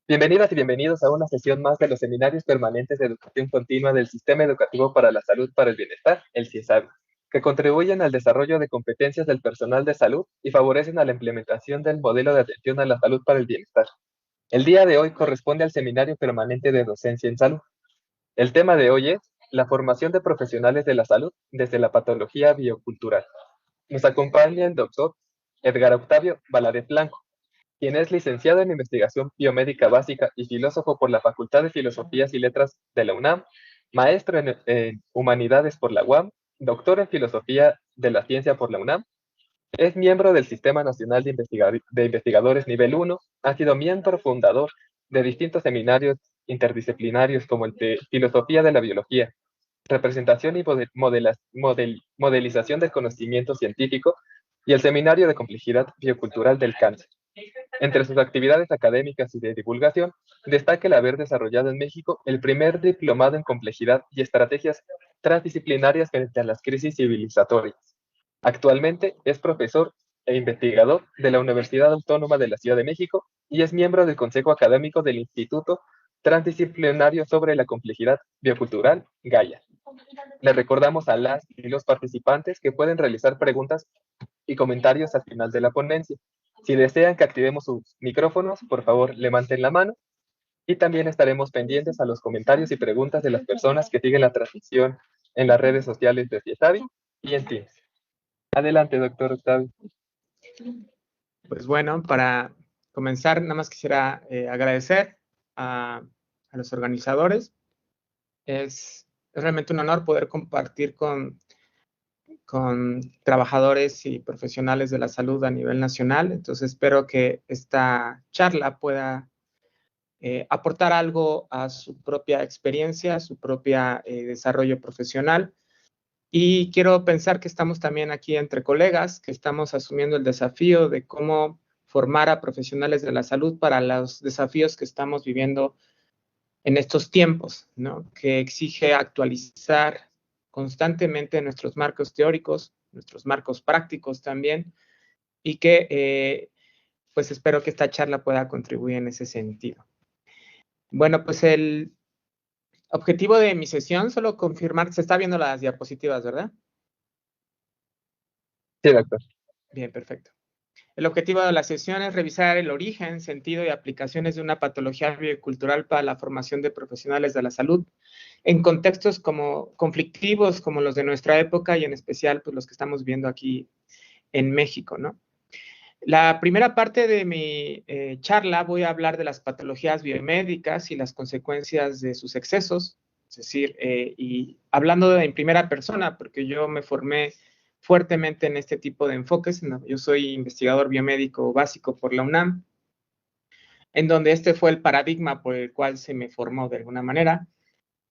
Bienvenidas y bienvenidos a una sesión más de los seminarios permanentes de educación continua del Sistema Educativo para la Salud para el Bienestar, el CIESABI, que contribuyen al desarrollo de competencias del personal de salud y favorecen a la implementación del modelo de atención a la salud para el bienestar. El día de hoy corresponde al Seminario Permanente de Docencia en Salud. El tema de hoy es la formación de profesionales de la salud desde la patología biocultural. Nos acompaña el doctor Edgar Octavio Valadez Blanco, quien es licenciado en Investigación Biomédica Básica y filósofo por la Facultad de Filosofías y Letras de la UNAM, maestro en Humanidades por la UAM, doctor en Filosofía de la Ciencia por la UNAM, es miembro del Sistema Nacional de Investigadores Nivel 1, ha sido miembro fundador de distintos seminarios interdisciplinarios como el de Filosofía de la Biología, Representación y Modelización del Conocimiento Científico y el Seminario de Complejidad Biocultural del Cáncer. Entre sus actividades académicas y de divulgación, destaca el haber desarrollado en México el primer diplomado en complejidad y estrategias transdisciplinarias frente a las crisis civilizatorias. Actualmente es profesor e investigador de la Universidad Autónoma de la Ciudad de México y es miembro del Consejo Académico del Instituto Transdisciplinario sobre la Complejidad Biocultural, Gaia. Le recordamos a las y los participantes que pueden realizar preguntas y comentarios al final de la ponencia. Si desean que activemos sus micrófonos, por favor, levanten la mano y también estaremos pendientes a los comentarios y preguntas de las personas que siguen la transmisión en las redes sociales de CIESABI y en Teams. Adelante, doctor Octavio. Pues bueno, para comenzar, nada más quisiera agradecer a los organizadores. Es realmente un honor poder compartir con trabajadores y profesionales de la salud a nivel nacional. Entonces, espero que esta charla pueda aportar algo a su propia experiencia, a su propio desarrollo profesional. Y quiero pensar que estamos también aquí entre colegas, que estamos asumiendo el desafío de cómo formar a profesionales de la salud para los desafíos que estamos viviendo en estos tiempos, ¿no? Que exige actualizar constantemente nuestros marcos teóricos, nuestros marcos prácticos también, y que pues espero que esta charla pueda contribuir en ese sentido. Bueno, pues el objetivo de mi sesión, solo confirmar, se está viendo las diapositivas, ¿verdad? Sí, doctor. Bien, perfecto. El objetivo de la sesión es revisar el origen, sentido y aplicaciones de una patología biocultural para la formación de profesionales de la salud en contextos como conflictivos como los de nuestra época y en especial pues, los que estamos viendo aquí en México, ¿no? La primera parte de mi charla voy a hablar de las patologías biomédicas y las consecuencias de sus excesos, es decir, y hablando en primera persona, porque yo me formé fuertemente en este tipo de enfoques. ¿No? Yo soy investigador biomédico básico por la UNAM, en donde este fue el paradigma por el cual se me formó de alguna manera,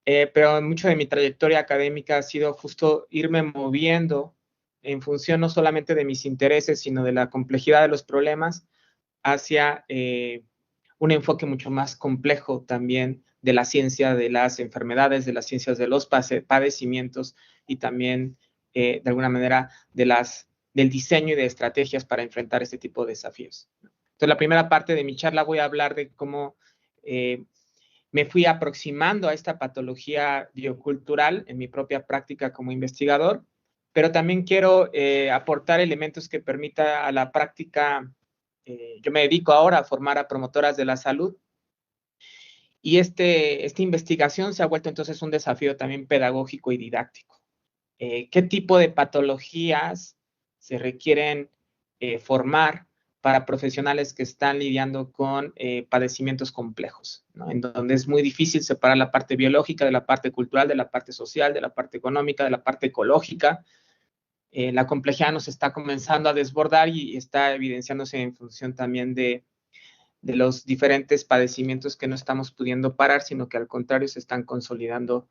pero mucho de mi trayectoria académica ha sido justo irme moviendo en función no solamente de mis intereses, sino de la complejidad de los problemas hacia un enfoque mucho más complejo también de la ciencia de las enfermedades, de las ciencias de los padecimientos y también, de alguna manera, del diseño y de estrategias para enfrentar este tipo de desafíos. Entonces, la primera parte de mi charla voy a hablar de cómo me fui aproximando a esta patología biocultural en mi propia práctica como investigador, pero también quiero aportar elementos que permita a la práctica. Yo me dedico ahora a formar a promotoras de la salud y esta investigación se ha vuelto entonces un desafío también pedagógico y didáctico. ¿Qué tipo de patologías se requieren formar para profesionales que están lidiando con padecimientos complejos, ¿no? En donde es muy difícil separar la parte biológica de la parte cultural, de la parte social, de la parte económica, de la parte ecológica? La complejidad nos está comenzando a desbordar y está evidenciándose en función también de los diferentes padecimientos que no estamos pudiendo parar, sino que al contrario se están consolidando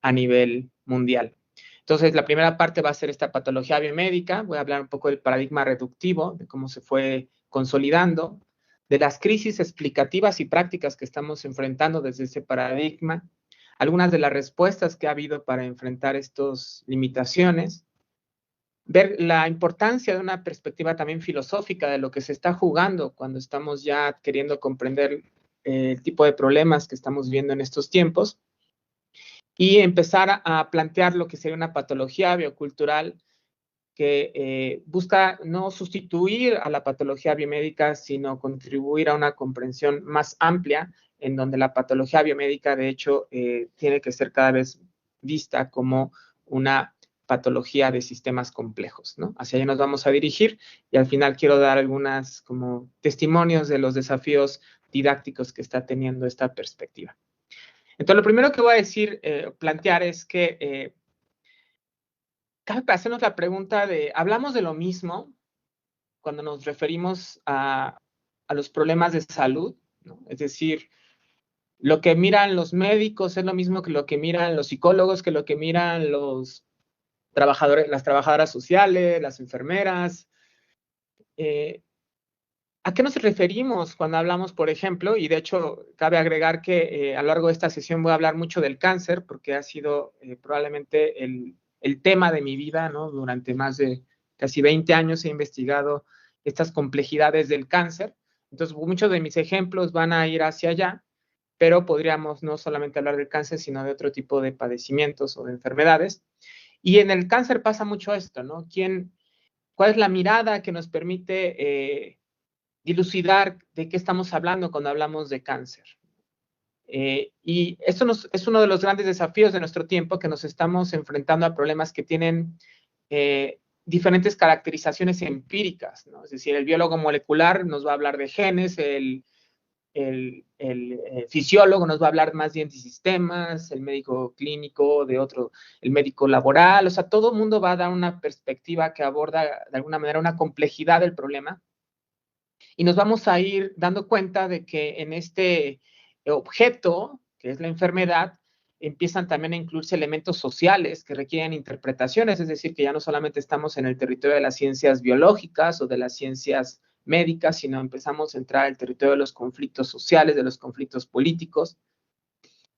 a nivel mundial. Entonces, la primera parte va a ser esta patología biomédica. Voy a hablar un poco del paradigma reductivo, de cómo se fue consolidando, de las crisis explicativas y prácticas que estamos enfrentando desde ese paradigma, algunas de las respuestas que ha habido para enfrentar estas limitaciones, ver la importancia de una perspectiva también filosófica de lo que se está jugando cuando estamos ya queriendo comprender el tipo de problemas que estamos viendo en estos tiempos y empezar a plantear lo que sería una patología biocultural que busca no sustituir a la patología biomédica, sino contribuir a una comprensión más amplia, en donde la patología biomédica, de hecho, tiene que ser cada vez vista como una patología de sistemas complejos, ¿no? Hacia allá nos vamos a dirigir y al final quiero dar algunas como testimonios de los desafíos didácticos que está teniendo esta perspectiva. Entonces, lo primero que voy a decir, plantear es que cabe hacernos la pregunta de, ¿hablamos de lo mismo cuando nos referimos a los problemas de salud? ¿No? Es decir, lo que miran los médicos es lo mismo que lo que miran los psicólogos, que lo que miran los trabajadores, las trabajadoras sociales, las enfermeras. ¿A qué nos referimos cuando hablamos, por ejemplo? Y de hecho, cabe agregar que a lo largo de esta sesión voy a hablar mucho del cáncer, porque ha sido probablemente el tema de mi vida, ¿no? Durante más de casi 20 años he investigado estas complejidades del cáncer. Entonces, muchos de mis ejemplos van a ir hacia allá, pero podríamos no solamente hablar del cáncer, sino de otro tipo de padecimientos o de enfermedades. Y en el cáncer pasa mucho esto, ¿no? ¿Cuál es la mirada que nos permite dilucidar de qué estamos hablando cuando hablamos de cáncer? Y esto es uno de los grandes desafíos de nuestro tiempo, que nos estamos enfrentando a problemas que tienen diferentes caracterizaciones empíricas, ¿no? Es decir, el biólogo molecular nos va a hablar de genes, el fisiólogo nos va a hablar más bien de sistemas, el médico clínico de otro, el médico laboral, o sea, todo el mundo va a dar una perspectiva que aborda de alguna manera una complejidad del problema, y nos vamos a ir dando cuenta de que en este objeto, que es la enfermedad, empiezan también a incluirse elementos sociales que requieren interpretaciones, es decir, que ya no solamente estamos en el territorio de las ciencias biológicas o de las ciencias médicas, sino empezamos a entrar al territorio de los conflictos sociales, de los conflictos políticos,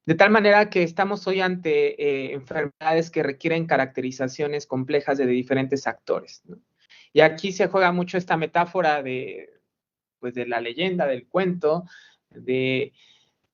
de tal manera que estamos hoy ante enfermedades que requieren caracterizaciones complejas de diferentes actores, ¿no? Y aquí se juega mucho esta metáfora pues de la leyenda, del cuento, de,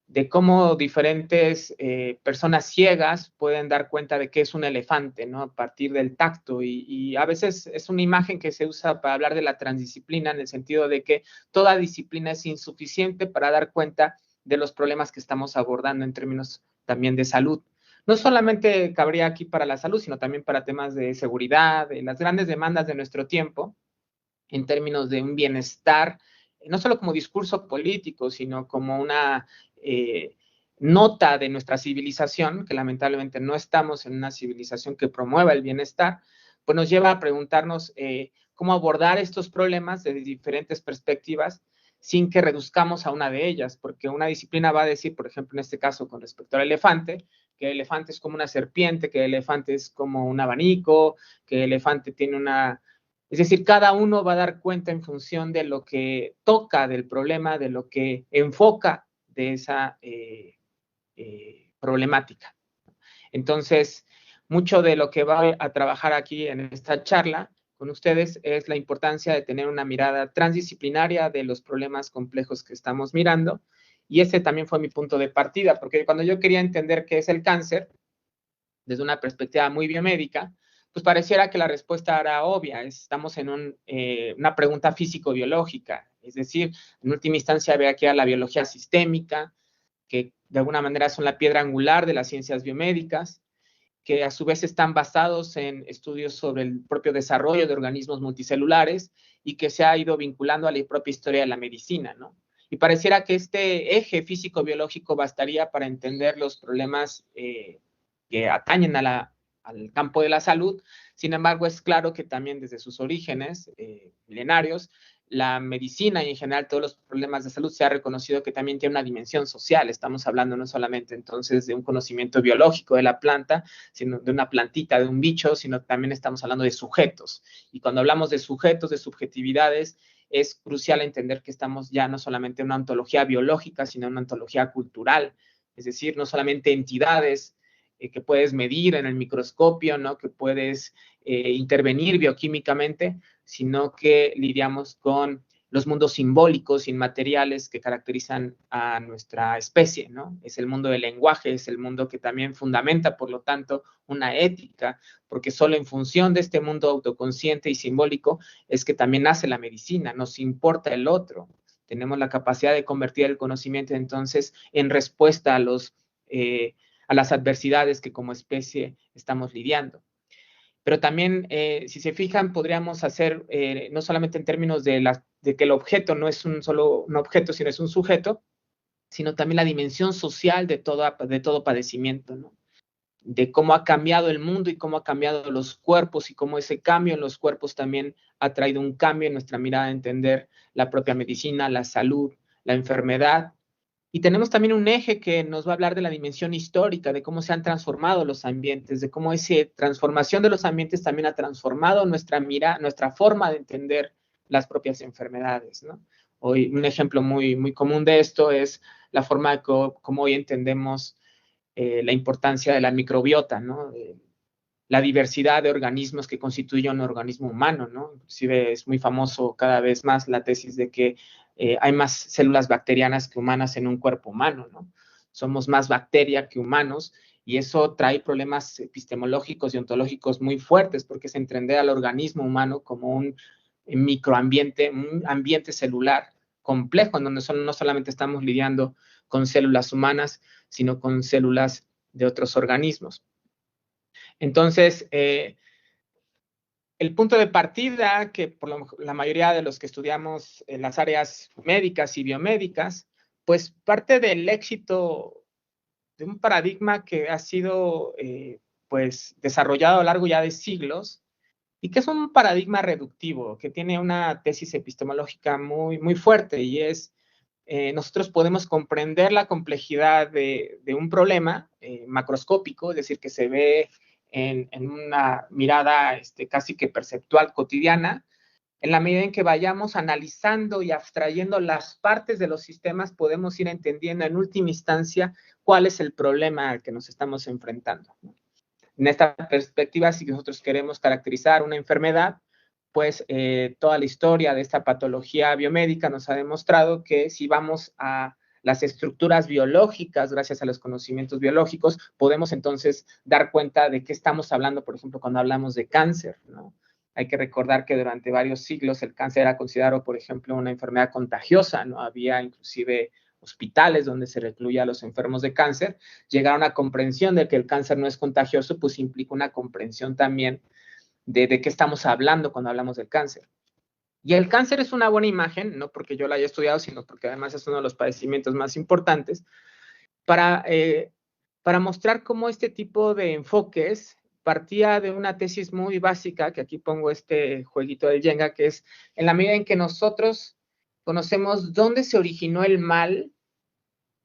de cómo diferentes personas ciegas pueden dar cuenta de que es un elefante, ¿no? A partir del tacto. Y a veces es una imagen que se usa para hablar de la transdisciplina, en el sentido de que toda disciplina es insuficiente para dar cuenta de los problemas que estamos abordando en términos también de salud. No solamente cabría aquí para la salud, sino también para temas de seguridad, de las grandes demandas de nuestro tiempo, en términos de un bienestar, no solo como discurso político, sino como una nota de nuestra civilización, que lamentablemente no estamos en una civilización que promueva el bienestar, pues nos lleva a preguntarnos cómo abordar estos problemas desde diferentes perspectivas sin que reduzcamos a una de ellas, porque una disciplina va a decir, por ejemplo, en este caso con respecto al elefante, que el elefante es como una serpiente, que el elefante es como un abanico, que el elefante tiene una... Es decir, cada uno va a dar cuenta en función de lo que toca del problema, de lo que enfoca de esa problemática. Entonces, mucho de lo que va a trabajar aquí en esta charla con ustedes es la importancia de tener una mirada transdisciplinaria de los problemas complejos que estamos mirando. Y ese también fue mi punto de partida, porque cuando yo quería entender qué es el cáncer, desde una perspectiva muy biomédica, pues pareciera que la respuesta era obvia. Estamos en una pregunta físico-biológica, es decir, en última instancia ve aquí a la biología sistémica, que de alguna manera son la piedra angular de las ciencias biomédicas, que a su vez están basados en estudios sobre el propio desarrollo de organismos multicelulares y que se ha ido vinculando a la propia historia de la medicina, ¿no? Y pareciera que este eje físico-biológico bastaría para entender los problemas que atañen al campo de la salud. Sin embargo, es claro que también desde sus orígenes milenarios, la medicina y en general todos los problemas de salud se ha reconocido que también tiene una dimensión social. Estamos hablando no solamente entonces de un conocimiento biológico de la planta, sino de una plantita, de un bicho, sino también estamos hablando de sujetos. Y cuando hablamos de sujetos, de subjetividades, es crucial entender que estamos ya no solamente en una ontología biológica, sino en una ontología cultural. Es decir, no solamente entidades que puedes medir en el microscopio, ¿no? Que puedes intervenir bioquímicamente, sino que lidiamos con los mundos simbólicos, inmateriales que caracterizan a nuestra especie, ¿no? Es el mundo del lenguaje, es el mundo que también fundamenta, por lo tanto, una ética, porque solo en función de este mundo autoconsciente y simbólico es que también nace la medicina, nos importa el otro, tenemos la capacidad de convertir el conocimiento entonces en respuesta a las adversidades que como especie estamos lidiando. Pero también, si se fijan, podríamos hacer, no solamente en términos de que el objeto no es solo un objeto, sino es un sujeto, sino también la dimensión social de todo padecimiento, ¿no? De cómo ha cambiado el mundo y cómo ha cambiado los cuerpos y cómo ese cambio en los cuerpos también ha traído un cambio en nuestra mirada a entender la propia medicina, la salud, la enfermedad. Y tenemos también un eje que nos va a hablar de la dimensión histórica, de cómo se han transformado los ambientes, de cómo esa transformación de los ambientes también ha transformado nuestra forma de entender las propias enfermedades, ¿no? Hoy, un ejemplo muy común de esto es la forma de cómo hoy entendemos la importancia de la microbiota, ¿no? La diversidad de organismos que constituyen un organismo humano, ¿no? Inclusive es muy famoso cada vez más la tesis de que hay más células bacterianas que humanas en un cuerpo humano, ¿no? Somos más bacteria que humanos y eso trae problemas epistemológicos y ontológicos muy fuertes porque es entender al organismo humano como un microambiente, un ambiente celular complejo en donde no solamente estamos lidiando con células humanas, sino con células de otros organismos. Entonces, el punto de partida que por la mayoría de los que estudiamos en las áreas médicas y biomédicas, pues parte del éxito de un paradigma que ha sido pues desarrollado a lo largo ya de siglos y que es un paradigma reductivo, que tiene una tesis epistemológica muy fuerte y es nosotros podemos comprender la complejidad de un problema macroscópico, es decir, que se ve en una mirada casi que perceptual cotidiana, en la medida en que vayamos analizando y abstrayendo las partes de los sistemas, podemos ir entendiendo en última instancia cuál es el problema al que nos estamos enfrentando. En esta perspectiva, si nosotros queremos caracterizar una enfermedad, pues toda la historia de esta patología biomédica nos ha demostrado que si vamos a las estructuras biológicas, gracias a los conocimientos biológicos, podemos entonces dar cuenta de qué estamos hablando, por ejemplo, cuando hablamos de cáncer, ¿no? Hay que recordar que durante varios siglos el cáncer era considerado, por ejemplo, una enfermedad contagiosa, ¿no? Había inclusive hospitales donde se recluía a los enfermos de cáncer. Llegar a una comprensión de que el cáncer no es contagioso, pues implica una comprensión también de qué estamos hablando cuando hablamos del cáncer. Y el cáncer es una buena imagen, no porque yo la haya estudiado, sino porque además es uno de los padecimientos más importantes, para, para mostrar cómo este tipo de enfoques partía de una tesis muy básica, que aquí pongo este jueguito del Jenga, que es en la medida en que nosotros conocemos dónde se originó el mal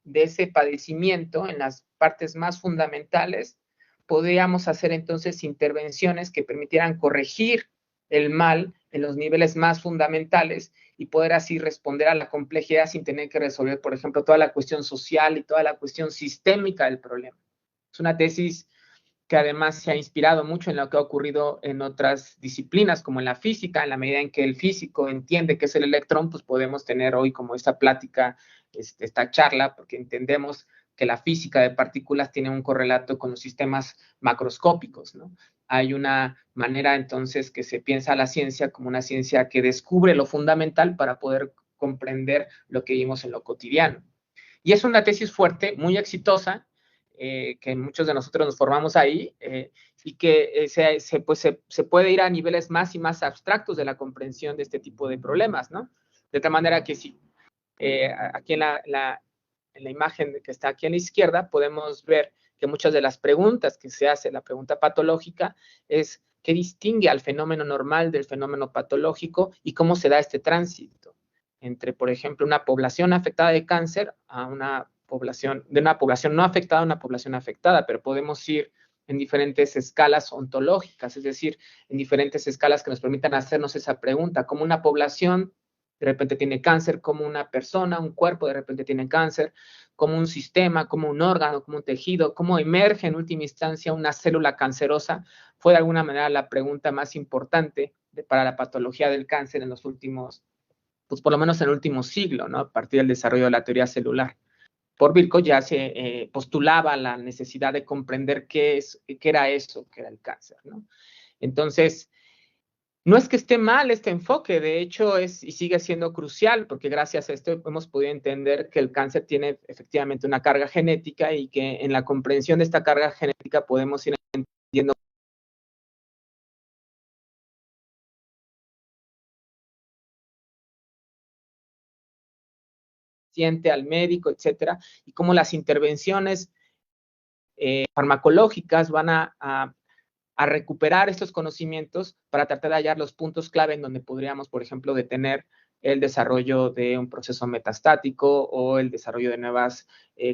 de ese padecimiento en las partes más fundamentales, podríamos hacer entonces intervenciones que permitieran corregir el mal en los niveles más fundamentales y poder así responder a la complejidad sin tener que resolver, por ejemplo, toda la cuestión social y toda la cuestión sistémica del problema. Es una tesis que además se ha inspirado mucho en lo que ha ocurrido en otras disciplinas, como en la física. En la medida en que el físico entiende qué es el electrón, pues podemos tener hoy como esta plática, esta charla, porque entendemos que la física de partículas tiene un correlato con los sistemas macroscópicos, ¿no? Hay una manera entonces que se piensa la ciencia como una ciencia que descubre lo fundamental para poder comprender lo que vimos en lo cotidiano. Y es una tesis fuerte, muy exitosa, que muchos de nosotros nos formamos ahí y que se puede ir a niveles más y más abstractos de la comprensión de este tipo de problemas, ¿no? De tal manera que si aquí en la imagen que está aquí a la izquierda podemos ver que muchas de las preguntas que se hace, la pregunta patológica, es qué distingue al fenómeno normal del fenómeno patológico y cómo se da este tránsito entre, por ejemplo, una población afectada de cáncer a una población no afectada a una población afectada, pero podemos ir en diferentes escalas ontológicas, es decir, en diferentes escalas que nos permitan hacernos esa pregunta, cómo una población de repente tiene cáncer, como una persona, un cuerpo de repente tiene cáncer, como un sistema, como un órgano, como un tejido, cómo emerge en última instancia una célula cancerosa, fue de alguna manera la pregunta más importante para la patología del cáncer en los últimos pues por lo menos en el último siglo, ¿no? A partir del desarrollo de la teoría celular. Por Virchow ya se postulaba la necesidad de comprender qué era eso, qué era el cáncer, ¿no? Entonces, no es que esté mal este enfoque, de hecho es y sigue siendo crucial, porque gracias a esto hemos podido entender que el cáncer tiene efectivamente una carga genética y que en la comprensión de esta carga genética podemos ir entendiendo al médico, etcétera, y cómo las intervenciones farmacológicas van a recuperar estos conocimientos para tratar de hallar los puntos clave en donde podríamos, por ejemplo, detener el desarrollo de un proceso metastático o el desarrollo de nuevas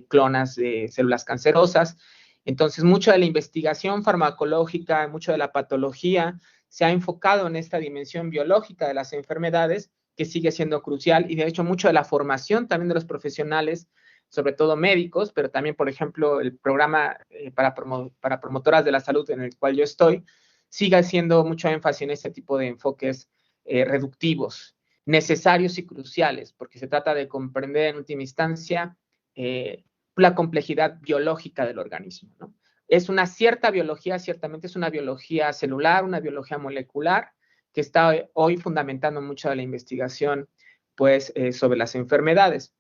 clonas de células cancerosas. Entonces, mucha de la investigación farmacológica, mucho de la patología se ha enfocado en esta dimensión biológica de las enfermedades, que sigue siendo crucial, y de hecho mucho de la formación también de los profesionales, sobre todo médicos, pero también, por ejemplo, el programa para promotoras de la salud en el cual yo estoy, sigue haciendo mucho énfasis en este tipo de enfoques reductivos, necesarios y cruciales, porque se trata de comprender en última instancia la complejidad biológica del organismo, ¿no? Es una cierta biología, ciertamente es una biología celular, una biología molecular, que está hoy fundamentando mucho de la investigación, pues, sobre las enfermedades.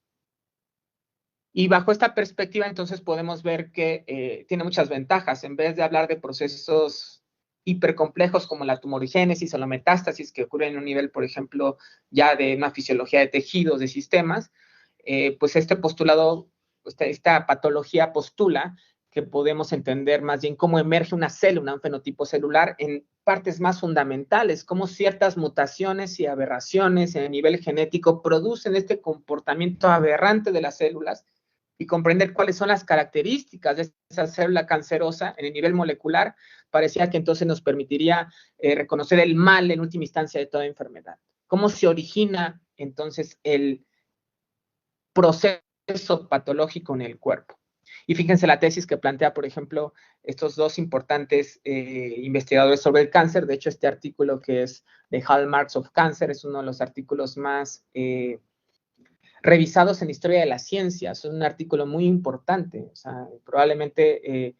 Y bajo esta perspectiva, entonces, podemos ver que tiene muchas ventajas. En vez de hablar de procesos hipercomplejos como la tumorigénesis o la metástasis que ocurren en un nivel, por ejemplo, ya de una fisiología de tejidos, de sistemas, pues este postulado, esta patología postula que podemos entender más bien cómo emerge una célula, un fenotipo celular en partes más fundamentales, cómo ciertas mutaciones y aberraciones en el nivel genético producen este comportamiento aberrante de las células, y comprender cuáles son las características de esa célula cancerosa en el nivel molecular, parecía que entonces nos permitiría reconocer el mal en última instancia de toda enfermedad. ¿Cómo se origina entonces el proceso patológico en el cuerpo? Y fíjense la tesis que plantea, por ejemplo, estos dos importantes investigadores sobre el cáncer. De hecho, este artículo que es The Hallmarks of Cancer es uno de los artículos más revisados en la historia de la ciencia. Es un artículo muy importante. O sea, probablemente,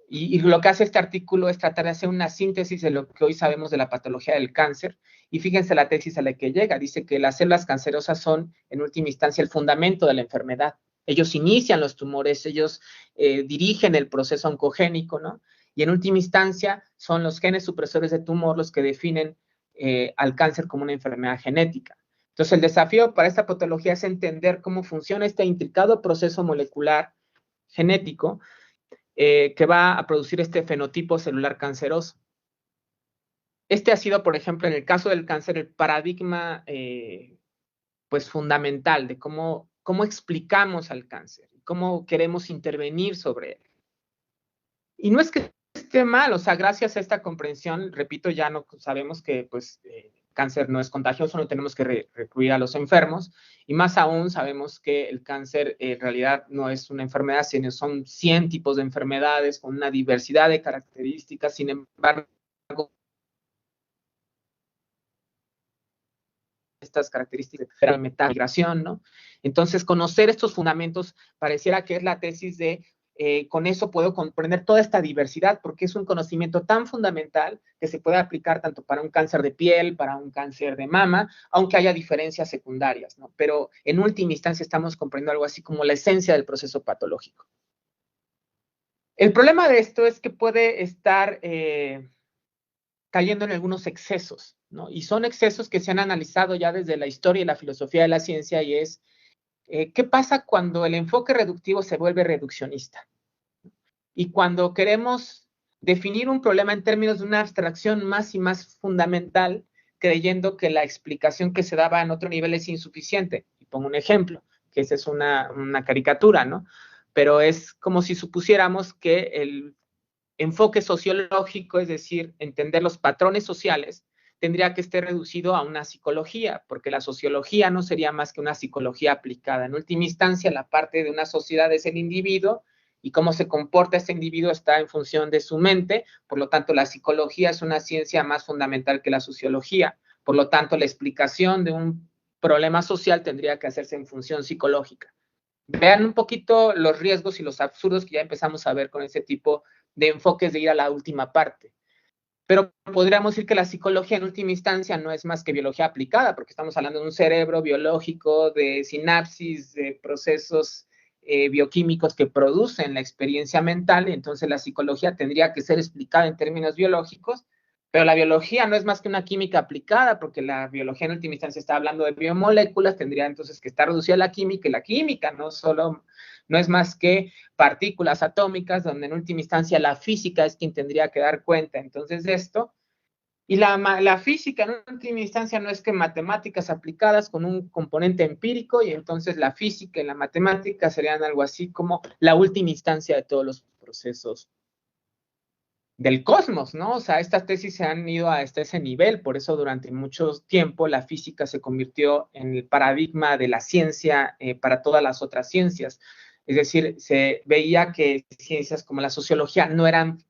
y lo que hace este artículo es tratar de hacer una síntesis de lo que hoy sabemos de la patología del cáncer. Y fíjense la tesis a la que llega. Dice que las células cancerosas son, en última instancia, el fundamento de la enfermedad. Ellos inician los tumores, ellos dirigen el proceso oncogénico, ¿no? Y en última instancia son los genes supresores de tumor los que definen al cáncer como una enfermedad genética. Entonces, el desafío para esta patología es entender cómo funciona este intricado proceso molecular genético que va a producir este fenotipo celular canceroso. Este ha sido, por ejemplo, en el caso del cáncer, el paradigma pues fundamental de cómo explicamos al cáncer, cómo queremos intervenir sobre él. Y no es que esté mal, o sea, gracias a esta comprensión, repito, ya no sabemos que pues cáncer no es contagioso, no tenemos que recluir a los enfermos, y más aún sabemos que el cáncer en realidad no es una enfermedad, sino son 100 tipos de enfermedades con una diversidad de características. Sin embargo, estas características de la metamigración, ¿no? Entonces, conocer estos fundamentos pareciera que es la tesis de con eso puedo comprender toda esta diversidad, porque es un conocimiento tan fundamental que se puede aplicar tanto para un cáncer de piel, para un cáncer de mama, aunque haya diferencias secundarias, ¿no? Pero en última instancia estamos comprendiendo algo así como la esencia del proceso patológico. El problema de esto es que puede estar cayendo en algunos excesos, ¿no? Y son excesos que se han analizado ya desde la historia y la filosofía de la ciencia, y es ¿qué pasa cuando el enfoque reductivo se vuelve reduccionista? Y cuando queremos definir un problema en términos de una abstracción más y más fundamental, creyendo que la explicación que se daba en otro nivel es insuficiente. Y pongo un ejemplo, que esa es una caricatura, ¿no? Pero es como si supusiéramos que el enfoque sociológico, es decir, entender los patrones sociales, tendría que estar reducido a una psicología, porque la sociología no sería más que una psicología aplicada. En última instancia, la parte de una sociedad es el individuo, y cómo se comporta este individuo está en función de su mente. Por lo tanto, la psicología es una ciencia más fundamental que la sociología. Por lo tanto, la explicación de un problema social tendría que hacerse en función psicológica. Vean un poquito los riesgos y los absurdos que ya empezamos a ver con ese tipo de enfoques de ir a la última parte. Pero podríamos decir que la psicología en última instancia no es más que biología aplicada, porque estamos hablando de un cerebro biológico, de sinapsis, de procesos bioquímicos que producen la experiencia mental, y entonces la psicología tendría que ser explicada en términos biológicos, pero la biología no es más que una química aplicada, porque la biología en última instancia está hablando de biomoléculas, tendría entonces que estar reducida a la química, y la química no es más que partículas atómicas, donde en última instancia la física es quien tendría que dar cuenta entonces de esto. Y la física en última instancia no es que matemáticas aplicadas con un componente empírico, y entonces la física y la matemática serían algo así como la última instancia de todos los procesos del cosmos, ¿no? O sea, estas tesis se han ido hasta ese nivel, por eso durante mucho tiempo la física se convirtió en el paradigma de la ciencia para todas las otras ciencias. Es decir, se veía que ciencias como la sociología no eran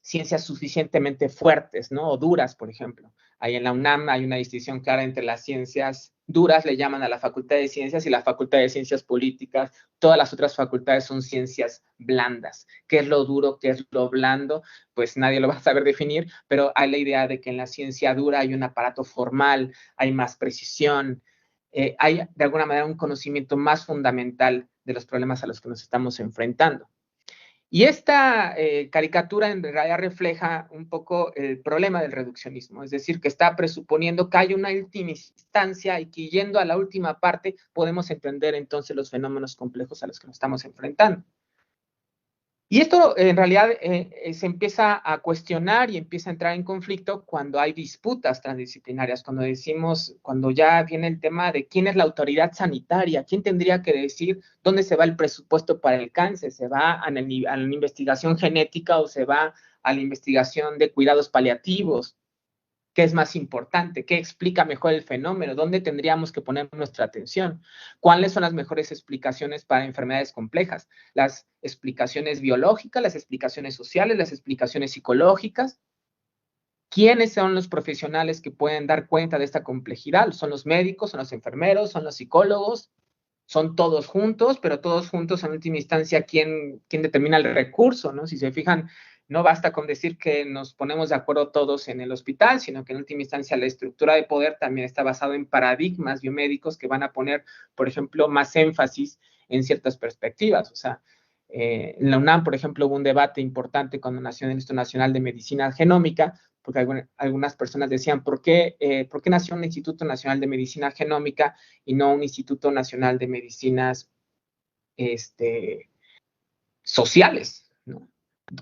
ciencias suficientemente fuertes, ¿no? O duras, por ejemplo. Ahí en la UNAM hay una distinción clara entre las ciencias duras, le llaman a la Facultad de Ciencias, y la Facultad de Ciencias Políticas. Todas las otras facultades son ciencias blandas. ¿Qué es lo duro? ¿Qué es lo blando? Pues nadie lo va a saber definir, pero hay la idea de que en la ciencia dura hay un aparato formal, hay más precisión, hay de alguna manera un conocimiento más fundamental de los problemas a los que nos estamos enfrentando. Y esta caricatura en realidad refleja un poco el problema del reduccionismo, es decir, que está presuponiendo que hay una última instancia y que yendo a la última parte podemos entender entonces los fenómenos complejos a los que nos estamos enfrentando. Y esto en realidad se empieza a cuestionar y empieza a entrar en conflicto cuando hay disputas transdisciplinarias, cuando ya viene el tema de quién es la autoridad sanitaria, quién tendría que decir dónde se va el presupuesto para el cáncer, se va a la investigación genética o se va a la investigación de cuidados paliativos. ¿Qué es más importante? ¿Qué explica mejor el fenómeno? ¿Dónde tendríamos que poner nuestra atención? ¿Cuáles son las mejores explicaciones para enfermedades complejas? ¿Las explicaciones biológicas, las explicaciones sociales, las explicaciones psicológicas? ¿Quiénes son los profesionales que pueden dar cuenta de esta complejidad? ¿Son los médicos, son los enfermeros, son los psicólogos? ¿Son todos juntos? Pero todos juntos en última instancia, ¿quién determina el recurso? ¿No? Si se fijan, no basta con decir que nos ponemos de acuerdo todos en el hospital, sino que en última instancia la estructura de poder también está basada en paradigmas biomédicos que van a poner, por ejemplo, más énfasis en ciertas perspectivas. O sea, en la UNAM, por ejemplo, hubo un debate importante cuando nació el Instituto Nacional de Medicina Genómica, porque algunas personas decían, ¿por qué nació un Instituto Nacional de Medicina Genómica y no un Instituto Nacional de Medicinas sociales, ¿no?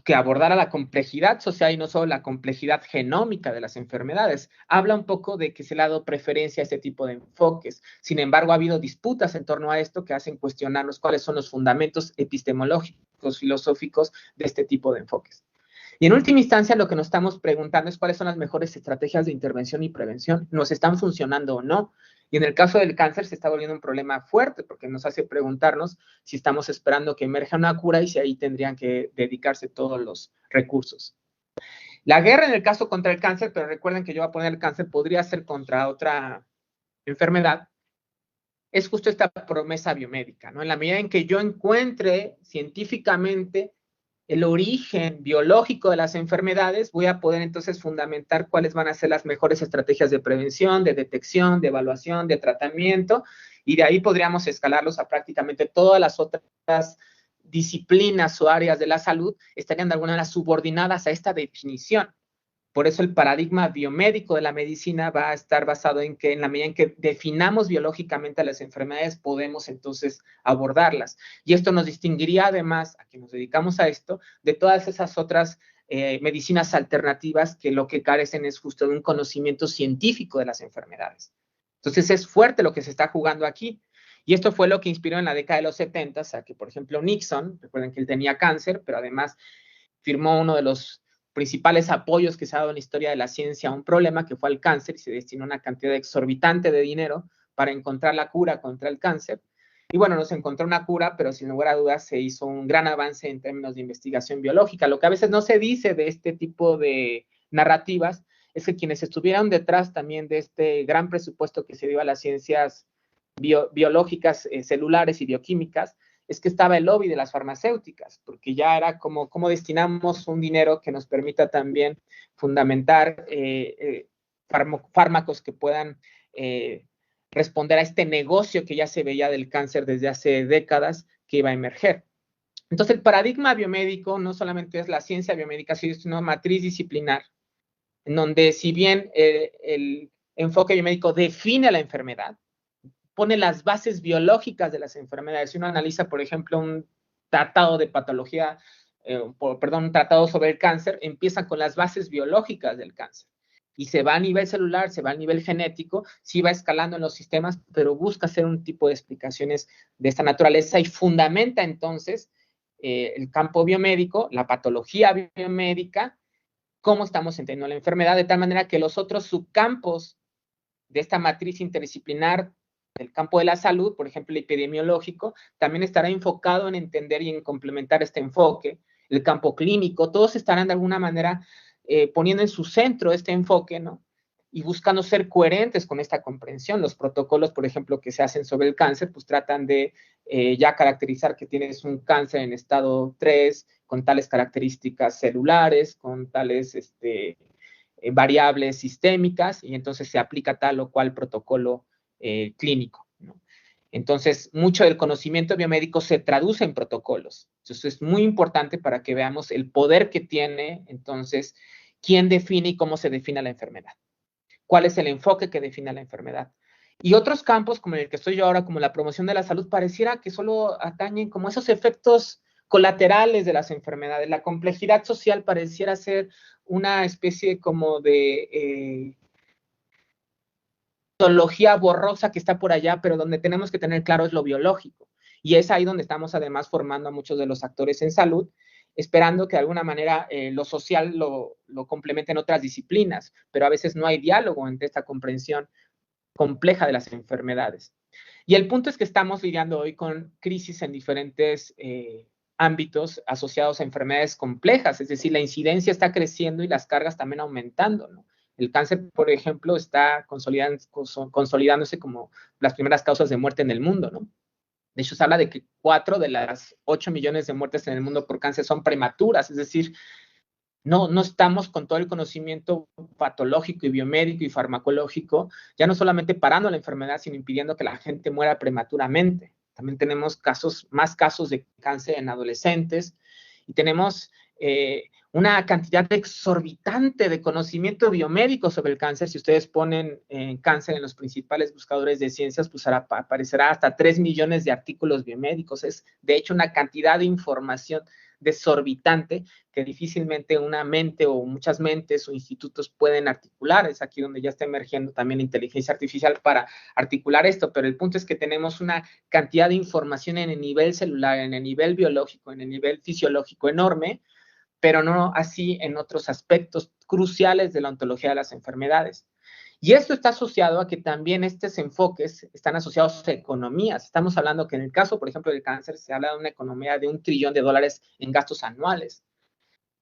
Que abordara la complejidad social y no solo la complejidad genómica de las enfermedades? Habla un poco de que se le ha dado preferencia a este tipo de enfoques. Sin embargo, ha habido disputas en torno a esto que hacen cuestionarnos cuáles son los fundamentos epistemológicos, filosóficos de este tipo de enfoques. Y en última instancia, lo que nos estamos preguntando es cuáles son las mejores estrategias de intervención y prevención, ¿nos están funcionando o no? Y en el caso del cáncer se está volviendo un problema fuerte porque nos hace preguntarnos si estamos esperando que emerja una cura y si ahí tendrían que dedicarse todos los recursos. La guerra en el caso contra el cáncer, pero recuerden que yo voy a poner el cáncer, podría ser contra otra enfermedad, es justo esta promesa biomédica, ¿no? En la medida en que yo encuentre científicamente el origen biológico de las enfermedades, voy a poder entonces fundamentar cuáles van a ser las mejores estrategias de prevención, de detección, de evaluación, de tratamiento, y de ahí podríamos escalarlos a prácticamente todas las otras disciplinas o áreas de la salud, estarían de alguna manera subordinadas a esta definición. Por eso el paradigma biomédico de la medicina va a estar basado en que en la medida en que definamos biológicamente las enfermedades, podemos entonces abordarlas. Y esto nos distinguiría además, a quienes nos dedicamos a esto, de todas esas otras medicinas alternativas que lo que carecen es justo de un conocimiento científico de las enfermedades. Entonces es fuerte lo que se está jugando aquí. Y esto fue lo que inspiró en la década de los 70 a que, por ejemplo, Nixon, recuerden que él tenía cáncer, pero además firmó uno de los principales apoyos que se ha dado en la historia de la ciencia a un problema que fue el cáncer, y se destinó una cantidad exorbitante de dinero para encontrar la cura contra el cáncer. Y bueno, no se encontró una cura, pero sin lugar a dudas se hizo un gran avance en términos de investigación biológica. Lo que a veces no se dice de este tipo de narrativas es que quienes estuvieron detrás también de este gran presupuesto que se dio a las ciencias biológicas, celulares y bioquímicas, es que estaba el lobby de las farmacéuticas, porque ya era como destinamos un dinero que nos permita también fundamentar fármacos que puedan responder a este negocio que ya se veía del cáncer desde hace décadas que iba a emerger. Entonces, el paradigma biomédico no solamente es la ciencia biomédica, sino es una matriz disciplinar, en donde si bien el enfoque biomédico define la enfermedad, pone las bases biológicas de las enfermedades. Si uno analiza, por ejemplo, un tratado de patología, un tratado sobre el cáncer, empieza con las bases biológicas del cáncer. Y se va a nivel celular, se va a nivel genético, sí va escalando en los sistemas, pero busca hacer un tipo de explicaciones de esta naturaleza y fundamenta entonces el campo biomédico, la patología biomédica, cómo estamos entendiendo la enfermedad, de tal manera que los otros subcampos de esta matriz interdisciplinar del campo de la salud, por ejemplo, el epidemiológico, también estará enfocado en entender y en complementar este enfoque. El campo clínico, todos estarán de alguna manera poniendo en su centro este enfoque, ¿no? Y buscando ser coherentes con esta comprensión. Los protocolos, por ejemplo, que se hacen sobre el cáncer, pues tratan de ya caracterizar que tienes un cáncer en estado 3, con tales características celulares, con tales variables sistémicas, y entonces se aplica tal o cual protocolo clínico, ¿no? Entonces, mucho del conocimiento biomédico se traduce en protocolos. Entonces, es muy importante para que veamos el poder que tiene, entonces, quién define y cómo se define la enfermedad. ¿Cuál es el enfoque que define la enfermedad? Y otros campos, como el que estoy yo ahora, como la promoción de la salud, pareciera que solo atañen como esos efectos colaterales de las enfermedades. La complejidad social pareciera ser una especie como de patología borrosa que está por allá, pero donde tenemos que tener claro es lo biológico. Y es ahí donde estamos además formando a muchos de los actores en salud, esperando que de alguna manera lo social lo complementen otras disciplinas, pero a veces no hay diálogo entre esta comprensión compleja de las enfermedades. Y el punto es que estamos lidiando hoy con crisis en diferentes ámbitos asociados a enfermedades complejas, es decir, la incidencia está creciendo y las cargas también aumentando, ¿no? El cáncer, por ejemplo, está consolidándose como las primeras causas de muerte en el mundo, ¿no? De hecho, se habla de que 4 de las 8 millones de muertes en el mundo por cáncer son prematuras, es decir, no estamos con todo el conocimiento patológico y biomédico y farmacológico, ya no solamente parando la enfermedad, sino impidiendo que la gente muera prematuramente. También tenemos más casos de cáncer en adolescentes y tenemos una cantidad exorbitante de conocimiento biomédico sobre el cáncer. Si ustedes ponen cáncer en los principales buscadores de ciencias, pues aparecerá hasta 3 millones de artículos biomédicos. Es, de hecho, una cantidad de información desorbitante que difícilmente una mente o muchas mentes o institutos pueden articular. Es aquí donde ya está emergiendo también la inteligencia artificial para articular esto, pero el punto es que tenemos una cantidad de información en el nivel celular, en el nivel biológico, en el nivel fisiológico enorme, pero no así en otros aspectos cruciales de la ontología de las enfermedades. Y esto está asociado a que también estos enfoques están asociados a economías. Estamos hablando que en el caso, por ejemplo, del cáncer, se habla de una economía de $1 trillón en gastos anuales.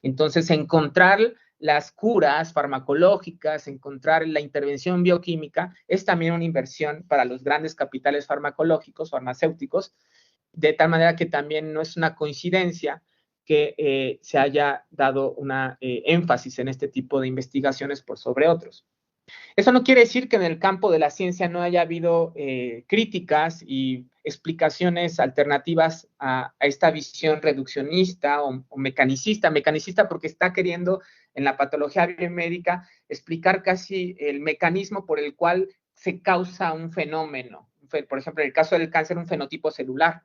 Entonces, encontrar las curas farmacológicas, encontrar la intervención bioquímica, es también una inversión para los grandes capitales farmacológicos, farmacéuticos, de tal manera que también no es una coincidencia que se haya dado una énfasis en este tipo de investigaciones por sobre otros. Eso no quiere decir que en el campo de la ciencia no haya habido críticas y explicaciones alternativas a esta visión reduccionista o mecanicista. Mecanicista porque está queriendo en la patología biomédica explicar casi el mecanismo por el cual se causa un fenómeno. Por ejemplo, en el caso del cáncer, un fenotipo celular.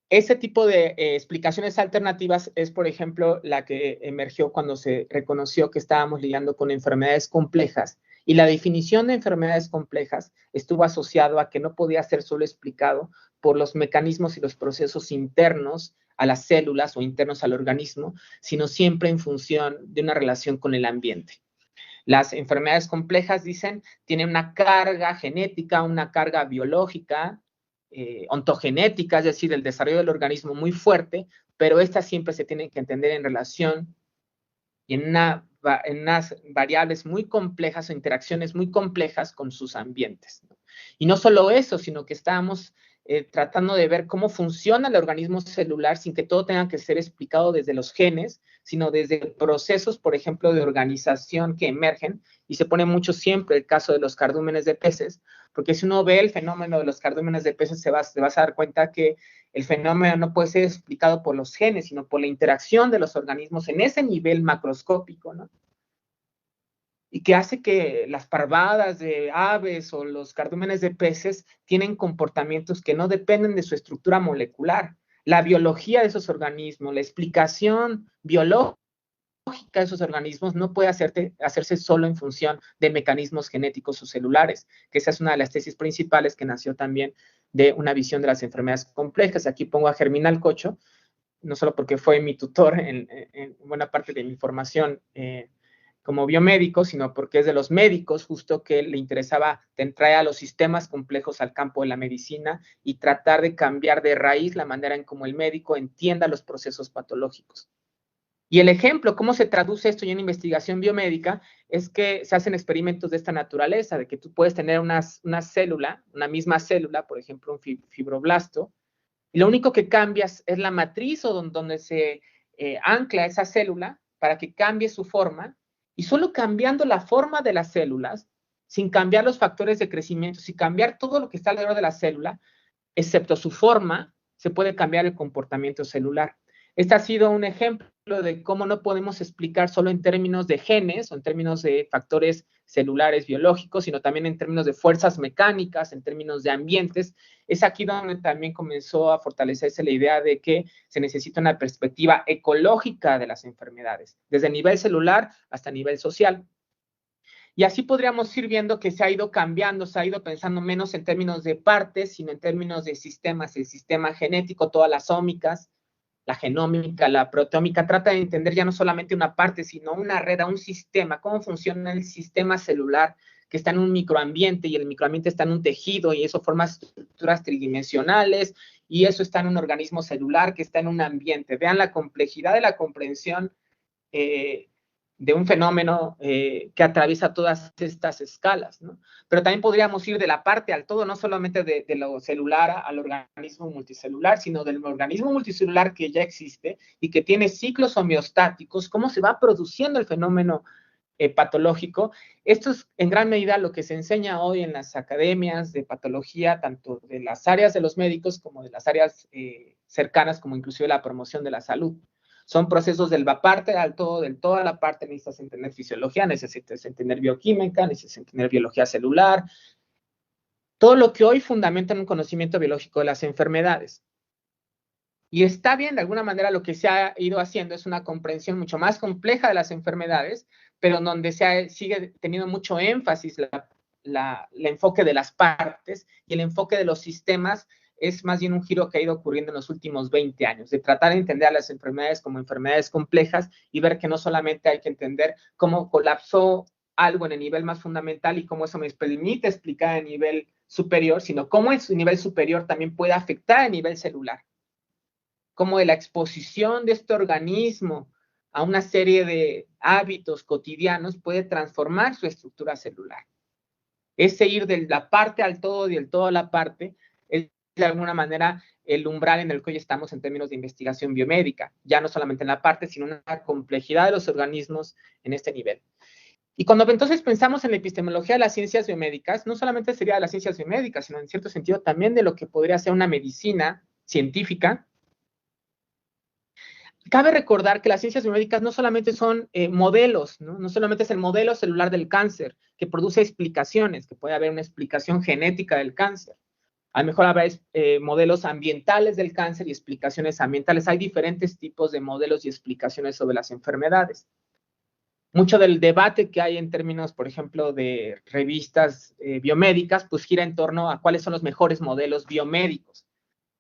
Ese tipo de explicaciones alternativas es, por ejemplo, la que emergió cuando se reconoció que estábamos lidiando con enfermedades complejas. Y la definición de enfermedades complejas estuvo asociado a que no podía ser solo explicado por los mecanismos y los procesos internos a las células o internos al organismo, sino siempre en función de una relación con el ambiente. Las enfermedades complejas, dicen, tienen una carga genética, una carga biológica, ontogenética, es decir, el desarrollo del organismo muy fuerte, pero estas siempre se tienen que entender en relación y en una en unas variables muy complejas o interacciones muy complejas con sus ambientes, ¿no? Y no solo eso, sino que estábamos tratando de ver cómo funciona el organismo celular sin que todo tenga que ser explicado desde los genes, sino desde procesos, por ejemplo, de organización que emergen, y se pone mucho siempre el caso de los cardúmenes de peces, porque si uno ve el fenómeno de los cardúmenes de peces, te vas a dar cuenta que el fenómeno no puede ser explicado por los genes, sino por la interacción de los organismos en ese nivel macroscópico, ¿no? Y que hace que las parvadas de aves o los cardúmenes de peces tienen comportamientos que no dependen de su estructura molecular. La biología de esos organismos, la explicación biológica de esos organismos no puede hacerse solo en función de mecanismos genéticos o celulares, que esa es una de las tesis principales que nació también de una visión de las enfermedades complejas. Aquí pongo a Germinal Cocho, no solo porque fue mi tutor en buena parte de mi formación como biomédico, sino porque es de los médicos justo que le interesaba traer a los sistemas complejos al campo de la medicina y tratar de cambiar de raíz la manera en cómo el médico entienda los procesos patológicos. Y el ejemplo, cómo se traduce esto en investigación biomédica, es que se hacen experimentos de esta naturaleza, de que tú puedes tener una célula, una misma célula, por ejemplo, un fibroblasto, y lo único que cambias es la matriz o donde se ancla esa célula para que cambie su forma, y solo cambiando la forma de las células, sin cambiar los factores de crecimiento, sin cambiar todo lo que está alrededor de la célula, excepto su forma, se puede cambiar el comportamiento celular. Este ha sido un ejemplo de cómo no podemos explicar solo en términos de genes o en términos de factores celulares biológicos, sino también en términos de fuerzas mecánicas, en términos de ambientes. Es aquí donde también comenzó a fortalecerse la idea de que se necesita una perspectiva ecológica de las enfermedades, desde el nivel celular hasta el nivel social. Y así podríamos ir viendo que se ha ido cambiando, se ha ido pensando menos en términos de partes, sino en términos de sistemas, el sistema genético, todas las ómicas, la genómica, la proteómica, trata de entender ya no solamente una parte, sino una red, un sistema, cómo funciona el sistema celular que está en un microambiente y el microambiente está en un tejido y eso forma estructuras tridimensionales y eso está en un organismo celular que está en un ambiente. Vean la complejidad de la comprensión de un fenómeno que atraviesa todas estas escalas, ¿no? Pero también podríamos ir de la parte al todo, no solamente de lo celular al organismo multicelular, sino del organismo multicelular que ya existe y que tiene ciclos homeostáticos, cómo se va produciendo el fenómeno patológico. Esto es en gran medida lo que se enseña hoy en las academias de patología, tanto de las áreas de los médicos como de las áreas cercanas, como inclusive la promoción de la salud. Son procesos del parte al todo, del todo a la parte, necesitas entender fisiología, necesitas entender bioquímica, necesitas entender biología celular, todo lo que hoy fundamenta en un conocimiento biológico de las enfermedades. Y está bien, de alguna manera lo que se ha ido haciendo es una comprensión mucho más compleja de las enfermedades, pero en donde sigue teniendo mucho énfasis el enfoque de las partes y el enfoque de los sistemas es más bien un giro que ha ido ocurriendo en los últimos 20 años, de tratar de entender a las enfermedades como enfermedades complejas y ver que no solamente hay que entender cómo colapsó algo en el nivel más fundamental y cómo eso me permite explicar a nivel superior, sino cómo en su nivel superior también puede afectar a nivel celular. Como de la exposición de este organismo a una serie de hábitos cotidianos puede transformar su estructura celular. Ese ir de la parte al todo y del todo a la parte es de alguna manera el umbral en el que hoy estamos en términos de investigación biomédica, ya no solamente en la parte, sino en una complejidad de los organismos en este nivel. Y cuando entonces pensamos en la epistemología de las ciencias biomédicas, no solamente sería de las ciencias biomédicas, sino en cierto sentido también de lo que podría ser una medicina científica. Cabe recordar que las ciencias biomédicas no solamente son modelos, ¿no? No solamente es el modelo celular del cáncer que produce explicaciones, que puede haber una explicación genética del cáncer. A lo mejor habrá modelos ambientales del cáncer y explicaciones ambientales. Hay diferentes tipos de modelos y explicaciones sobre las enfermedades. Mucho del debate que hay en términos, por ejemplo, de revistas biomédicas, pues gira en torno a cuáles son los mejores modelos biomédicos,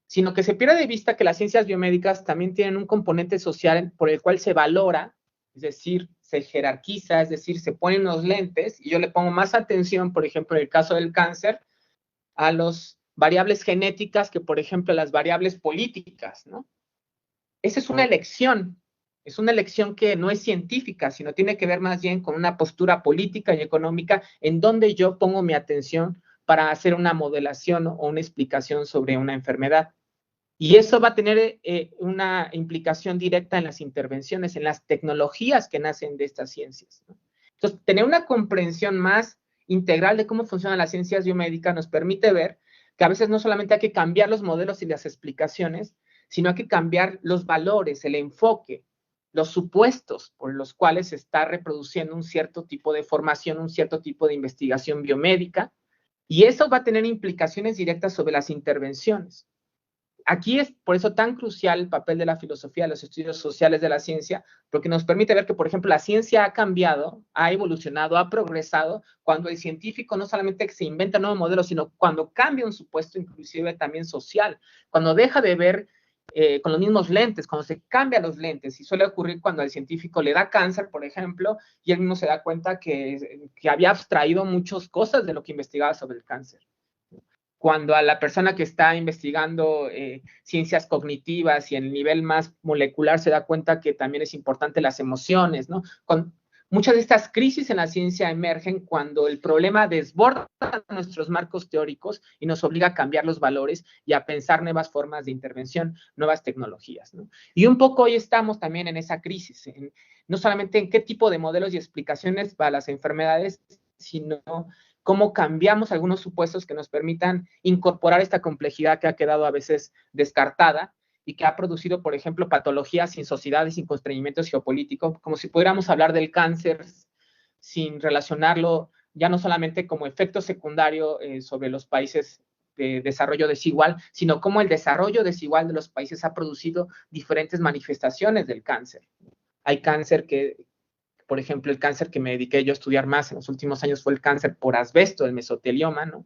sino que se pierde de vista que las ciencias biomédicas también tienen un componente social por el cual se valora, es decir, se jerarquiza, es decir, se ponen unos lentes, y yo le pongo más atención, por ejemplo, en el caso del cáncer, a las variables genéticas que, por ejemplo, las variables políticas, ¿no? Esa es una elección, Es una elección que no es científica, sino tiene que ver más bien con una postura política y económica en donde yo pongo mi atención para hacer una modelación o una explicación sobre una enfermedad. Y eso va a tener una implicación directa en las intervenciones, en las tecnologías que nacen de estas ciencias, ¿no? Entonces, tener una comprensión más integral de cómo funcionan las ciencias biomédicas nos permite ver que a veces no solamente hay que cambiar los modelos y las explicaciones, sino hay que cambiar los valores, el enfoque, los supuestos por los cuales se está reproduciendo un cierto tipo de formación, un cierto tipo de investigación biomédica, y eso va a tener implicaciones directas sobre las intervenciones. Aquí es por eso tan crucial el papel de la filosofía, los estudios sociales de la ciencia, porque nos permite ver que, por ejemplo, la ciencia ha cambiado, ha evolucionado, ha progresado, cuando el científico no solamente se inventa nuevos modelos, sino cuando cambia un supuesto inclusive también social, cuando deja de ver con los mismos lentes, cuando se cambian los lentes, y suele ocurrir cuando al científico le da cáncer, por ejemplo, y él mismo se da cuenta que había abstraído muchas cosas de lo que investigaba sobre el cáncer. Cuando a la persona que está investigando ciencias cognitivas y en el nivel más molecular se da cuenta que también es importante las emociones, ¿no? Muchas de estas crisis en la ciencia emergen cuando el problema desborda nuestros marcos teóricos y nos obliga a cambiar los valores y a pensar nuevas formas de intervención, nuevas tecnologías, ¿no? Y un poco hoy estamos también en esa crisis, no solamente en qué tipo de modelos y explicaciones para las enfermedades, sino cómo cambiamos algunos supuestos que nos permitan incorporar esta complejidad que ha quedado a veces descartada y que ha producido, por ejemplo, patologías sin sociedades, sin constreñimientos geopolíticos, como si pudiéramos hablar del cáncer sin relacionarlo ya no solamente como efecto secundario sobre los países de desarrollo desigual, sino cómo el desarrollo desigual de los países ha producido diferentes manifestaciones del cáncer. Hay cáncer que, por ejemplo, el cáncer que me dediqué yo a estudiar más en los últimos años fue el cáncer por asbesto, el mesotelioma, ¿no?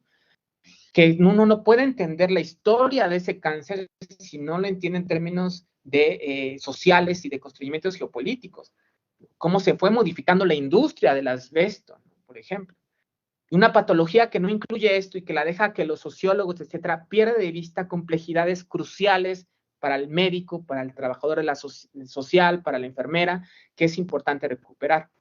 Que uno no puede entender la historia de ese cáncer si no lo entiende en términos de sociales y de constreñimientos geopolíticos. Cómo se fue modificando la industria del asbesto, ¿no? Por ejemplo. Y una patología que no incluye esto y que la deja que los sociólogos, etcétera, pierde de vista complejidades cruciales para el médico, para el trabajador de la social, para la enfermera, que es importante recuperar.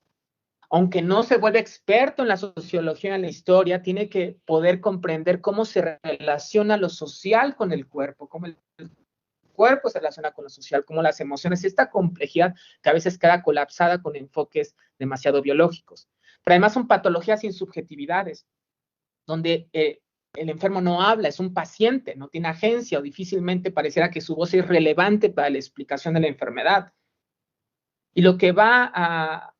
Aunque no se vuelve experto en la sociología, en la historia, tiene que poder comprender cómo se relaciona lo social con el cuerpo, cómo el cuerpo se relaciona con lo social, cómo las emociones, esta complejidad que a veces queda colapsada con enfoques demasiado biológicos. Pero además son patologías sin subjetividades, donde el enfermo no habla, es un paciente, no tiene agencia o difícilmente pareciera que su voz es relevante para la explicación de la enfermedad. Y lo que va a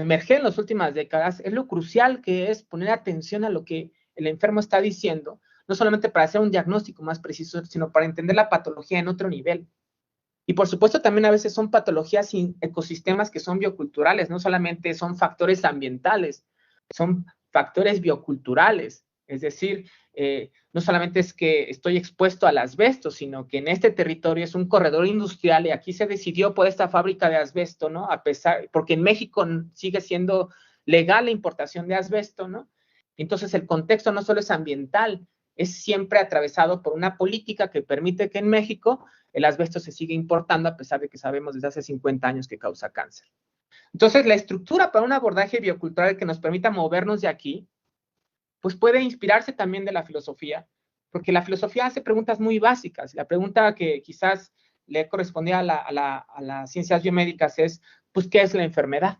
emerger en las últimas décadas es lo crucial que es poner atención a lo que el enfermo está diciendo, no solamente para hacer un diagnóstico más preciso, sino para entender la patología en otro nivel. Y por supuesto también a veces son patologías sin ecosistemas que son bioculturales, no solamente son factores ambientales, son factores bioculturales. Es decir, no solamente es que estoy expuesto al asbesto, sino que en este territorio es un corredor industrial y aquí se decidió por esta fábrica de asbesto, ¿no? A pesar, porque en México sigue siendo legal la importación de asbesto, ¿no? Entonces el contexto no solo es ambiental, es siempre atravesado por una política que permite que en México el asbesto se sigue importando a pesar de que sabemos desde hace 50 años que causa cáncer. Entonces, la estructura para un abordaje biocultural que nos permita movernos de aquí, pues puede inspirarse también de la filosofía, porque la filosofía hace preguntas muy básicas. La pregunta que quizás le correspondía a las ciencias biomédicas es, pues, ¿qué es la enfermedad?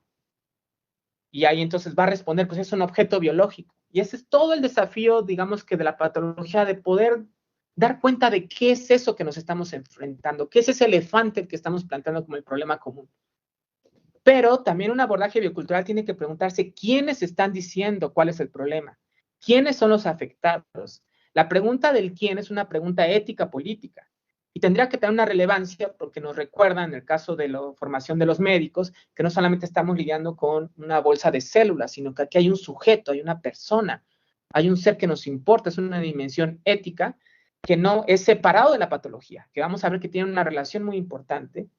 Y ahí entonces va a responder, pues es un objeto biológico. Y ese es todo el desafío, digamos que de la patología, de poder dar cuenta de qué es eso que nos estamos enfrentando, qué es ese elefante que estamos planteando como el problema común. Pero también un abordaje biocultural tiene que preguntarse quiénes están diciendo cuál es el problema, quiénes son los afectados. La pregunta del quién es una pregunta ética política y tendría que tener una relevancia porque nos recuerda en el caso de la formación de los médicos que no solamente estamos lidiando con una bolsa de células, sino que aquí hay un sujeto, hay una persona, hay un ser que nos importa, es una dimensión ética que no es separado de la patología, que vamos a ver que tiene una relación muy importante.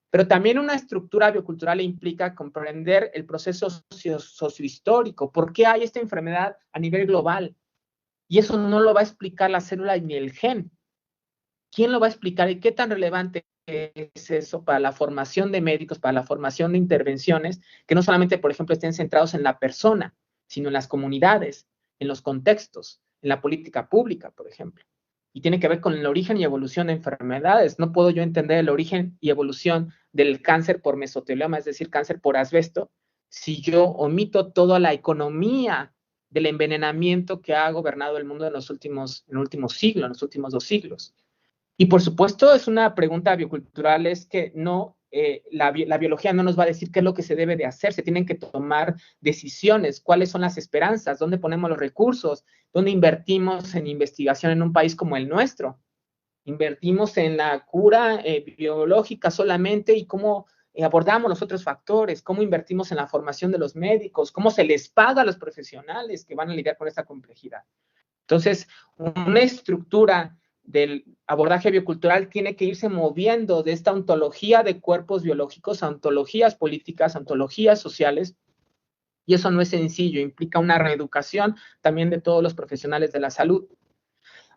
Pero también una estructura biocultural implica comprender el proceso sociohistórico, por qué hay esta enfermedad a nivel global. Y eso no lo va a explicar la célula ni el gen. ¿quién lo va a explicar y qué tan relevante es eso para la formación de médicos, para la formación de intervenciones, que no solamente, por ejemplo, estén centrados en la persona, sino en las comunidades, en los contextos, en la política pública, por ejemplo? Y tiene que ver con el origen y evolución de enfermedades. No puedo yo entender el origen y evolución del cáncer por mesotelioma, es decir, cáncer por asbesto, si yo omito toda la economía del envenenamiento que ha gobernado el mundo en los últimos siglos, en los últimos 2 siglos. Y por supuesto, es una pregunta biocultural, es que no, la biología no nos va a decir qué es lo que se debe de hacer, se tienen que tomar decisiones, cuáles son las esperanzas, dónde ponemos los recursos, dónde invertimos en investigación en un país como el nuestro. Invertimos en la cura biológica solamente y cómo abordamos los otros factores, cómo invertimos en la formación de los médicos, cómo se les paga a los profesionales que van a lidiar con esta complejidad. Entonces, una estructura del abordaje biocultural tiene que irse moviendo de esta ontología de cuerpos biológicos a ontologías políticas, a ontologías sociales, y eso no es sencillo, implica una reeducación también de todos los profesionales de la salud.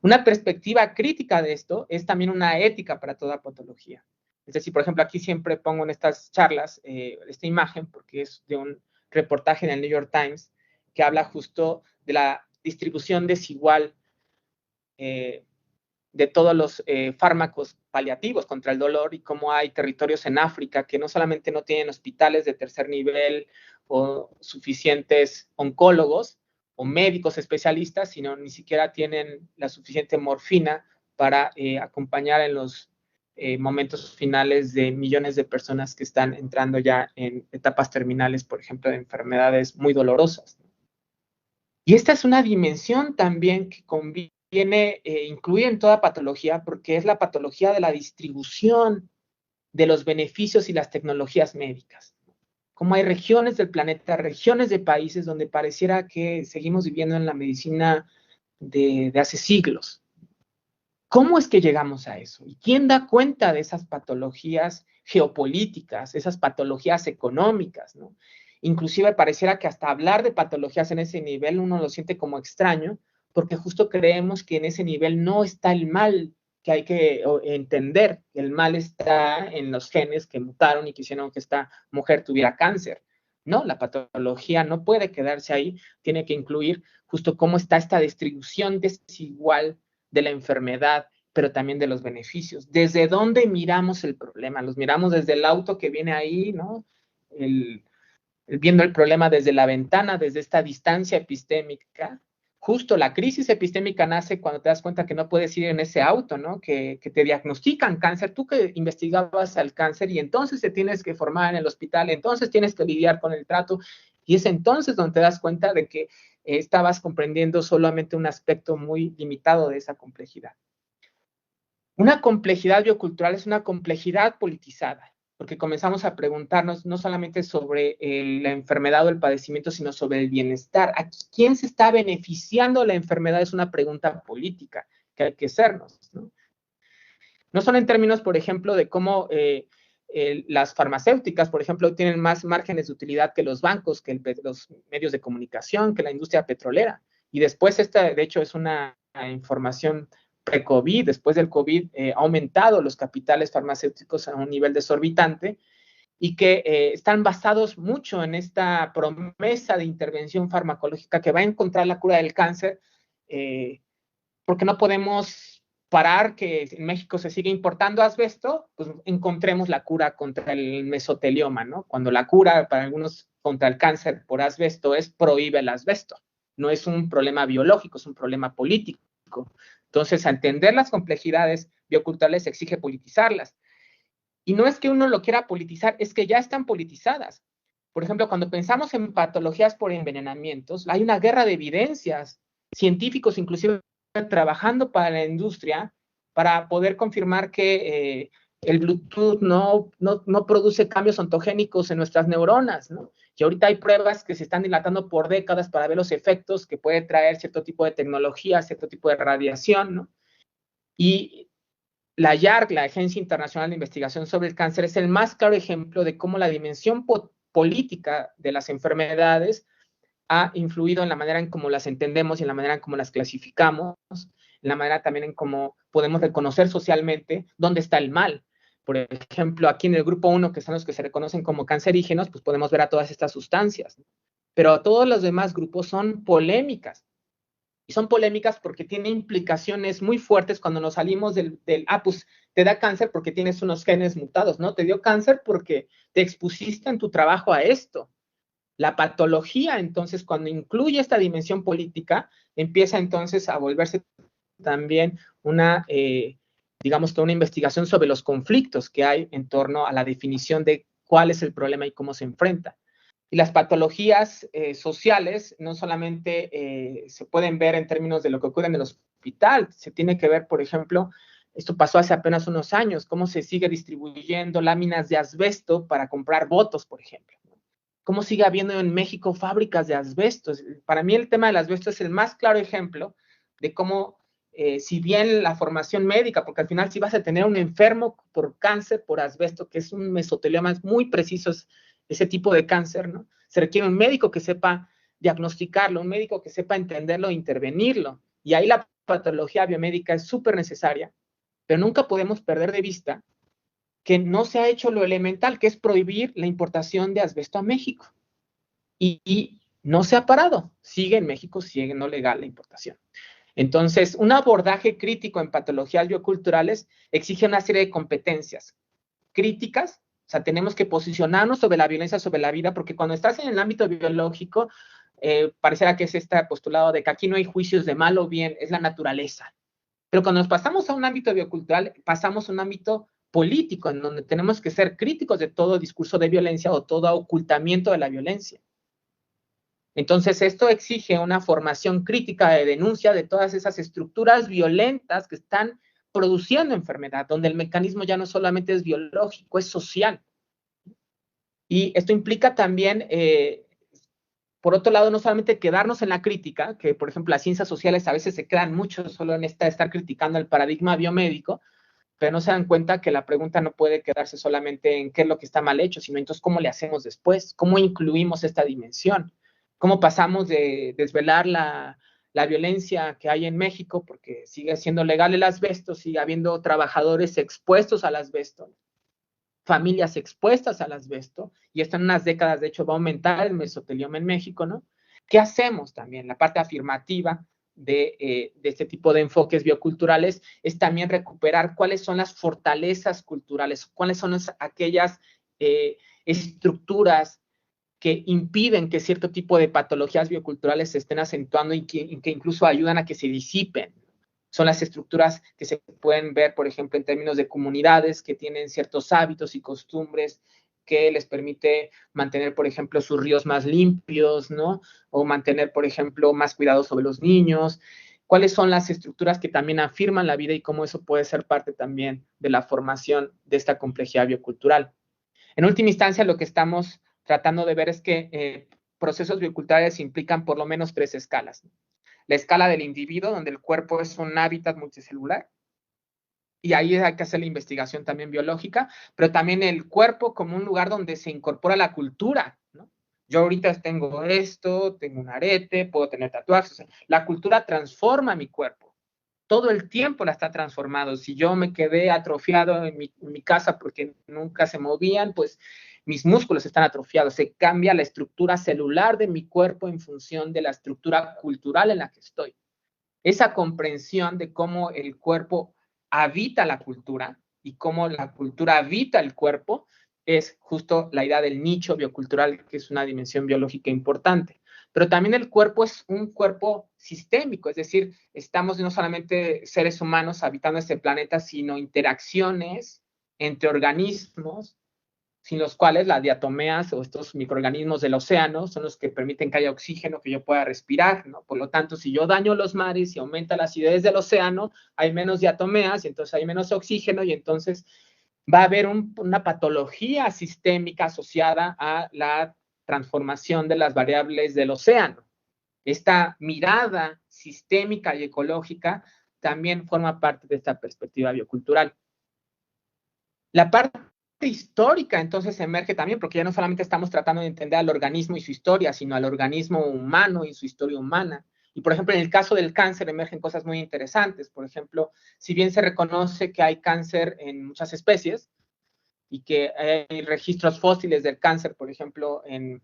Una perspectiva crítica de esto es también una ética para toda patología. Es decir, por ejemplo, aquí siempre pongo en estas charlas esta imagen porque es de un reportaje en el New York Times que habla justo de la distribución desigual de todos los fármacos paliativos contra el dolor y cómo hay territorios en África que no solamente no tienen hospitales de tercer nivel o suficientes oncólogos o médicos especialistas, sino ni siquiera tienen la suficiente morfina para acompañar en los momentos finales de millones de personas que están entrando ya en etapas terminales, por ejemplo, de enfermedades muy dolorosas. Y esta es una dimensión también que conviene incluir en toda patología porque es la patología de la distribución de los beneficios y las tecnologías médicas. Como hay regiones del planeta, regiones de países donde pareciera que seguimos viviendo en la medicina de hace siglos. ¿Cómo es que llegamos a eso? ¿Y quién da cuenta de esas patologías geopolíticas, esas patologías económicas, ¿no? Inclusive pareciera que hasta hablar de patologías en ese nivel uno lo siente como extraño, porque justo creemos que en ese nivel no está el mal, que hay que entender. El mal está en los genes que mutaron y que hicieron que esta mujer tuviera cáncer. No, la patología no puede quedarse ahí, tiene que incluir justo cómo está esta distribución desigual de la enfermedad, pero también de los beneficios. ¿Desde dónde miramos el problema? ¿Los miramos desde el auto que viene ahí, ¿no? Viendo el problema desde la ventana, desde esta distancia epistémica. Justo la crisis epistémica nace cuando te das cuenta que no puedes ir en ese auto, ¿no? Que te diagnostican cáncer, tú que investigabas al cáncer y entonces te tienes que formar en el hospital, entonces tienes que lidiar con el trato y es entonces donde te das cuenta de que estabas comprendiendo solamente un aspecto muy limitado de esa complejidad. Una complejidad biocultural es una complejidad politizada, porque comenzamos a preguntarnos no solamente sobre la enfermedad o el padecimiento, sino sobre el bienestar. ¿A quién se está beneficiando de la enfermedad? Es una pregunta política que hay que hacernos, ¿no? No solo en términos, por ejemplo, de cómo las farmacéuticas, por ejemplo, tienen más márgenes de utilidad que los bancos, que los medios de comunicación, que la industria petrolera. Y después, esta, de hecho, es una información pre-COVID, después del COVID, ha aumentado los capitales farmacéuticos a un nivel desorbitante y que están basados mucho en esta promesa de intervención farmacológica que va a encontrar la cura del cáncer, porque no podemos parar que en México se sigue importando asbesto, pues encontremos la cura contra el mesotelioma, ¿no? Cuando la cura para algunos contra el cáncer por asbesto es prohíbe el asbesto. No es un problema biológico, es un problema político. Entonces, a entender las complejidades bioculturales exige politizarlas. Y no es que uno lo quiera politizar, es que ya están politizadas. Por ejemplo, cuando pensamos en patologías por envenenamientos, hay una guerra de evidencias, científicos inclusive trabajando para la industria para poder confirmar que el Bluetooth no produce cambios ontogénicos en nuestras neuronas, ¿no? Y ahorita hay pruebas que se están dilatando por décadas para ver los efectos que puede traer cierto tipo de tecnología, cierto tipo de radiación, ¿no? Y la YARC, la Agencia Internacional de Investigación sobre el Cáncer, es el más claro ejemplo de cómo la dimensión política de las enfermedades ha influido en la manera en cómo las entendemos y en la manera en cómo las clasificamos, en la manera también en cómo podemos reconocer socialmente dónde está el mal. Por ejemplo, aquí en el grupo 1, que son los que se reconocen como cancerígenos, pues podemos ver a todas estas sustancias, ¿no? Pero todos los demás grupos son polémicas. Y son polémicas porque tienen implicaciones muy fuertes cuando nos salimos pues te da cáncer porque tienes unos genes mutados, ¿no? Te dio cáncer porque te expusiste en tu trabajo a esto. La patología, entonces, cuando incluye esta dimensión política, empieza entonces a volverse también digamos que una investigación sobre los conflictos que hay en torno a la definición de cuál es el problema y cómo se enfrenta. Y las patologías sociales no solamente se pueden ver en términos de lo que ocurre en el hospital, se tiene que ver, por ejemplo, esto pasó hace apenas unos años, cómo se sigue distribuyendo láminas de asbesto para comprar votos, por ejemplo. Cómo sigue habiendo en México fábricas de asbesto. Para mí el tema del asbesto es el más claro ejemplo de cómo, si bien la formación médica, porque al final si vas a tener un enfermo por cáncer, por asbesto, que es un mesotelioma muy preciso, ese tipo de cáncer, ¿no? Se requiere un médico que sepa diagnosticarlo, un médico que sepa entenderlo e intervenirlo. Y ahí la patología biomédica es súper necesaria, pero nunca podemos perder de vista que no se ha hecho lo elemental, que es prohibir la importación de asbesto a México. Y no se ha parado. Sigue en México, sigue no legal la importación. Entonces, un abordaje crítico en patologías bioculturales exige una serie de competencias críticas. O sea, tenemos que posicionarnos sobre la violencia sobre la vida, porque cuando estás en el ámbito biológico, pareciera que es este postulado de que aquí no hay juicios de mal o bien, es la naturaleza. Pero cuando nos pasamos a un ámbito biocultural, pasamos a un ámbito político, en donde tenemos que ser críticos de todo discurso de violencia o todo ocultamiento de la violencia. Entonces, esto exige una formación crítica de denuncia de todas esas estructuras violentas que están produciendo enfermedad, donde el mecanismo ya no solamente es biológico, es social. Y esto implica también, por otro lado, no solamente quedarnos en la crítica, que por ejemplo las ciencias sociales a veces se quedan mucho solo en estar criticando el paradigma biomédico, pero no se dan cuenta que la pregunta no puede quedarse solamente en qué es lo que está mal hecho, sino entonces cómo le hacemos después, cómo incluimos esta dimensión, cómo pasamos de desvelar la violencia que hay en México, porque sigue siendo legal el asbesto, sigue habiendo trabajadores expuestos al asbesto, familias expuestas al asbesto, y esto en unas décadas, de hecho, va a aumentar el mesotelioma en México, ¿no? ¿Qué hacemos también? La parte afirmativa de este tipo de enfoques bioculturales es también recuperar cuáles son las fortalezas culturales, cuáles son aquellas estructuras que impiden que cierto tipo de patologías bioculturales se estén acentuando y que incluso ayudan a que se disipen. Son las estructuras que se pueden ver, por ejemplo, en términos de comunidades que tienen ciertos hábitos y costumbres que les permite mantener, por ejemplo, sus ríos más limpios, ¿no? O mantener, por ejemplo, más cuidado sobre los niños. ¿Cuáles son las estructuras que también afirman la vida y cómo eso puede ser parte también de la formación de esta complejidad biocultural? En última instancia, lo que estamos tratando de ver es que procesos bioculturales implican por lo menos tres escalas. La escala del individuo, donde el cuerpo es un hábitat multicelular, y ahí hay que hacer la investigación también biológica, pero también el cuerpo como un lugar donde se incorpora la cultura, ¿no? Yo ahorita tengo esto, tengo un arete, puedo tener tatuajes, o sea, la cultura transforma mi cuerpo. Todo el tiempo la está transformando. Si yo me quedé atrofiado en mi casa porque nunca se movían, pues mis músculos están atrofiados. Se cambia la estructura celular de mi cuerpo en función de la estructura cultural en la que estoy. Esa comprensión de cómo el cuerpo habita la cultura y cómo la cultura habita el cuerpo es justo la idea del nicho biocultural, que es una dimensión biológica importante. Pero también el cuerpo es un cuerpo sistémico, es decir, estamos no solamente seres humanos habitando este planeta, sino interacciones entre organismos sin los cuales las diatomeas o estos microorganismos del océano son los que permiten que haya oxígeno, que yo pueda respirar, ¿no? Por lo tanto, si yo daño los mares y aumenta la acidez del océano, hay menos diatomeas y entonces hay menos oxígeno y entonces va a haber una patología sistémica asociada a la transformación de las variables del océano. Esta mirada sistémica y ecológica también forma parte de esta perspectiva biocultural. La parte histórica entonces emerge también, porque ya no solamente estamos tratando de entender al organismo y su historia, sino al organismo humano y su historia humana. Y, por ejemplo, en el caso del cáncer emergen cosas muy interesantes. Por ejemplo, si bien se reconoce que hay cáncer en muchas especies y que hay registros fósiles del cáncer, por ejemplo, en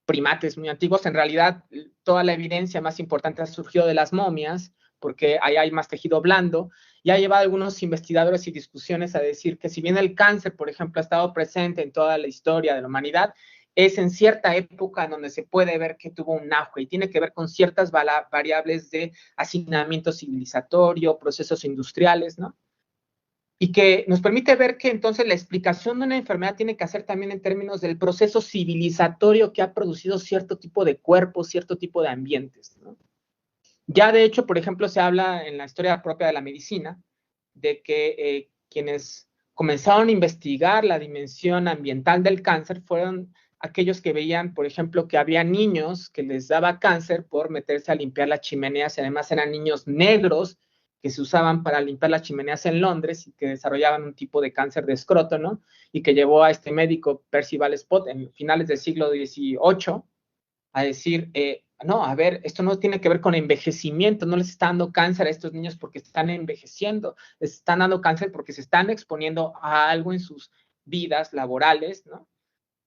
primates muy antiguos, en realidad toda la evidencia más importante ha surgido de las momias, porque ahí hay más tejido blando, y ha llevado a algunos investigadores y discusiones a decir que si bien el cáncer, por ejemplo, ha estado presente en toda la historia de la humanidad, es en cierta época en donde se puede ver que tuvo un auge y tiene que ver con ciertas variables de hacinamiento civilizatorio, procesos industriales, ¿no? Y que nos permite ver que entonces la explicación de una enfermedad tiene que hacer también en términos del proceso civilizatorio que ha producido cierto tipo de cuerpos, cierto tipo de ambientes, ¿no? Ya de hecho, por ejemplo, se habla en la historia propia de la medicina de que quienes comenzaron a investigar la dimensión ambiental del cáncer fueron aquellos que veían, por ejemplo, que había niños que les daba cáncer por meterse a limpiar las chimeneas, y además eran niños negros que se usaban para limpiar las chimeneas en Londres y que desarrollaban un tipo de cáncer de escroto, ¿no? Y que llevó a este médico Percival Spot en finales del siglo XVIII a decir, no, a ver, esto no tiene que ver con envejecimiento, no les está dando cáncer a estos niños porque están envejeciendo, les están dando cáncer porque se están exponiendo a algo en sus vidas laborales, ¿no?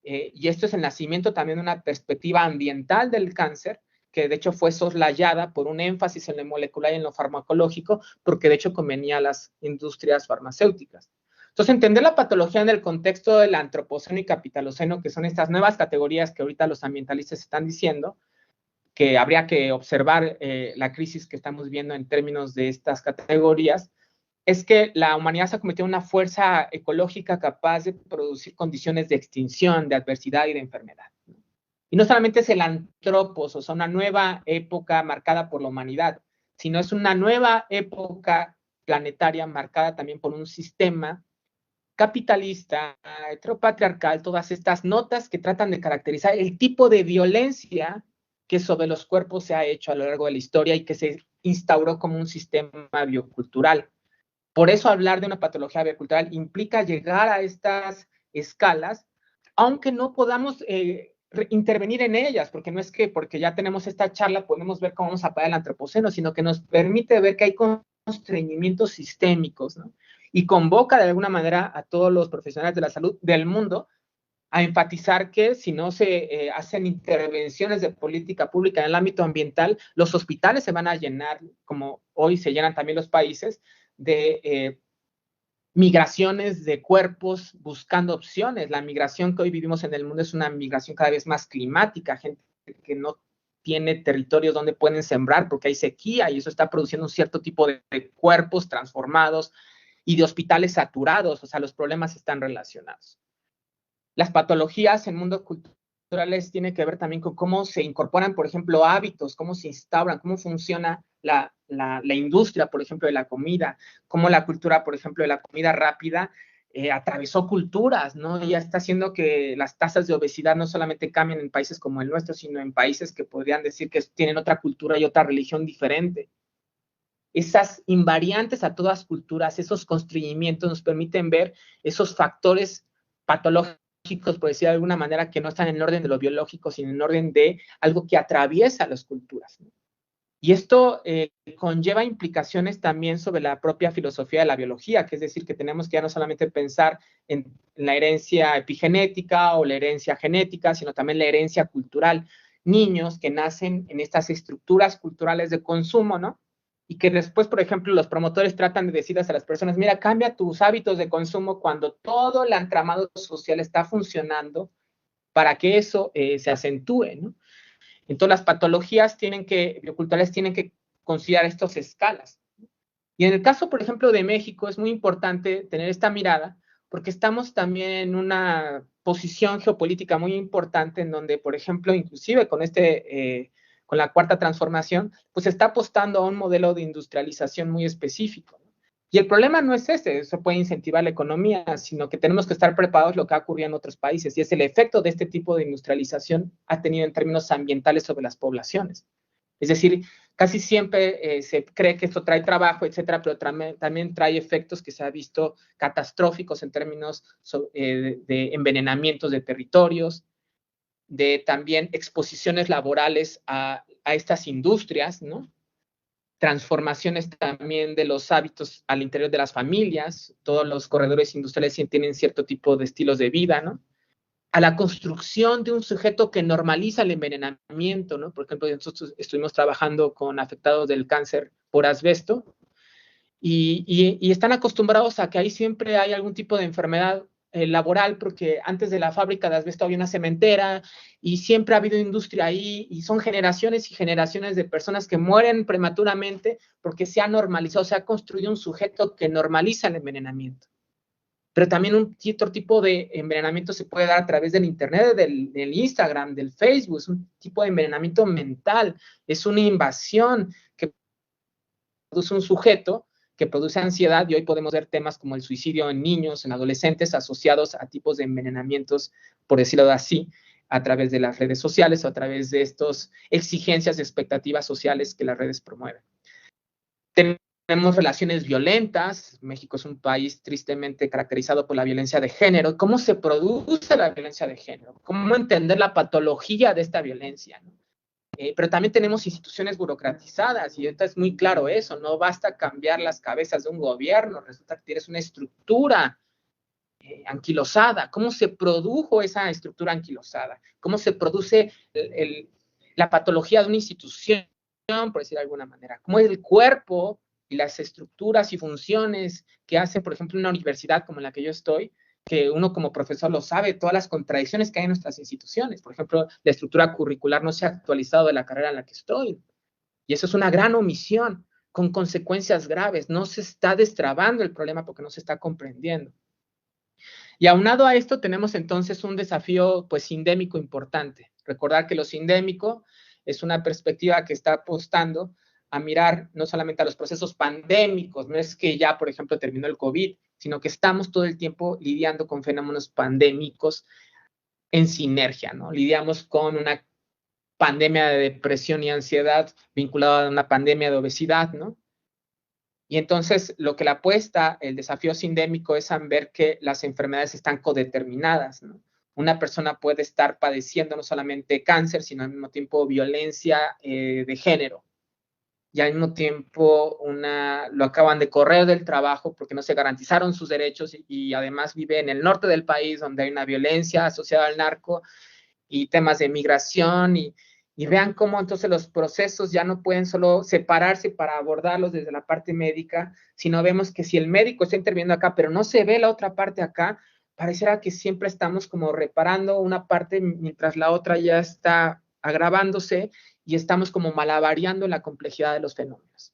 Y esto es el nacimiento también de una perspectiva ambiental del cáncer, que de hecho fue soslayada por un énfasis en lo molecular y en lo farmacológico, porque de hecho convenía a las industrias farmacéuticas. Entonces, entender la patología en el contexto del antropoceno y capitaloceno, que son estas nuevas categorías que ahorita los ambientalistas están diciendo, que habría que observar la crisis que estamos viendo en términos de estas categorías, es que la humanidad se ha convertido en una fuerza ecológica capaz de producir condiciones de extinción, de adversidad y de enfermedad. Y no solamente es el antropos, o sea, una nueva época marcada por la humanidad, sino es una nueva época planetaria marcada también por un sistema capitalista, heteropatriarcal, todas estas notas que tratan de caracterizar el tipo de violencia que sobre los cuerpos se ha hecho a lo largo de la historia y que se instauró como un sistema biocultural. Por eso hablar de una patología biocultural implica llegar a estas escalas, aunque no podamos intervenir en ellas, porque no es que porque ya tenemos esta charla podemos ver cómo vamos a parar el antropoceno, sino que nos permite ver que hay constreñimientos sistémicos, ¿no? Y convoca de alguna manera a todos los profesionales de la salud del mundo a enfatizar que si no se hacen intervenciones de política pública en el ámbito ambiental, los hospitales se van a llenar, como hoy se llenan también los países, de migraciones de cuerpos buscando opciones. La migración que hoy vivimos en el mundo es una migración cada vez más climática, gente que no tiene territorios donde pueden sembrar porque hay sequía y eso está produciendo un cierto tipo de cuerpos transformados y de hospitales saturados, o sea, los problemas están relacionados. Las patologías en mundos culturales tienen que ver también con cómo se incorporan, por ejemplo, hábitos, cómo se instauran, cómo funciona la industria, por ejemplo, de la comida, cómo la cultura, por ejemplo, de la comida rápida atravesó culturas, ¿no? Y ya está haciendo que las tasas de obesidad no solamente cambien en países como el nuestro, sino en países que podrían decir que tienen otra cultura y otra religión diferente. Esas invariantes a todas culturas, esos constreñimientos nos permiten ver esos factores patológicos, por decir de alguna manera, que no están en orden de lo biológico, sino en orden de algo que atraviesa las culturas, ¿no? Y esto conlleva implicaciones también sobre la propia filosofía de la biología, que es decir, que tenemos que ya no solamente pensar en la herencia epigenética o la herencia genética, sino también la herencia cultural. Niños que nacen en estas estructuras culturales de consumo, ¿no? Y que después, por ejemplo, los promotores tratan de decirles a las personas, mira, cambia tus hábitos de consumo cuando todo el entramado social está funcionando para que eso se acentúe, ¿no? Entonces, las patologías bioculturales tienen que considerar estas escalas. Y en el caso, por ejemplo, de México, es muy importante tener esta mirada porque estamos también en una posición geopolítica muy importante en donde, por ejemplo, inclusive con la cuarta transformación, pues se está apostando a un modelo de industrialización muy específico, ¿no? Y el problema no es ese, eso puede incentivar la economía, sino que tenemos que estar preparados lo que ha ocurrido en otros países, y es el efecto de este tipo de industrialización ha tenido en términos ambientales sobre las poblaciones. Es decir, casi siempre se cree que esto trae trabajo, etcétera, pero también trae efectos que se ha visto catastróficos en términos de envenenamientos de territorios, de también exposiciones laborales a estas industrias, ¿no? Transformaciones también de los hábitos al interior de las familias, todos los corredores industriales tienen cierto tipo de estilos de vida, ¿no? A la construcción de un sujeto que normaliza el envenenamiento, ¿no? Por ejemplo, nosotros estuvimos trabajando con afectados del cáncer por asbesto y están acostumbrados a que ahí siempre hay algún tipo de enfermedad laboral, porque antes de la fábrica de asbesto había una cementera y siempre ha habido industria ahí y son generaciones y generaciones de personas que mueren prematuramente porque se ha normalizado, se ha construido un sujeto que normaliza el envenenamiento. Pero también otro tipo de envenenamiento se puede dar a través del internet, del Instagram, del Facebook, es un tipo de envenenamiento mental, es una invasión que produce un sujeto que produce ansiedad, y hoy podemos ver temas como el suicidio en niños, en adolescentes, asociados a tipos de envenenamientos, por decirlo así, a través de las redes sociales o a través de estas exigencias y expectativas sociales que las redes promueven. Tenemos relaciones violentas. México es un país tristemente caracterizado por la violencia de género. ¿Cómo se produce la violencia de género? ¿Cómo entender la patología de esta violencia, ¿no? Pero también tenemos instituciones burocratizadas y ahorita es muy claro eso, no basta cambiar las cabezas de un gobierno, resulta que tienes una estructura anquilosada. ¿Cómo se produjo esa estructura anquilosada? ¿Cómo se produce la patología de una institución, por decir de alguna manera? ¿Cómo es el cuerpo y las estructuras y funciones que hacen, por ejemplo, una universidad como la que yo estoy, que uno como profesor lo sabe, todas las contradicciones que hay en nuestras instituciones? Por ejemplo, la estructura curricular no se ha actualizado de la carrera en la que estoy. Y eso es una gran omisión, con consecuencias graves. No se está destrabando el problema porque no se está comprendiendo. Y aunado a esto tenemos entonces un desafío pues sindémico importante. Recordar que lo sindémico es una perspectiva que está apostando a mirar no solamente a los procesos pandémicos, no es que ya, por ejemplo, terminó el COVID, sino que estamos todo el tiempo lidiando con fenómenos pandémicos en sinergia, ¿no? Lidiamos con una pandemia de depresión y ansiedad vinculada a una pandemia de obesidad, ¿no? Y entonces lo que la apuesta, el desafío sindémico, es a ver que las enfermedades están codeterminadas, ¿no? Una persona puede estar padeciendo no solamente cáncer, sino al mismo tiempo violencia de género. Y al mismo tiempo lo acaban de correr del trabajo porque no se garantizaron sus derechos y además vive en el norte del país donde hay una violencia asociada al narco y temas de migración y vean cómo entonces los procesos ya no pueden solo separarse para abordarlos desde la parte médica, sino vemos que si el médico está interviniendo acá, pero no se ve la otra parte acá, pareciera que siempre estamos como reparando una parte mientras la otra ya está agravándose y estamos como malabareando la complejidad de los fenómenos.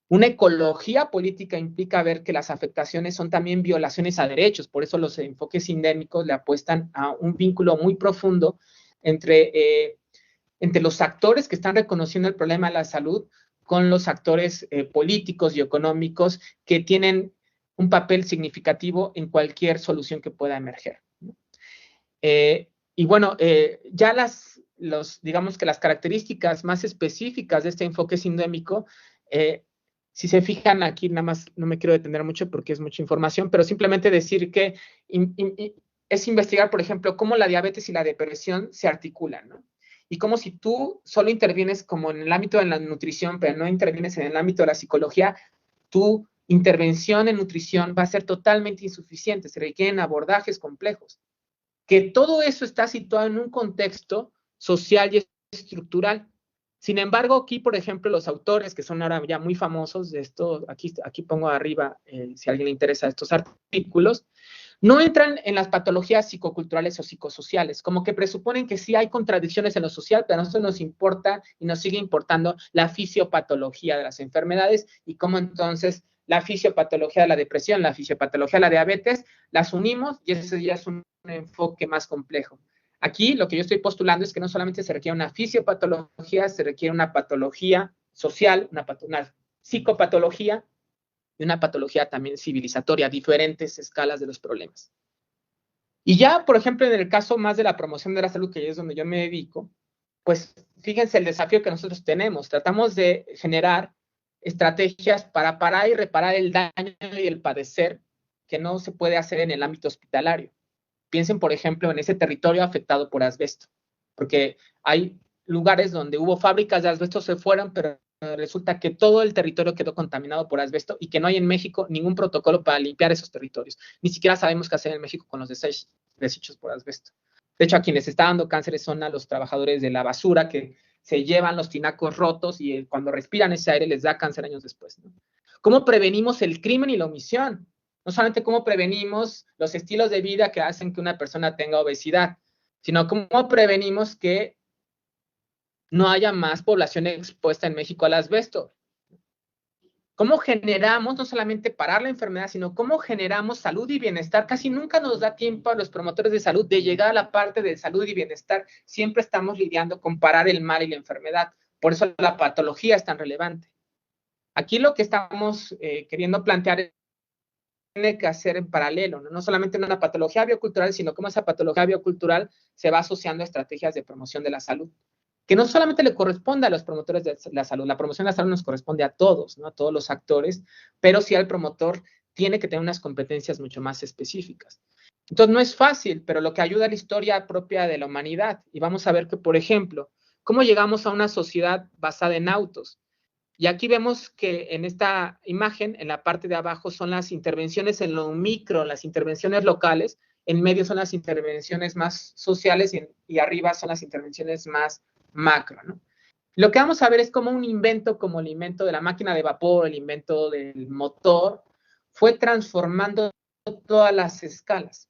Una ecología política implica ver que las afectaciones son también violaciones a derechos, por eso los enfoques sindémicos le apuestan a un vínculo muy profundo entre los actores que están reconociendo el problema de la salud con los actores políticos y económicos que tienen un papel significativo en cualquier solución que pueda emerger. Y bueno, ya digamos que las características más específicas de este enfoque sindémico, si se fijan aquí, nada más no me quiero detener mucho porque es mucha información, pero simplemente decir que es investigar, por ejemplo, cómo la diabetes y la depresión se articulan, ¿no? Y como si tú solo intervienes como en el ámbito de la nutrición, pero no intervienes en el ámbito de la psicología, tu intervención en nutrición va a ser totalmente insuficiente, se requieren abordajes complejos. Que todo eso está situado en un contexto social y estructural. Sin embargo, aquí, por ejemplo, los autores que son ahora ya muy famosos de esto, aquí pongo arriba, si a alguien le interesa estos artículos, no entran en las patologías psicoculturales o psicosociales, como que presuponen que sí hay contradicciones en lo social, pero a nosotros nos importa y nos sigue importando la fisiopatología de las enfermedades y cómo entonces la fisiopatología de la depresión, la fisiopatología de la diabetes, las unimos y ese ya es un enfoque más complejo. Aquí lo que yo estoy postulando es que no solamente se requiere una fisiopatología, se requiere una patología social, una psicopatología y una patología también civilizatoria, diferentes escalas de los problemas. Y ya, por ejemplo, en el caso más de la promoción de la salud, que es donde yo me dedico, pues fíjense el desafío que nosotros tenemos. Tratamos de generar estrategias para parar y reparar el daño y el padecer que no se puede hacer en el ámbito hospitalario. Piensen, por ejemplo, en ese territorio afectado por asbesto. porque hay lugares donde hubo fábricas de asbesto, se fueron, pero resulta que todo el territorio quedó contaminado por asbesto y que no hay en México ningún protocolo para limpiar esos territorios. Ni siquiera sabemos qué hacer en México con los desechos por asbesto. De hecho, a quienes está dando cánceres son a los trabajadores de la basura que se llevan los tinacos rotos y cuando respiran ese aire les da cáncer años después, ¿no? ¿Cómo prevenimos el crimen y la omisión? No solamente cómo prevenimos los estilos de vida que hacen que una persona tenga obesidad, sino cómo prevenimos que no haya más población expuesta en México al asbesto. ¿Cómo generamos, no solamente parar la enfermedad, sino cómo generamos salud y bienestar? Casi nunca nos da tiempo a los promotores de salud de llegar a la parte de salud y bienestar. Siempre estamos lidiando con parar el mal y la enfermedad. Por eso la patología es tan relevante. Aquí lo que estamos queriendo plantear es tiene que hacer en paralelo, ¿no? No solamente en una patología biocultural, sino cómo esa patología biocultural se va asociando a estrategias de promoción de la salud, que no solamente le corresponde a los promotores de la salud, la promoción de la salud nos corresponde a todos, ¿no? A todos los actores, pero sí al promotor tiene que tener unas competencias mucho más específicas. Entonces no es fácil, pero lo que ayuda a la historia propia de la humanidad. Y vamos a ver que, por ejemplo, cómo llegamos a una sociedad basada en autos. Y aquí vemos que en esta imagen, en la parte de abajo, son las intervenciones en lo micro, las intervenciones locales, en medio son las intervenciones más sociales y arriba son las intervenciones más macro, ¿no? Lo que vamos a ver es cómo un invento como el invento de la máquina de vapor, el invento del motor, fue transformando todas las escalas.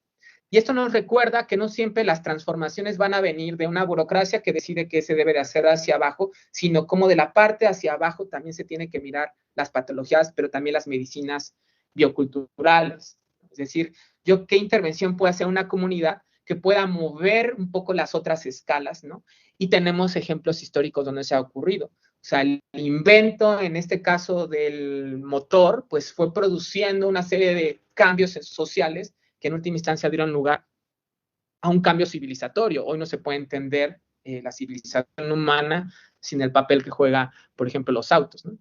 Y esto nos recuerda que no siempre las transformaciones van a venir de una burocracia que decide qué se debe de hacer hacia abajo, sino como de la parte hacia abajo también se tiene que mirar las patologías, pero también las medicinas bioculturales. Es decir, yo qué intervención puede hacer una comunidad que pueda mover un poco las otras escalas, ¿no? Y tenemos ejemplos históricos donde se ha ocurrido. O sea, el invento, en este caso del motor, pues fue produciendo una serie de cambios sociales que en última instancia dieron lugar a un cambio civilizatorio. Hoy no se puede entender la civilización humana sin el papel que juega, por ejemplo, los autos, ¿no?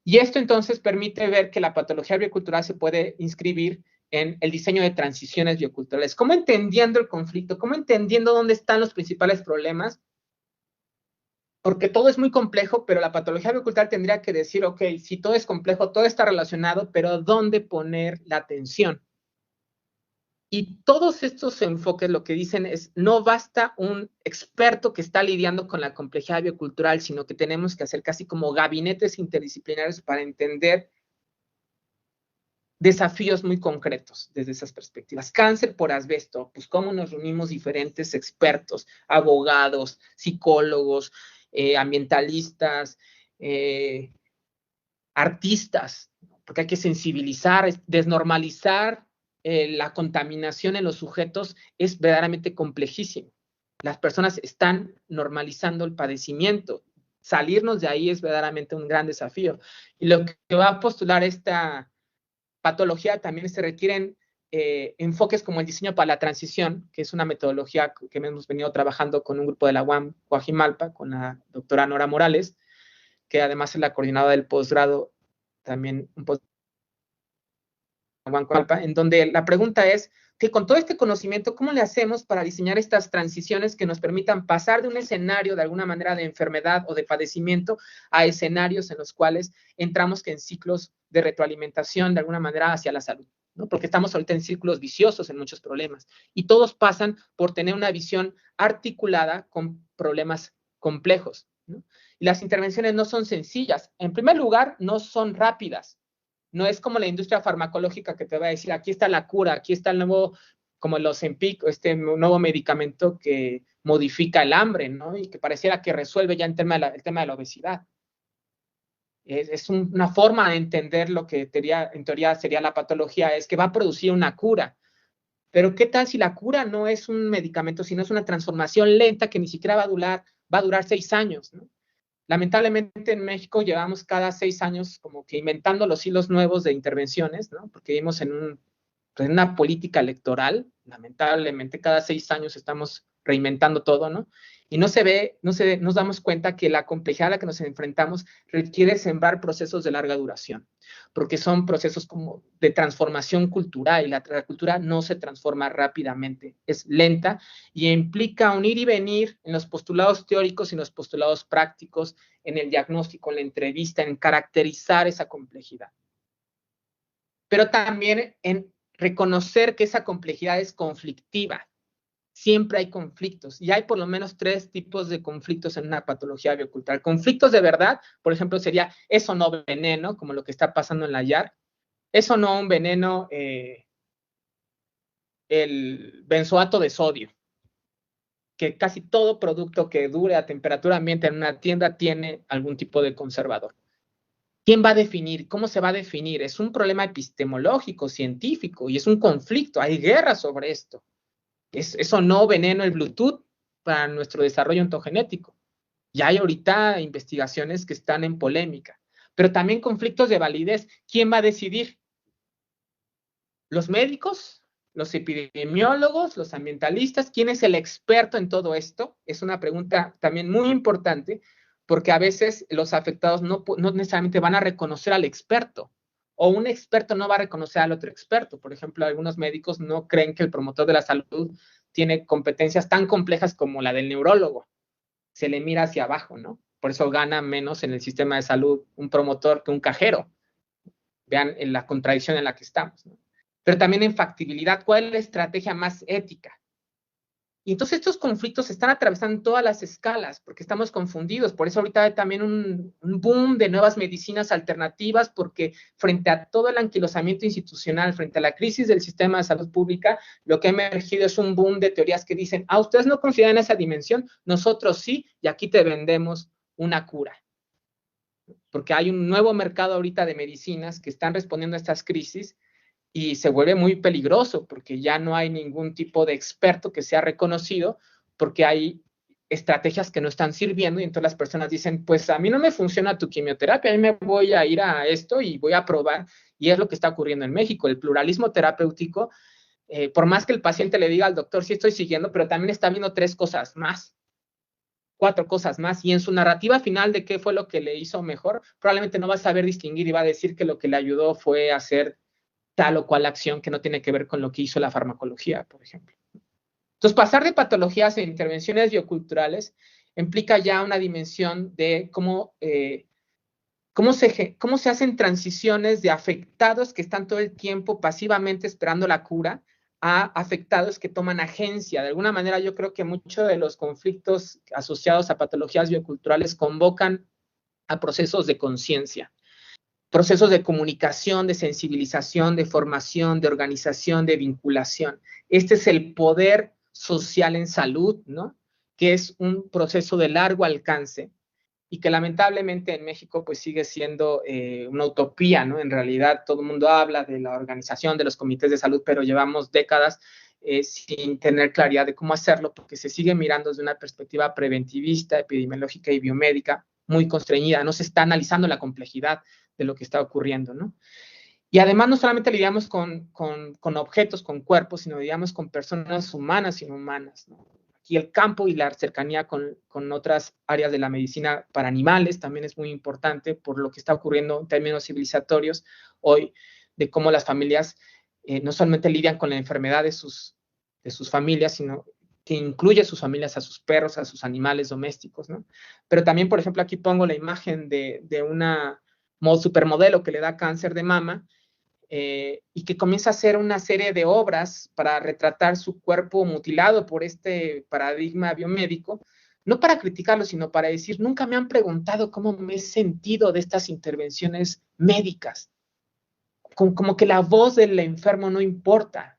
Y esto entonces permite ver que la patología biocultural se puede inscribir en el diseño de transiciones bioculturales. ¿Cómo entendiendo el conflicto? ¿Cómo entendiendo dónde están los principales problemas? Porque todo es muy complejo, pero la patología biocultural tendría que decir, ok, si todo es complejo, todo está relacionado, pero ¿dónde poner la atención? Y todos estos enfoques lo que dicen es, no basta un experto que está lidiando con la complejidad biocultural, sino que tenemos que hacer casi como gabinetes interdisciplinarios para entender desafíos muy concretos desde esas perspectivas. Cáncer por asbesto, pues cómo nos reunimos diferentes expertos, abogados, psicólogos, ambientalistas, artistas, porque hay que sensibilizar, desnormalizar la contaminación en los sujetos es verdaderamente complejísimo. Las personas están normalizando el padecimiento. Salirnos de ahí es verdaderamente un gran desafío. Y lo que va a postular esta patología también se requieren enfoques como el diseño para la transición, que es una metodología que hemos venido trabajando con un grupo de la UAM Coajimalpa, con la doctora Nora Morales, que además es la coordinadora del posgrado, también un posgrado en donde la pregunta es que con todo este conocimiento, ¿cómo le hacemos para diseñar estas transiciones que nos permitan pasar de un escenario de alguna manera de enfermedad o de padecimiento a escenarios en los cuales entramos en ciclos de retroalimentación de alguna manera hacia la salud? ¿No? Porque estamos ahorita en círculos viciosos en muchos problemas y todos pasan por tener una visión articulada con problemas complejos, ¿no? Y las intervenciones no son sencillas. En primer lugar, no son rápidas. No es como la industria farmacológica que te va a decir, aquí está la cura, aquí está el nuevo, como el Ozempic, este nuevo medicamento que modifica el hambre, ¿no? Y que pareciera que resuelve ya el tema de la obesidad. Es una forma de entender lo que en teoría sería la patología, es que va a producir una cura. Pero ¿qué tal si la cura no es un medicamento, sino es una transformación lenta que ni siquiera va a durar 6 años, ¿no? Lamentablemente en México llevamos cada 6 años como que inventando los hilos nuevos de intervenciones, ¿no? Porque vivimos en una política electoral, lamentablemente cada 6 años estamos reinventando todo, ¿no? Y nos damos cuenta que la complejidad a la que nos enfrentamos requiere sembrar procesos de larga duración, porque son procesos como de transformación cultural, y la cultura no se transforma rápidamente, es lenta y implica un ir y venir en los postulados teóricos y en los postulados prácticos, en el diagnóstico, en la entrevista, en caracterizar esa complejidad. Pero también en reconocer que esa complejidad es conflictiva. Siempre hay conflictos y hay por lo menos 3 tipos de conflictos en una patología biocultural. Conflictos de verdad, por ejemplo, sería eso no veneno, como lo que está pasando en la YAR, eso no un veneno, el benzoato de sodio, que casi todo producto que dure a temperatura ambiente en una tienda tiene algún tipo de conservador. ¿Quién va a definir? ¿Cómo se va a definir? Es un problema epistemológico, científico, y es un conflicto, hay guerra sobre esto. Eso no veneno el Bluetooth para nuestro desarrollo ontogenético. Ya hay ahorita investigaciones que están en polémica, pero también conflictos de validez. ¿Quién va a decidir? ¿Los médicos? ¿Los epidemiólogos? ¿Los ambientalistas? ¿Quién es el experto en todo esto? Es una pregunta también muy importante, porque a veces los afectados no necesariamente van a reconocer al experto, o un experto no va a reconocer al otro experto. Por ejemplo, algunos médicos no creen que el promotor de la salud tiene competencias tan complejas como la del neurólogo. Se le mira hacia abajo, ¿no? Por eso gana menos en el sistema de salud un promotor que un cajero. Vean en la contradicción en la que estamos, ¿no? Pero también en factibilidad, ¿cuál es la estrategia más ética? Y entonces estos conflictos están atravesando todas las escalas, porque estamos confundidos. Por eso ahorita hay también un boom de nuevas medicinas alternativas, porque frente a todo el anquilosamiento institucional, frente a la crisis del sistema de salud pública, lo que ha emergido es un boom de teorías que dicen, ustedes no consideran esa dimensión, nosotros sí, y aquí te vendemos una cura. Porque hay un nuevo mercado ahorita de medicinas que están respondiendo a estas crisis, y se vuelve muy peligroso porque ya no hay ningún tipo de experto que sea reconocido, porque hay estrategias que no están sirviendo y entonces las personas dicen, pues a mí no me funciona tu quimioterapia, a mí me voy a ir a esto y voy a probar, y es lo que está ocurriendo en México. El pluralismo terapéutico, por más que el paciente le diga al doctor, sí estoy siguiendo, pero también está viendo 3 cosas más, 4 cosas más, y en su narrativa final de qué fue lo que le hizo mejor, probablemente no va a saber distinguir y va a decir que lo que le ayudó fue hacer tal o cual acción que no tiene que ver con lo que hizo la farmacología, por ejemplo. Entonces, pasar de patologías a intervenciones bioculturales implica ya una dimensión de cómo se hacen transiciones de afectados que están todo el tiempo pasivamente esperando la cura a afectados que toman agencia. De alguna manera, yo creo que muchos de los conflictos asociados a patologías bioculturales convocan a procesos de conciencia, procesos de comunicación, de sensibilización, de formación, de organización, de vinculación. Este es el poder social en salud, ¿no? Que es un proceso de largo alcance y que lamentablemente en México pues sigue siendo una utopía, ¿no? En realidad todo el mundo habla de la organización de los comités de salud, pero llevamos décadas sin tener claridad de cómo hacerlo, porque se sigue mirando desde una perspectiva preventivista, epidemiológica y biomédica muy constreñida. No se está analizando la complejidad de lo que está ocurriendo, ¿no? Y además no solamente lidiamos con objetos, con cuerpos, sino lidiamos con personas humanas y no humanas, ¿no? Aquí el campo y la cercanía con otras áreas de la medicina para animales también es muy importante por lo que está ocurriendo en términos civilizatorios hoy, de cómo las familias no solamente lidian con la enfermedad de sus familias, sino que incluye a sus familias, a sus perros, a sus animales domésticos, ¿no? Pero también, por ejemplo, aquí pongo la imagen de una supermodelo que le da cáncer de mama, y que comienza a hacer una serie de obras para retratar su cuerpo mutilado por este paradigma biomédico, no para criticarlo, sino para decir, nunca me han preguntado cómo me he sentido de estas intervenciones médicas, como que la voz del enfermo no importa.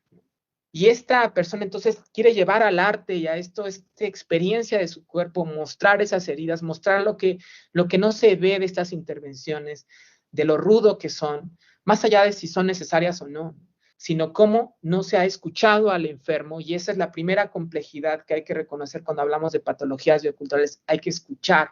Y esta persona entonces quiere llevar al arte y a esta experiencia de su cuerpo, mostrar esas heridas, mostrar lo que no se ve de estas intervenciones, de lo rudo que son, más allá de si son necesarias o no, sino cómo no se ha escuchado al enfermo. Y esa es la primera complejidad que hay que reconocer cuando hablamos de patologías bioculturales. Hay que escuchar,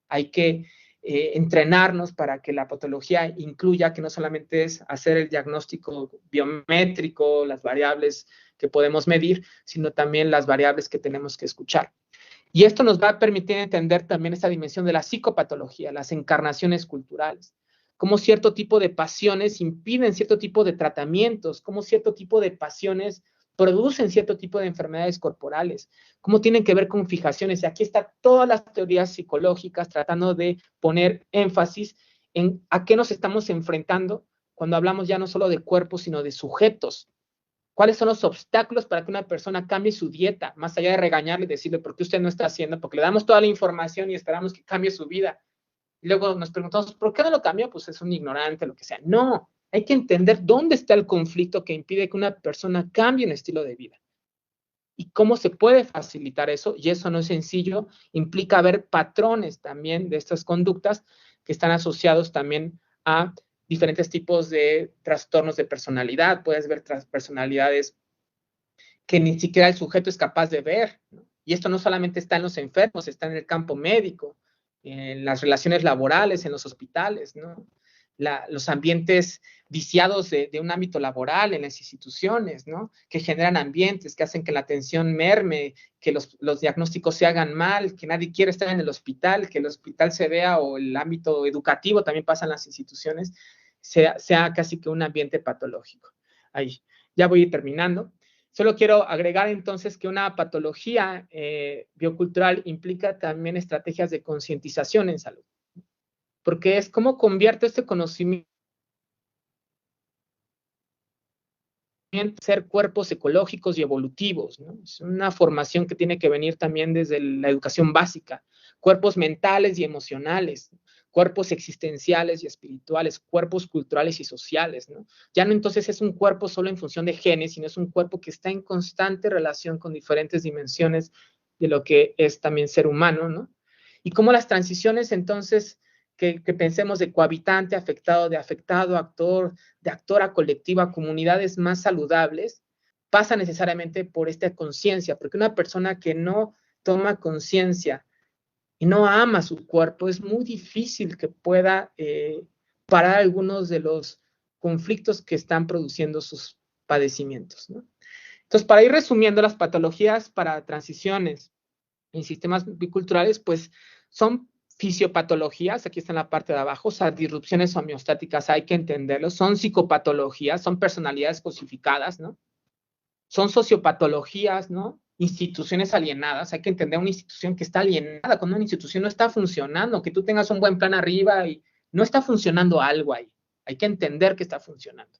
hay que entrenarnos para que la patología incluya que no solamente es hacer el diagnóstico biométrico, las variables que podemos medir, sino también las variables que tenemos que escuchar. Y esto nos va a permitir entender también esta dimensión de la psicopatología, las encarnaciones culturales, cómo cierto tipo de pasiones impiden cierto tipo de tratamientos, cómo cierto tipo de pasiones producen cierto tipo de enfermedades corporales, cómo tienen que ver con fijaciones. Y aquí están todas las teorías psicológicas tratando de poner énfasis en a qué nos estamos enfrentando cuando hablamos ya no solo de cuerpos, sino de sujetos. ¿Cuáles son los obstáculos para que una persona cambie su dieta? Más allá de regañarle y decirle, ¿por qué usted no está haciendo? Porque le damos toda la información y esperamos que cambie su vida. Y luego nos preguntamos, ¿por qué no lo cambió? Pues es un ignorante, lo que sea. No, hay que entender dónde está el conflicto que impide que una persona cambie un estilo de vida. Y cómo se puede facilitar eso, y eso no es sencillo, implica ver patrones también de estas conductas que están asociados también a diferentes tipos de trastornos de personalidad. Puedes ver personalidades que ni siquiera el sujeto es capaz de ver, ¿no? Y esto no solamente está en los enfermos, está en el campo médico, en las relaciones laborales, en los hospitales, ¿no? Los ambientes viciados de un ámbito laboral en las instituciones, ¿no? Que generan ambientes que hacen que la atención merme, que los diagnósticos se hagan mal, que nadie quiere estar en el hospital, que el hospital se vea, o el ámbito educativo también pasa en las instituciones, sea casi que un ambiente patológico. Ahí, ya voy a ir terminando. Solo quiero agregar entonces que una patología biocultural implica también estrategias de concientización en salud, porque es cómo convierto este conocimiento en ser cuerpos ecológicos y evolutivos, ¿no? Es una formación que tiene que venir también desde la educación básica, cuerpos mentales y emocionales, cuerpos existenciales y espirituales, cuerpos culturales y sociales, ¿no? Ya no entonces es un cuerpo solo en función de genes, sino es un cuerpo que está en constante relación con diferentes dimensiones de lo que es también ser humano, ¿no? Y cómo las transiciones entonces que pensemos de cohabitante, afectado, de afectado, actor, de actor a colectiva, a comunidades más saludables, pasa necesariamente por esta conciencia, porque una persona que no toma conciencia y no ama su cuerpo, es muy difícil que pueda parar algunos de los conflictos que están produciendo sus padecimientos, ¿no? Entonces, para ir resumiendo, las patologías para transiciones en sistemas biculturales, pues son fisiopatologías, aquí está en la parte de abajo, o sea, disrupciones homeostáticas, hay que entenderlo, son psicopatologías, son personalidades cosificadas, ¿no? Son sociopatologías, ¿no? Instituciones alienadas, hay que entender una institución que está alienada, cuando una institución no está funcionando, que tú tengas un buen plan arriba y no está funcionando algo ahí, hay que entender que está funcionando.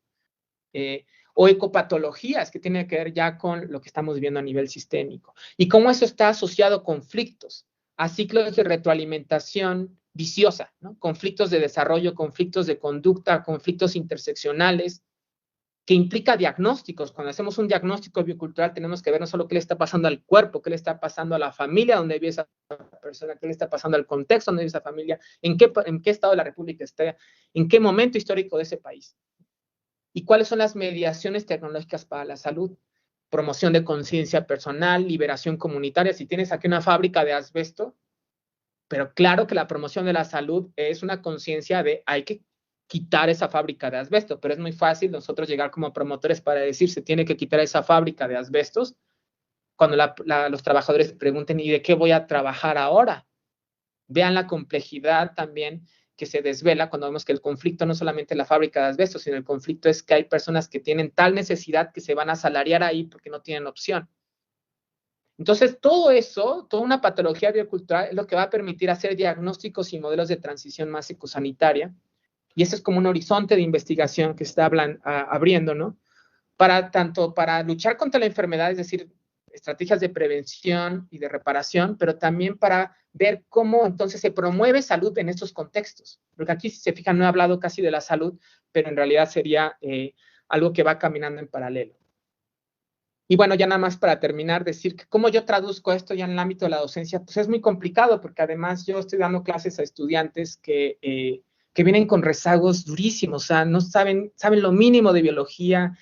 O ecopatologías, que tiene que ver ya con lo que estamos viendo a nivel sistémico. Y cómo eso está asociado a conflictos, a ciclos de retroalimentación viciosa, ¿no? Conflictos de desarrollo, conflictos de conducta, conflictos interseccionales, que implica diagnósticos. Cuando hacemos un diagnóstico biocultural tenemos que ver no solo qué le está pasando al cuerpo, qué le está pasando a la familia donde vive esa persona, qué le está pasando al contexto donde vive esa familia, en qué estado de la República está, en qué momento histórico de ese país. ¿Y cuáles son las mediaciones tecnológicas para la salud? Promoción de conciencia personal, liberación comunitaria. Si tienes aquí una fábrica de asbesto, pero claro que la promoción de la salud es una conciencia de hay que quitar esa fábrica de asbesto, pero es muy fácil nosotros llegar como promotores para decir se tiene que quitar esa fábrica de asbestos cuando los trabajadores pregunten ¿y de qué voy a trabajar ahora? Vean la complejidad también que se desvela cuando vemos que el conflicto no solamente es la fábrica de asbesto, sino el conflicto es que hay personas que tienen tal necesidad que se van a asalariar ahí porque no tienen opción. Entonces, todo eso, toda una patología biocultural es lo que va a permitir hacer diagnósticos y modelos de transición más psicosanitaria. Y ese es como un horizonte de investigación que está abriendo, ¿no? Tanto para luchar contra la enfermedad, es decir, estrategias de prevención y de reparación, pero también para ver cómo entonces se promueve salud en estos contextos. Porque aquí, si se fijan, no he hablado casi de la salud, pero en realidad sería algo que va caminando en paralelo. Y bueno, ya nada más para terminar, decir que cómo yo traduzco esto ya en el ámbito de la docencia, pues es muy complicado, porque además yo estoy dando clases a estudiantes que vienen con rezagos durísimos, o sea, no saben lo mínimo de biología,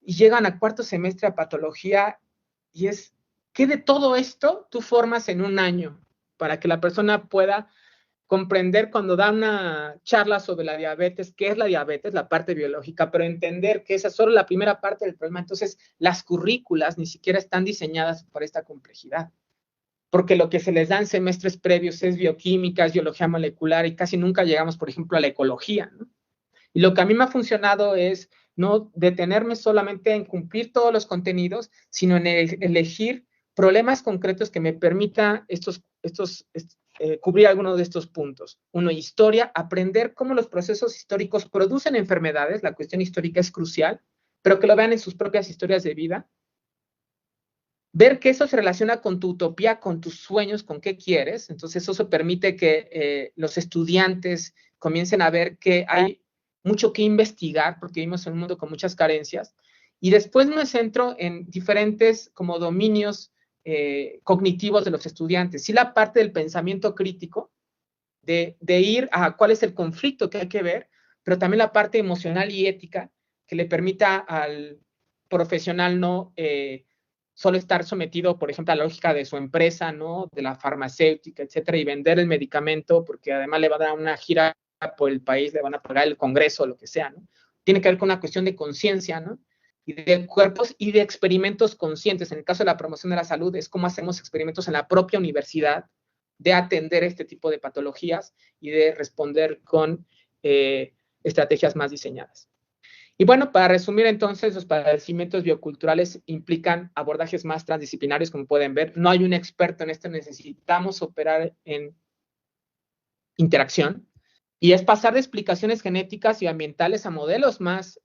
y llegan a cuarto semestre a patología, y ¿qué de todo esto tú formas en un año para que la persona pueda comprender cuando da una charla sobre la diabetes, qué es la diabetes, la parte biológica, pero entender que esa es solo la primera parte del problema. Entonces, las currículas ni siquiera están diseñadas para esta complejidad, porque lo que se les da en semestres previos es bioquímica, es biología molecular, y casi nunca llegamos, por ejemplo, a la ecología, ¿no? Y lo que a mí me ha funcionado es no detenerme solamente en cumplir todos los contenidos, sino en elegir problemas concretos que me permita cubrir algunos de estos puntos. Uno, historia, aprender cómo los procesos históricos producen enfermedades, la cuestión histórica es crucial, pero que lo vean en sus propias historias de vida. Ver que eso se relaciona con tu utopía, con tus sueños, con qué quieres. Entonces eso permite que los estudiantes comiencen a ver que hay mucho que investigar, porque vivimos en un mundo con muchas carencias. Y después me centro en diferentes como dominios cognitivos de los estudiantes. Sí, la parte del pensamiento crítico, de ir a cuál es el conflicto que hay que ver, pero también la parte emocional y ética que le permita al profesional no solo estar sometido, por ejemplo, a la lógica de su empresa, ¿no? De la farmacéutica, etcétera, y vender el medicamento, porque además le va a dar una gira por el país, le van a pagar el congreso, lo que sea, ¿no? Tiene que ver con una cuestión de conciencia, ¿no? Y de cuerpos y de experimentos conscientes. En el caso de la promoción de la salud, es cómo hacemos experimentos en la propia universidad de atender este tipo de patologías y de responder con estrategias más diseñadas. Y bueno, para resumir entonces, los padecimientos bioculturales implican abordajes más transdisciplinarios, como pueden ver. No hay un experto en esto, necesitamos operar en interacción. Y es pasar de explicaciones genéticas y ambientales a modelos más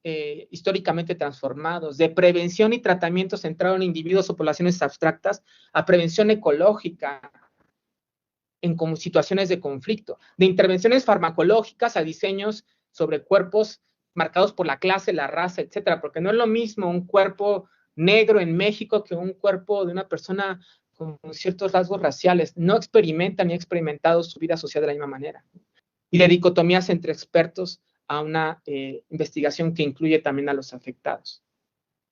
históricamente transformados, de prevención y tratamiento centrado en individuos o poblaciones abstractas, a prevención ecológica en como situaciones de conflicto, de intervenciones farmacológicas a diseños sobre cuerpos marcados por la clase, la raza, etcétera, porque no es lo mismo un cuerpo negro en México que un cuerpo de una persona con ciertos rasgos raciales. No experimentan ni ha experimentado su vida social de la misma manera. Y de dicotomías entre expertos a una investigación que incluye también a los afectados.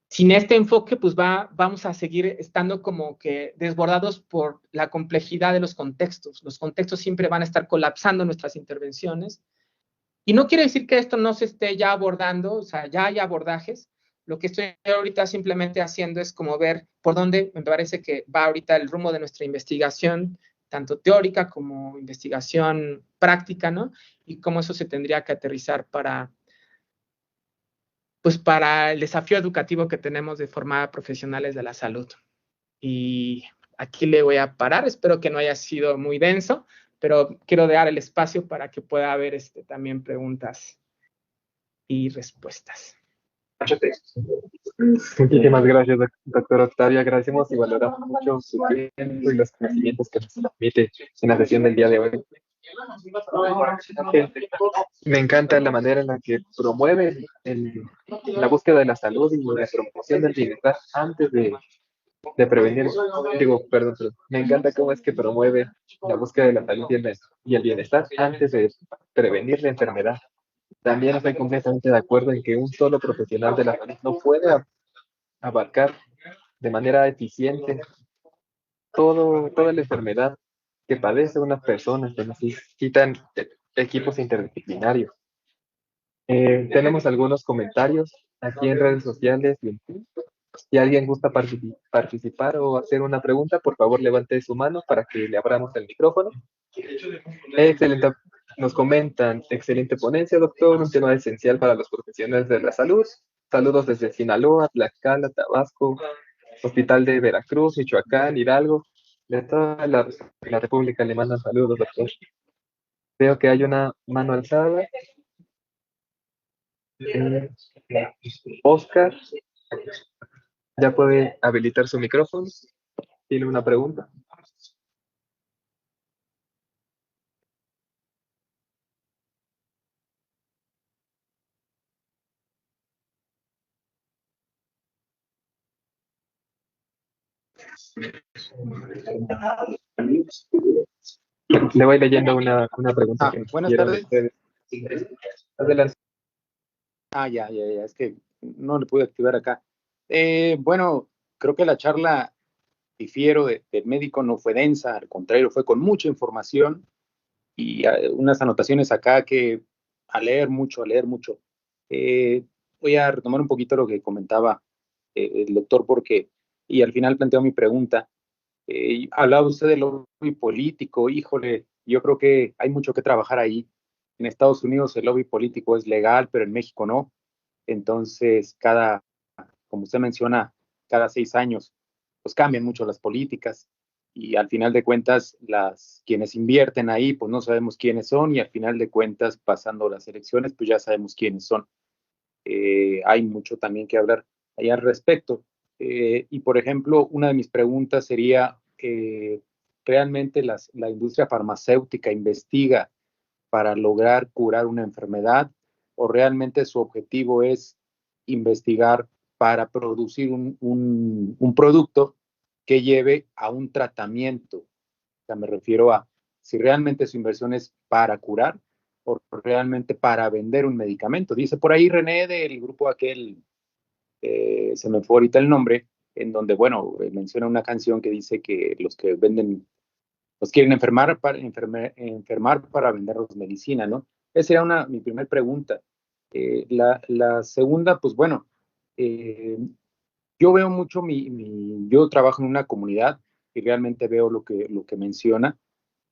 Sin este enfoque, pues vamos a seguir estando como que desbordados por la complejidad de los contextos. Los contextos siempre van a estar colapsando nuestras intervenciones. Y no quiere decir que esto no se esté ya abordando, o sea, ya hay abordajes. Lo que estoy ahorita simplemente haciendo es como ver por dónde me parece que va ahorita el rumbo de nuestra investigación, tanto teórica como investigación práctica, ¿no? Y cómo eso se tendría que aterrizar pues para el desafío educativo que tenemos de formar a profesionales de la salud. Y aquí le voy a parar, espero que no haya sido muy denso, pero quiero dar el espacio para que pueda haber también preguntas y respuestas. Muchísimas gracias, doctor Octavio. Agradecemos y valoramos mucho su tiempo y los conocimientos que nos transmite en la sesión del día de hoy. Me encanta la manera en la que promueve la búsqueda de la salud y la promoción del bienestar antes de prevenir. Perdón. Me encanta cómo es que promueve la búsqueda de la salud y el bienestar antes de prevenir la enfermedad. También estoy completamente de acuerdo en que un solo profesional de la salud no puede abarcar de manera eficiente toda la enfermedad que padece una persona, que necesitan equipos interdisciplinarios. Tenemos algunos comentarios aquí en redes sociales. Si alguien gusta participar o hacer una pregunta, por favor levante su mano para que le abramos el micrófono. Excelente. Nos comentan, excelente ponencia, doctor, un tema esencial para los profesionales de la salud. Saludos desde Sinaloa, Tlaxcala, Tabasco, Hospital de Veracruz, Michoacán, Hidalgo. De toda la República le mandan saludos, doctor. Veo que hay una mano alzada. Oscar, ya puede habilitar su micrófono. ¿Tiene una pregunta? Le voy leyendo una pregunta que nos buenas hicieron tardes. ustedes. Adelante. Ya, es que no le pude activar acá. Bueno, creo que la charla, difiero del médico, no fue densa, al contrario, fue con mucha información y unas anotaciones acá que a leer mucho, a leer mucho. Voy a retomar un poquito lo que comentaba el doctor, porque, y al final planteo mi pregunta. Hablaba usted del lobby político, híjole, yo creo que hay mucho que trabajar ahí. En Estados Unidos el lobby político es legal, pero en México no. Entonces, como usted menciona, cada 6 años, pues cambian mucho las políticas y al final de cuentas, quienes invierten ahí, pues no sabemos quiénes son y al final de cuentas, pasando las elecciones, pues ya sabemos quiénes son. Hay mucho también que hablar ahí al respecto. Y por ejemplo, una de mis preguntas sería, ¿realmente la industria farmacéutica investiga para lograr curar una enfermedad o realmente su objetivo es investigar para producir un producto que lleve a un tratamiento? O sea, me refiero a si realmente su inversión es para curar o realmente para vender un medicamento. Dice por ahí René del grupo aquel, se me fue ahorita el nombre, en donde, bueno, menciona una canción que dice que los que venden, los quieren enfermar para venderlos medicina, ¿no? Esa era mi primera pregunta. La segunda, pues bueno, eh, yo veo mucho yo trabajo en una comunidad y realmente veo lo que menciona.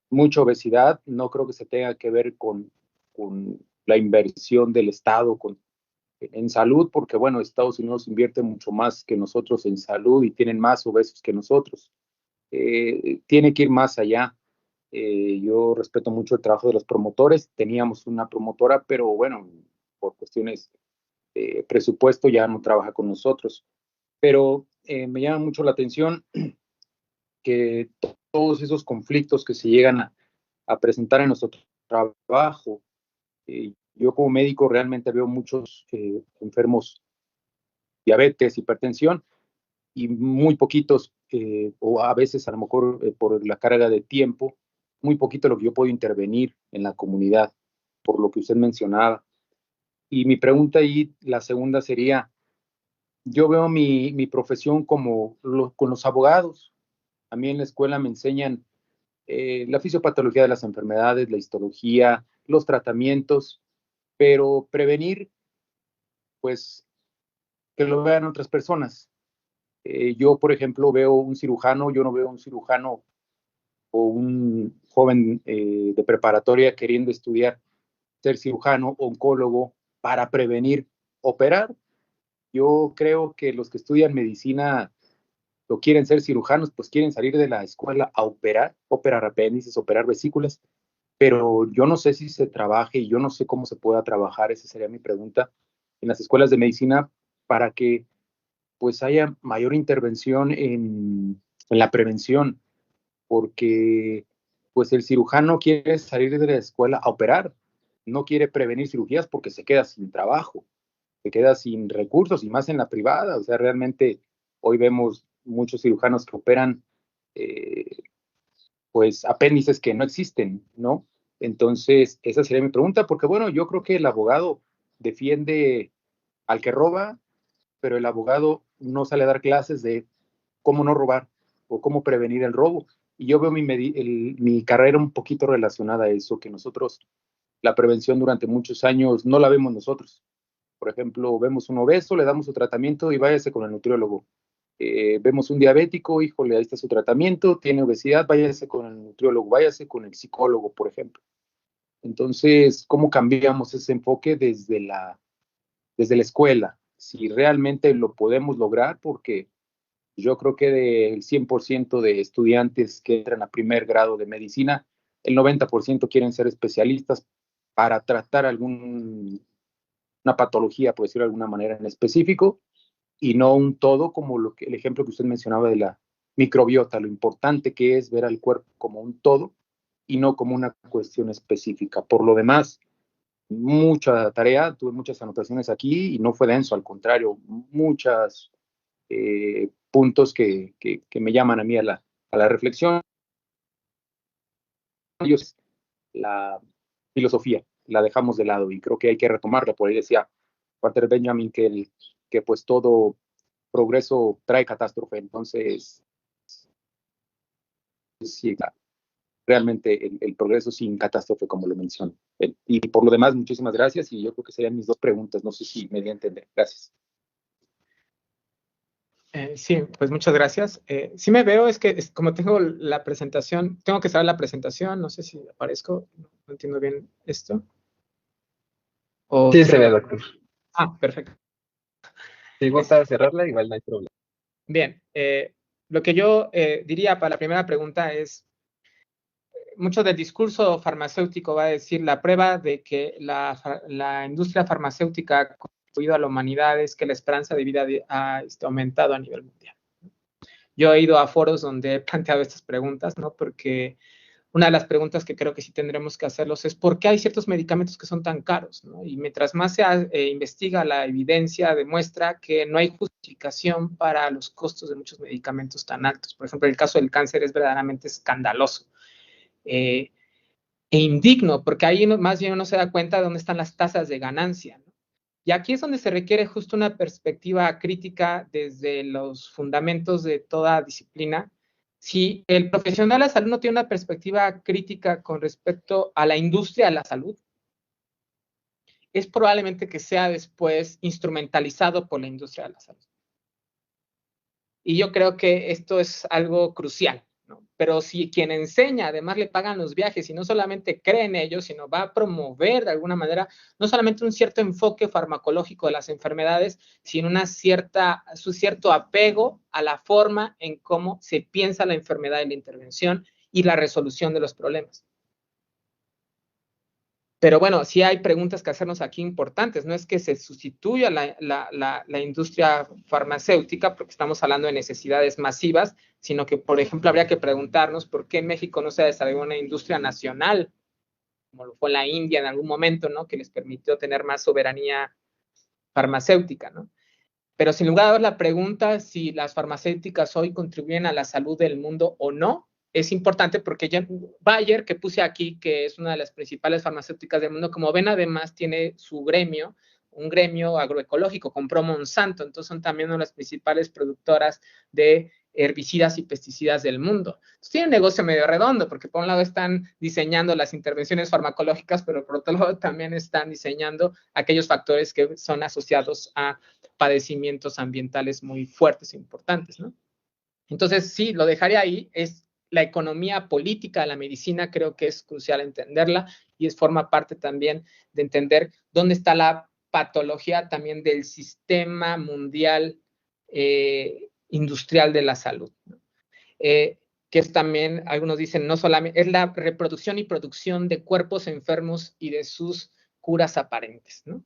Mucha obesidad, no creo que se tenga que ver con la inversión del Estado en salud, porque bueno, Estados Unidos invierte mucho más que nosotros en salud y tienen más obesos que nosotros. Tiene que ir más allá. Yo respeto mucho el trabajo de los promotores. Teníamos una promotora, pero bueno, por cuestiones de presupuesto ya no trabaja con nosotros. Pero me llama mucho la atención que todos esos conflictos que se llegan a presentar en nuestro trabajo, yo como médico realmente veo muchos enfermos diabetes, hipertensión, y muy poquitos, o a veces a lo mejor por la carga de tiempo, muy poquito lo que yo puedo intervenir en la comunidad, por lo que usted mencionaba. Y mi pregunta ahí, la segunda sería, yo veo mi profesión como con los abogados. A mí en la escuela me enseñan la fisiopatología de las enfermedades, la histología, los tratamientos, pero prevenir, pues que lo vean otras personas. Yo, por ejemplo, veo un cirujano, yo no veo un cirujano o un joven de preparatoria queriendo estudiar ser cirujano, oncólogo, para prevenir, operar. Yo creo que los que estudian medicina o quieren ser cirujanos, pues quieren salir de la escuela a operar apéndices, operar vesículas, pero yo no sé si se trabaje y yo no sé cómo se pueda trabajar, esa sería mi pregunta, en las escuelas de medicina para que pues haya mayor intervención en la prevención, porque pues el cirujano quiere salir de la escuela a operar, no quiere prevenir cirugías porque se queda sin trabajo, se queda sin recursos y más en la privada. O sea, realmente hoy vemos muchos cirujanos que operan eh, pues apéndices que no existen, ¿no? Entonces, esa sería mi pregunta, porque bueno, yo creo que el abogado defiende al que roba, pero el abogado no sale a dar clases de cómo no robar o cómo prevenir el robo. Y yo veo mi carrera un poquito relacionada a eso, que nosotros, la prevención durante muchos años no la vemos nosotros. Por ejemplo, vemos un obeso, le damos su tratamiento y váyase con el nutriólogo. Vemos un diabético, híjole, ahí está su tratamiento, tiene obesidad, váyase con el nutriólogo, váyase con el psicólogo, por ejemplo. Entonces, ¿cómo cambiamos ese enfoque desde la escuela? Si realmente lo podemos lograr, porque yo creo que del 100% de estudiantes que entran a primer grado de medicina, el 90% quieren ser especialistas para tratar una patología, por decirlo de alguna manera en específico, y no un todo como el ejemplo que usted mencionaba de la microbiota, lo importante que es ver al cuerpo como un todo y no como una cuestión específica. Por lo demás, mucha tarea, tuve muchas anotaciones aquí y no fue denso, al contrario, muchas puntos que me llaman a mí a la reflexión. La filosofía la dejamos de lado y creo que hay que retomarla. Por ahí decía Walter Benjamin que pues todo progreso trae catástrofe. Entonces, sí, realmente el progreso sin catástrofe, como lo menciono. Y por lo demás, muchísimas gracias, y yo creo que serían mis dos preguntas. No sé si me di a entender. Gracias. Sí, pues muchas gracias. Sí me veo, es que como tengo la presentación, tengo que cerrar la presentación, no sé si aparezco, no entiendo bien esto. ¿O Sí, se ve, quiero? doctor. Ah, perfecto. Si gusta cerrarla, igual no hay problema. Bien, lo que yo diría para la primera pregunta es, mucho del discurso farmacéutico va a decir la prueba de que la industria farmacéutica ha contribuido a la humanidad es que la esperanza de vida ha aumentado a nivel mundial. Yo he ido a foros donde he planteado estas preguntas, ¿no? Porque una de las preguntas que creo que sí tendremos que hacerlos es ¿por qué hay ciertos medicamentos que son tan caros? ¿No? Y mientras más se investiga, la evidencia demuestra que no hay justificación para los costos de muchos medicamentos tan altos. Por ejemplo, el caso del cáncer es verdaderamente escandaloso e indigno, porque ahí más bien uno se da cuenta de dónde están las tasas de ganancia, ¿no? Y aquí es donde se requiere justo una perspectiva crítica desde los fundamentos de toda disciplina. Si el profesional de la salud no tiene una perspectiva crítica con respecto a la industria de la salud, es probablemente que sea después instrumentalizado por la industria de la salud. Y yo creo que esto es algo crucial, ¿no? Pero si quien enseña, además le pagan los viajes y no solamente cree en ellos, sino va a promover de alguna manera no solamente un cierto enfoque farmacológico de las enfermedades, sino su cierto apego a la forma en cómo se piensa la enfermedad y la intervención y la resolución de los problemas. Pero bueno, sí hay preguntas que hacernos aquí importantes. No es que se sustituya la industria farmacéutica, porque estamos hablando de necesidades masivas, sino que, por ejemplo, habría que preguntarnos por qué en México no se desarrolló una industria nacional, como lo fue la India en algún momento, ¿no? Que les permitió tener más soberanía farmacéutica, ¿no? Pero sin lugar a dudas, la pregunta si las farmacéuticas hoy contribuyen a la salud del mundo o no es importante porque Bayer, que puse aquí, que es una de las principales farmacéuticas del mundo, como ven, además tiene su gremio, un gremio agroecológico, compró Monsanto, entonces son también una de las principales productoras de herbicidas y pesticidas del mundo. Entonces tiene un negocio medio redondo, porque por un lado están diseñando las intervenciones farmacológicas, pero por otro lado también están diseñando aquellos factores que son asociados a padecimientos ambientales muy fuertes e importantes, ¿no? Entonces, sí, lo dejaré ahí. Es la economía política de la medicina, creo que es crucial entenderla y forma parte también de entender dónde está la patología también del sistema mundial industrial de la salud, ¿no? Que es también, algunos dicen, no solamente, es la reproducción y producción de cuerpos enfermos y de sus curas aparentes, ¿no?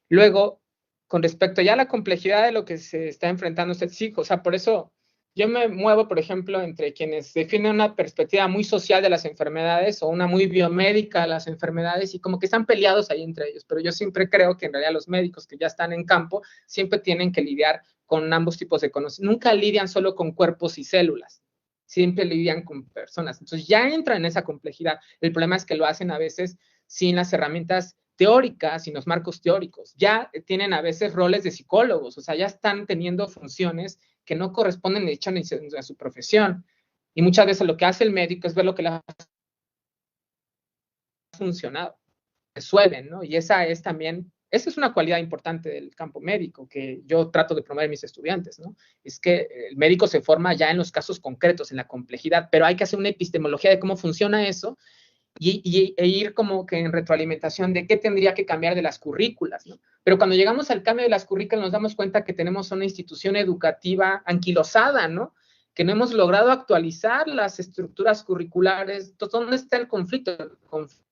Luego, con respecto ya a la complejidad de lo que se está enfrentando usted, sí, o sea, por eso yo me muevo, por ejemplo, entre quienes definen una perspectiva muy social de las enfermedades o una muy biomédica de las enfermedades y como que están peleados ahí entre ellos, pero yo siempre creo que en realidad los médicos que ya están en campo siempre tienen que lidiar con ambos tipos de conocimientos. Nunca lidian solo con cuerpos y células, siempre lidian con personas. Entonces ya entran en esa complejidad. El problema es que lo hacen a veces sin las herramientas teóricas, sin los marcos teóricos. Ya tienen a veces roles de psicólogos, o sea, ya están teniendo funciones que no corresponden de hecho ni a su profesión. Y muchas veces lo que hace el médico es ver lo que le ha funcionado. Resuelven, ¿no? Y esa es también, esa es una cualidad importante del campo médico que yo trato de promover a mis estudiantes, ¿no? Es que el médico se forma ya en los casos concretos, en la complejidad, pero hay que hacer una epistemología de cómo funciona eso e ir como que en retroalimentación de qué tendría que cambiar de las currículas, ¿no? Pero cuando llegamos al cambio de las currículas nos damos cuenta que tenemos una institución educativa anquilosada, ¿no? Que no hemos logrado actualizar las estructuras curriculares. Entonces, ¿dónde está el conflicto? El conflicto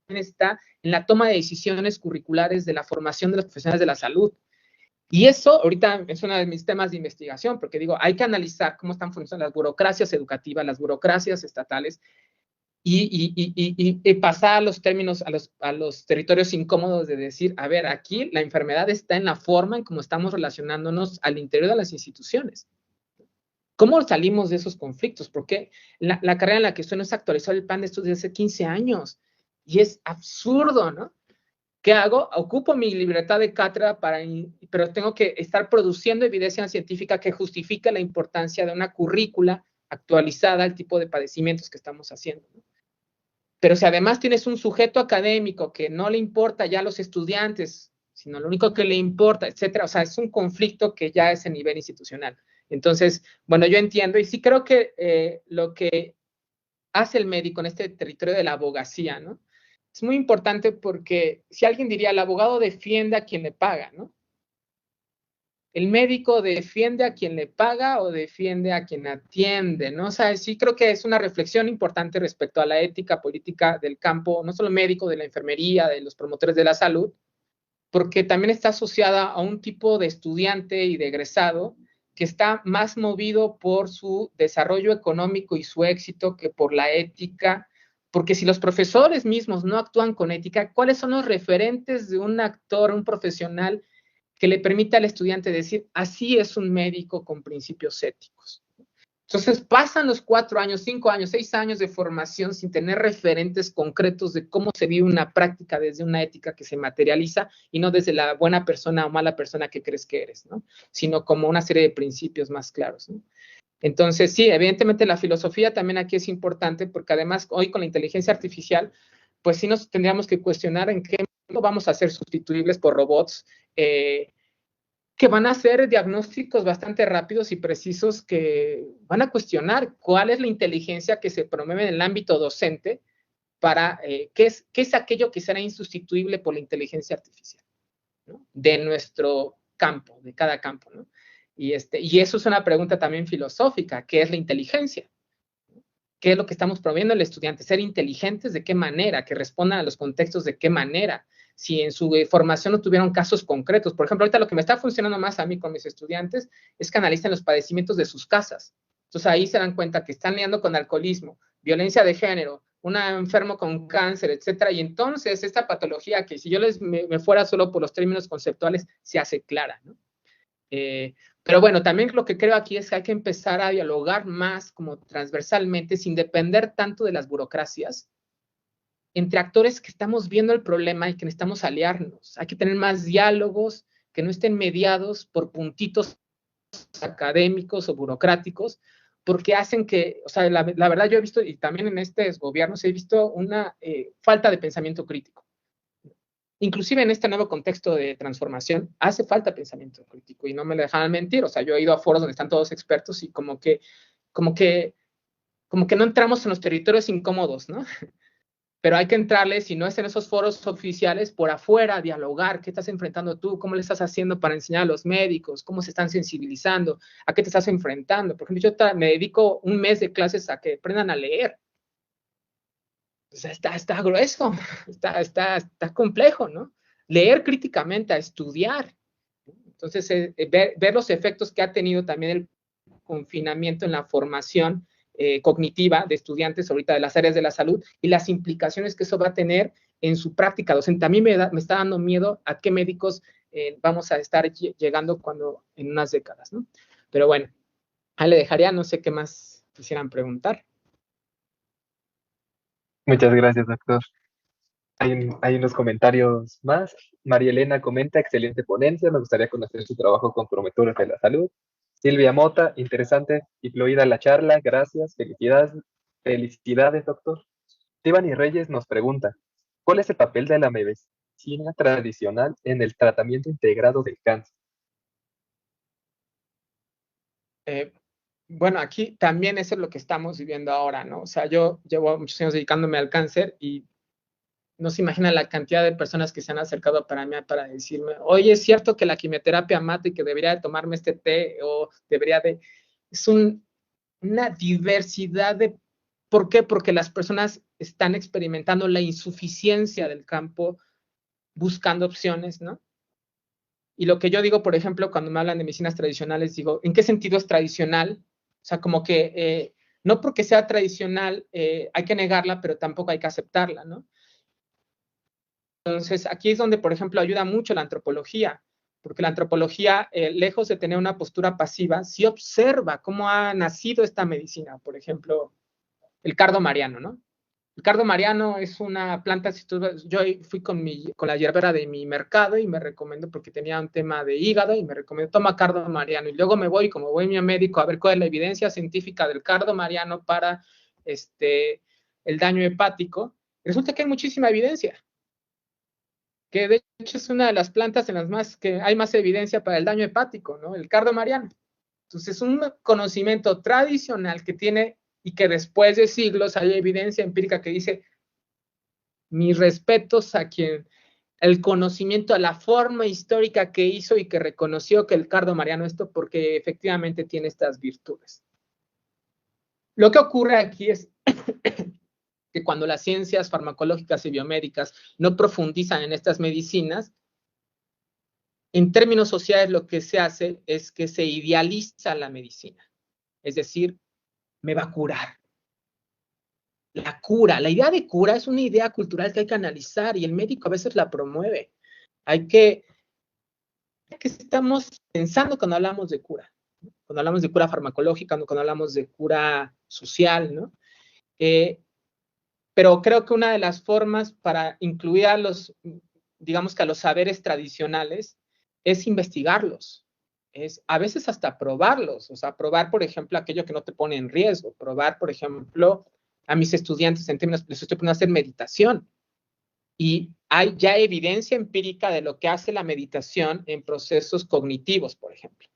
está en la toma de decisiones curriculares de la formación de los profesionales de la salud. Y eso ahorita es uno de mis temas de investigación, porque digo, hay que analizar cómo están funcionando las burocracias educativas, las burocracias estatales, y pasar a los términos, a los territorios incómodos de decir, a ver, aquí la enfermedad está en la forma en cómo estamos relacionándonos al interior de las instituciones. ¿Cómo salimos de esos conflictos? Porque la carrera en la que estoy no es actualizar el plan de estudios desde hace 15 años. Y es absurdo, ¿no? ¿Qué hago? Ocupo mi libertad de cátedra, pero tengo que estar produciendo evidencia científica que justifique la importancia de una currícula actualizada al tipo de padecimientos que estamos haciendo, ¿no? Pero si además tienes un sujeto académico que no le importa ya a los estudiantes, sino lo único que le importa, etcétera, o sea, es un conflicto que ya es a nivel institucional. Entonces, bueno, yo entiendo y sí creo que lo que hace el médico en este territorio de la abogacía, ¿no? Es muy importante porque si alguien diría, el abogado defiende a quien le paga, ¿no? ¿El médico defiende a quien le paga o defiende a quien atiende, ¿no? O sea, sí creo que es una reflexión importante respecto a la ética política del campo, no solo médico, de la enfermería, de los promotores de la salud, porque también está asociada a un tipo de estudiante y de egresado que está más movido por su desarrollo económico y su éxito que por la ética, porque si los profesores mismos no actúan con ética, ¿cuáles son los referentes de un actor, un profesional que le permita al estudiante decir, así es un médico con principios éticos? Entonces pasan los 4 años, 5 años, 6 años de formación sin tener referentes concretos de cómo se vive una práctica desde una ética que se materializa y no desde la buena persona o mala persona que crees que eres, ¿no? Sino como una serie de principios más claros, ¿no? Entonces, sí, evidentemente la filosofía también aquí es importante porque además hoy con la inteligencia artificial, pues sí nos tendríamos que cuestionar en qué momento vamos a ser sustituibles por robots que van a hacer diagnósticos bastante rápidos y precisos que van a cuestionar cuál es la inteligencia que se promueve en el ámbito docente para qué es aquello que será insustituible por la inteligencia artificial, ¿no? De nuestro campo, de cada campo, ¿no? Y eso es una pregunta también filosófica, ¿qué es la inteligencia? ¿Qué es lo que estamos promoviendo al estudiante? ¿Ser inteligentes de qué manera? Que respondan a los contextos de qué manera. Si en su formación no tuvieron casos concretos. Por ejemplo, ahorita lo que me está funcionando más a mí con mis estudiantes es que analicen los padecimientos de sus casas. Entonces ahí se dan cuenta que están lidiando con alcoholismo, violencia de género, un enfermo con cáncer, etcétera. Y entonces esta patología que si yo me fuera solo por los términos conceptuales, se hace clara, ¿no? Pero bueno, también lo que creo aquí es que hay que empezar a dialogar más como transversalmente, sin depender tanto de las burocracias, entre actores que estamos viendo el problema y que necesitamos aliarnos. Hay que tener más diálogos que no estén mediados por puntitos académicos o burocráticos, porque hacen que, o sea, la verdad yo he visto, y también en estos gobiernos he visto una falta de pensamiento crítico. Inclusive en este nuevo contexto de transformación, hace falta pensamiento crítico y no me lo dejan mentir. O sea, yo he ido a foros donde están todos expertos y como que no entramos en los territorios incómodos, ¿no? Pero hay que entrarle, si no es en esos foros oficiales, por afuera, dialogar, qué estás enfrentando tú, cómo le estás haciendo para enseñar a los médicos, cómo se están sensibilizando, a qué te estás enfrentando. Por ejemplo, yo me dedico un mes de clases a que aprendan a leer. O sea, está grueso, está complejo, ¿no? Leer críticamente, a estudiar. Entonces, ver los efectos que ha tenido también el confinamiento en la formación cognitiva de estudiantes ahorita de las áreas de la salud y las implicaciones que eso va a tener en su práctica docente. A mí me está dando miedo a qué médicos vamos a estar llegando en unas décadas, ¿no? Pero bueno, ahí le dejaría, no sé qué más quisieran preguntar. Muchas gracias, doctor. Hay unos comentarios más. María Elena comenta, excelente ponencia, me gustaría conocer su trabajo con promotores de la salud. Silvia Mota, interesante y fluida la charla, gracias, felicidades, doctor. Tibani Reyes nos pregunta, ¿cuál es el papel de la medicina tradicional en el tratamiento integrado del cáncer? Bueno, aquí también eso es lo que estamos viviendo ahora, ¿no? O sea, yo llevo muchos años dedicándome al cáncer y no se imagina la cantidad de personas que se han acercado para mí para decirme, oye, es cierto que la quimioterapia mata y que debería de tomarme este té o debería de... Es una diversidad de... ¿Por qué? Porque las personas están experimentando la insuficiencia del campo buscando opciones, ¿no? Y lo que yo digo, por ejemplo, cuando me hablan de medicinas tradicionales, digo, ¿en qué sentido es tradicional? O sea, como que no porque sea tradicional hay que negarla, pero tampoco hay que aceptarla, ¿no? Entonces, aquí es donde, por ejemplo, ayuda mucho la antropología, porque la antropología, lejos de tener una postura pasiva, sí observa cómo ha nacido esta medicina. Por ejemplo, el cardo mariano, ¿no? El cardo mariano es una planta, yo fui con la hierbera de mi mercado y me recomendó, porque tenía un tema de hígado, y me recomendó, toma cardo mariano. Y luego me voy, como voy a mi médico, a ver cuál es la evidencia científica del cardo mariano para el daño hepático. Y resulta que hay muchísima evidencia, que de hecho es una de las plantas en las más que hay más evidencia para el daño hepático, ¿no? El cardo mariano. Entonces, es un conocimiento tradicional que tiene, y que después de siglos hay evidencia empírica que dice, mis respetos a quien el conocimiento, a la forma histórica que hizo y que reconoció que el cardo mariano esto, porque efectivamente tiene estas virtudes. Lo que ocurre aquí es que cuando las ciencias farmacológicas y biomédicas no profundizan en estas medicinas, en términos sociales lo que se hace es que se idealiza la medicina. Es decir, me va a curar. La cura, la idea de cura es una idea cultural que hay que analizar, y el médico a veces la promueve. ¿Qué estamos pensando cuando hablamos de cura? Cuando hablamos de cura farmacológica, cuando hablamos de cura social, ¿no? Pero creo que una de las formas para incluir a los, digamos que a los saberes tradicionales, es investigarlos. Es a veces hasta probarlos. O sea, probar, por ejemplo, aquello que no te pone en riesgo. Probar, por ejemplo, a mis estudiantes, en términos, les estoy poniendo a hacer meditación. Y hay ya evidencia empírica de lo que hace la meditación en procesos cognitivos, por ejemplo.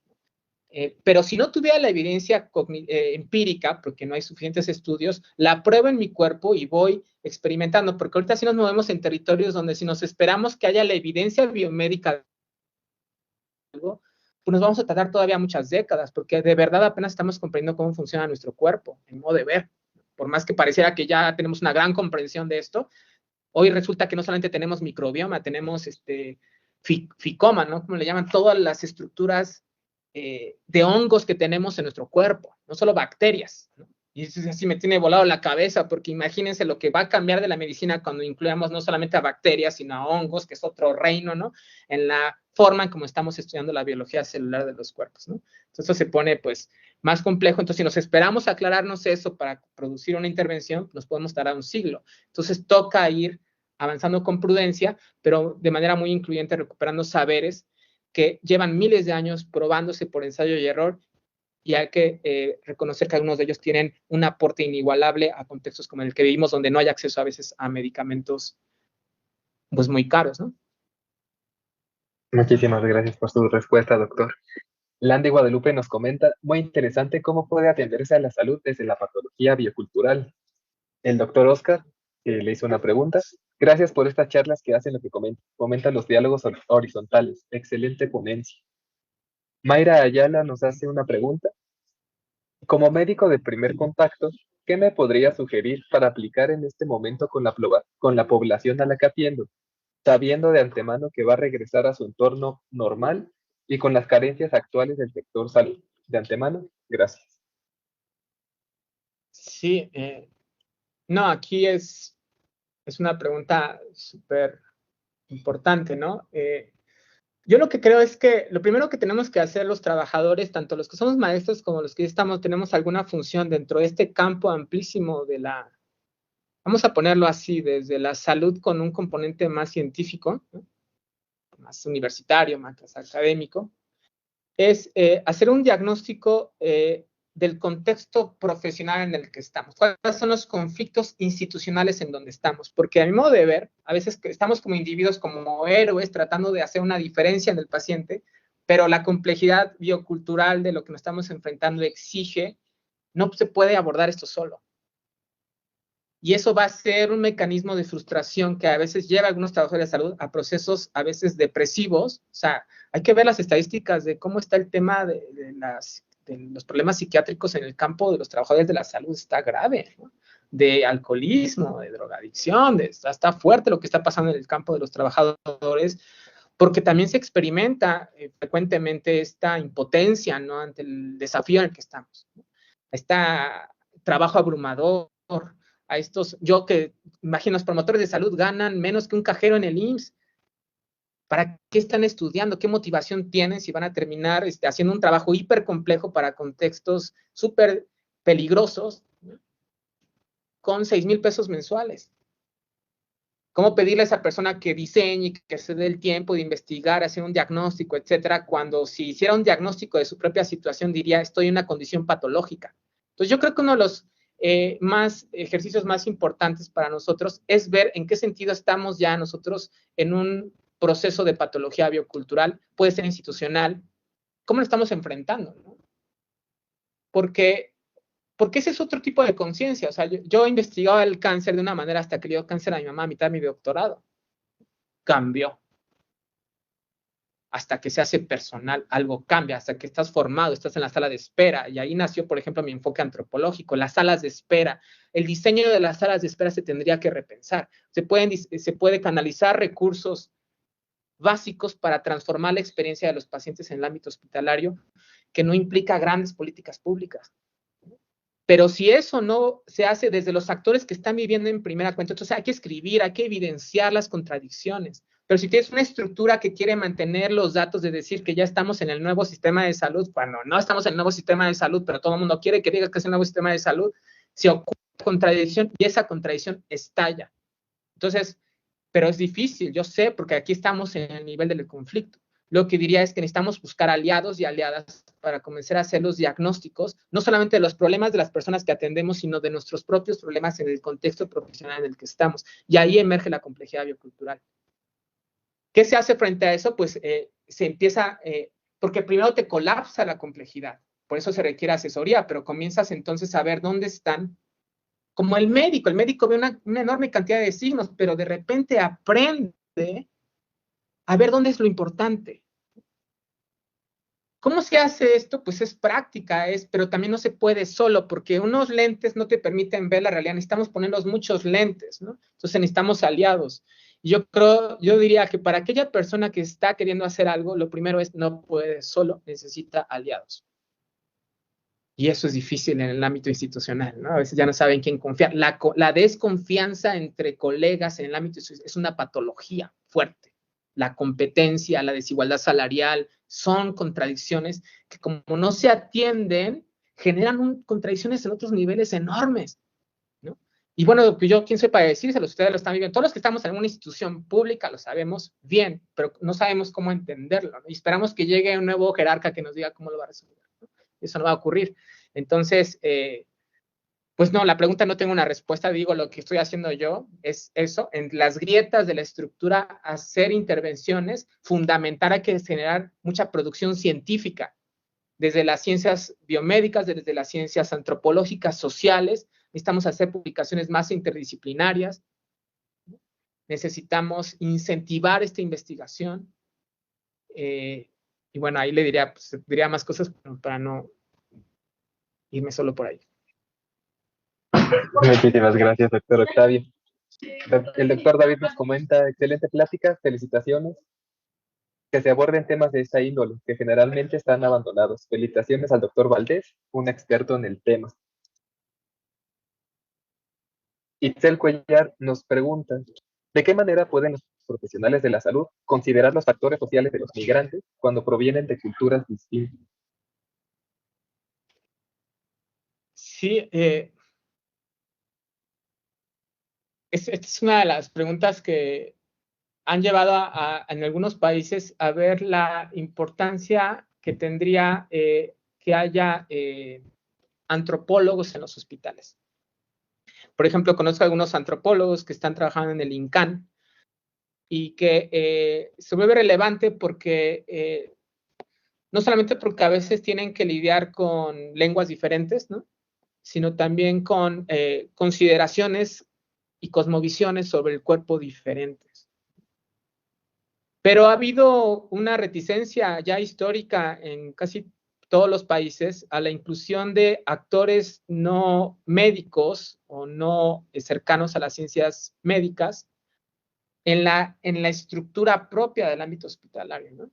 Pero si no tuviera la evidencia empírica, porque no hay suficientes estudios, la pruebo en mi cuerpo y voy experimentando, porque ahorita sí nos movemos en territorios donde si nos esperamos que haya la evidencia biomédica, pues nos vamos a tardar todavía muchas décadas, porque de verdad apenas estamos comprendiendo cómo funciona nuestro cuerpo, en modo de ver. Por más que pareciera que ya tenemos una gran comprensión de esto, hoy resulta que no solamente tenemos microbioma, tenemos ficoma, ¿no? Como le llaman, todas las estructuras de hongos que tenemos en nuestro cuerpo, no solo bacterias, ¿no? Y eso así me tiene volado la cabeza, porque imagínense lo que va a cambiar de la medicina cuando incluyamos no solamente a bacterias, sino a hongos, que es otro reino, ¿no? En la forma en cómo estamos estudiando la biología celular de los cuerpos, ¿no? Entonces, esto se pone, pues, más complejo. Entonces, si nos esperamos a aclararnos eso para producir una intervención, nos podemos tardar un siglo. Entonces, toca ir avanzando con prudencia, pero de manera muy incluyente, recuperando saberes que llevan miles de años probándose por ensayo y error, y hay que reconocer que algunos de ellos tienen un aporte inigualable a contextos como el que vivimos, donde no hay acceso a veces a medicamentos pues muy caros, ¿no? Muchísimas gracias por su respuesta, doctor. Landy Guadalupe nos comenta, muy interesante cómo puede atenderse a la salud desde la patología biocultural. El doctor Oscar le hizo una pregunta. Gracias por estas charlas que hacen lo que comentan los diálogos horizontales. Excelente ponencia. Mayra Ayala nos hace una pregunta. Como médico de primer contacto, ¿qué me podría sugerir para aplicar en este momento con la población a la que atiendo, sabiendo de antemano que va a regresar a su entorno normal y con las carencias actuales del sector salud? De antemano, gracias. Sí, no, aquí es una pregunta súper importante, ¿no? Yo lo que creo es que lo primero que tenemos que hacer los trabajadores, tanto los que somos maestros como los que tenemos alguna función dentro de este campo amplísimo de vamos a ponerlo así, desde la salud con un componente más científico, ¿no? Más universitario, más académico, es hacer un diagnóstico del contexto profesional en el que estamos. ¿Cuáles son los conflictos institucionales en donde estamos? Porque a mi modo de ver, a veces estamos como individuos, como héroes, tratando de hacer una diferencia en el paciente, pero la complejidad biocultural de lo que nos estamos enfrentando exige, no se puede abordar esto solo. Y eso va a ser un mecanismo de frustración que a veces lleva a algunos trabajadores de salud a procesos a veces depresivos. O sea, hay que ver las estadísticas de cómo está el tema de los problemas psiquiátricos en el campo de los trabajadores de la salud. Está grave, ¿no? De alcoholismo, de drogadicción, está fuerte lo que está pasando en el campo de los trabajadores, porque también se experimenta frecuentemente esta impotencia, ¿no? Ante el desafío en el que estamos, ¿no? Está trabajo abrumador, a estos, imagino, los promotores de salud ganan menos que un cajero en el IMSS. ¿Para qué están estudiando? ¿Qué motivación tienen si van a terminar haciendo un trabajo hiper complejo para contextos súper peligrosos, ¿no? con 6,000 pesos mensuales. ¿Cómo pedirle a esa persona que diseñe, que se dé el tiempo de investigar, hacer un diagnóstico, etcétera, cuando si hiciera un diagnóstico de su propia situación diría, estoy en una condición patológica? Entonces, yo creo que uno de los ejercicios más importantes para nosotros es ver en qué sentido estamos ya nosotros en un proceso de patología biocultural, puede ser institucional, cómo lo estamos enfrentando, ¿no? Porque ese es otro tipo de conciencia. O sea, yo he investigado el cáncer de una manera hasta que le dio cáncer a mi mamá a mitad de mi doctorado. Cambió. Hasta que se hace personal, algo cambia, hasta que estás formado, estás en la sala de espera. Y ahí nació, por ejemplo, mi enfoque antropológico, las salas de espera. El diseño de las salas de espera se tendría que repensar. Se puede canalizar recursos básicos para transformar la experiencia de los pacientes en el ámbito hospitalario, que no implica grandes políticas públicas. Pero si eso no se hace desde los actores que están viviendo en primera cuenta, entonces hay que escribir, hay que evidenciar las contradicciones. Pero si tienes una estructura que quiere mantener los datos de decir que ya estamos en el nuevo sistema de salud, cuando no estamos en el nuevo sistema de salud, pero todo el mundo quiere que diga que es el nuevo sistema de salud, se ocurre contradicción y esa contradicción estalla. Entonces, pero es difícil, yo sé, porque aquí estamos en el nivel del conflicto. Lo que diría es que necesitamos buscar aliados y aliadas para comenzar a hacer los diagnósticos, no solamente de los problemas de las personas que atendemos, sino de nuestros propios problemas en el contexto profesional en el que estamos. Y ahí emerge la complejidad biocultural. ¿Qué se hace frente a eso? Pues se empieza, porque primero te colapsa la complejidad, por eso se requiere asesoría, pero comienzas entonces a ver dónde están. Como el médico ve una enorme cantidad de signos, pero de repente aprende a ver dónde es lo importante. ¿Cómo se hace esto? Pues es práctica, pero también no se puede solo, porque unos lentes no te permiten ver la realidad. Necesitamos ponernos muchos lentes, ¿no? Entonces necesitamos aliados. Y yo diría que para aquella persona que está queriendo hacer algo, lo primero es no puede solo, necesita aliados. Y eso es difícil en el ámbito institucional, ¿no? A veces ya no saben quién confiar. La desconfianza entre colegas en el ámbito es una patología fuerte. La competencia, la desigualdad salarial, son contradicciones que como no se atienden, generan contradicciones en otros niveles enormes, ¿no? Y bueno, yo quién soy para decírselos, ustedes lo están viviendo. Todos los que estamos en una institución pública lo sabemos bien, pero no sabemos cómo entenderlo, ¿no? Y esperamos que llegue un nuevo jerarca que nos diga cómo lo va a resolver, ¿no? Eso no va a ocurrir. Entonces, pues no, la pregunta no tengo una respuesta, digo, lo que estoy haciendo yo es eso, en las grietas de la estructura, hacer intervenciones, fundamental, hay que generar mucha producción científica, desde las ciencias biomédicas, desde las ciencias antropológicas, sociales, necesitamos hacer publicaciones más interdisciplinarias, necesitamos incentivar esta investigación, y bueno, ahí le diría, pues, diría más cosas para no irme solo por ahí. Muchísimas gracias, doctor Octavio. El doctor David nos comenta, excelente plática, felicitaciones. Que se aborden temas de esta índole, que generalmente están abandonados. Felicitaciones al doctor Valdés, un experto en el tema. Itzel Cuellar nos pregunta, ¿de qué manera pueden los profesionales de la salud considerar los factores sociales de los migrantes cuando provienen de culturas distintas? Sí, esta es una de las preguntas que han llevado en algunos países a ver la importancia que tendría que haya antropólogos en los hospitales. Por ejemplo, conozco a algunos antropólogos que están trabajando en el INCAN y que se vuelve relevante porque no solamente porque a veces tienen que lidiar con lenguas diferentes, ¿no? Sino también con consideraciones y cosmovisiones sobre el cuerpo diferentes. Pero ha habido una reticencia ya histórica en casi todos los países a la inclusión de actores no médicos o no cercanos a las ciencias médicas en la estructura propia del ámbito hospitalario, ¿no?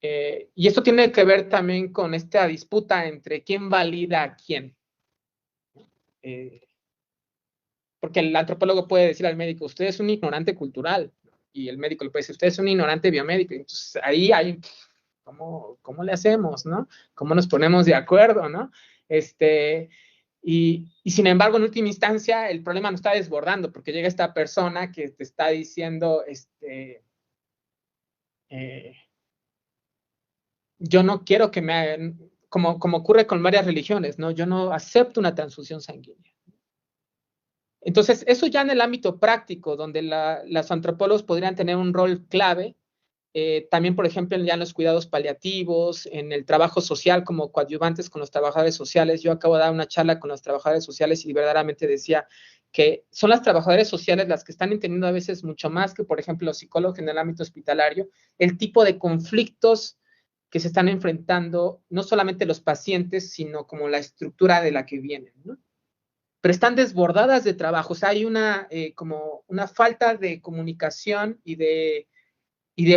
Y esto tiene que ver también con esta disputa entre quién valida a quién. Porque el antropólogo puede decir al médico, usted es un ignorante cultural, y el médico le puede decir, usted es un ignorante biomédico. Entonces ahí hay, ¿cómo le hacemos, no? ¿Cómo nos ponemos de acuerdo, no? Y sin embargo, en última instancia, el problema no está desbordando, porque llega esta persona que te está diciendo, yo no quiero que me hagan, como ocurre con varias religiones, ¿no? Yo no acepto una transfusión sanguínea. Entonces, eso ya en el ámbito práctico, donde los antropólogos podrían tener un rol clave, también, por ejemplo, ya en los cuidados paliativos, en el trabajo social como coadyuvantes con los trabajadores sociales. Yo acabo de dar una charla con los trabajadores sociales y verdaderamente decía que son las trabajadoras sociales las que están entendiendo a veces mucho más que, por ejemplo, los psicólogos en el ámbito hospitalario, el tipo de conflictos que se están enfrentando, no solamente los pacientes, sino como la estructura de la que vienen, ¿no? Pero están desbordadas de trabajo. O sea, hay como una falta de comunicación y de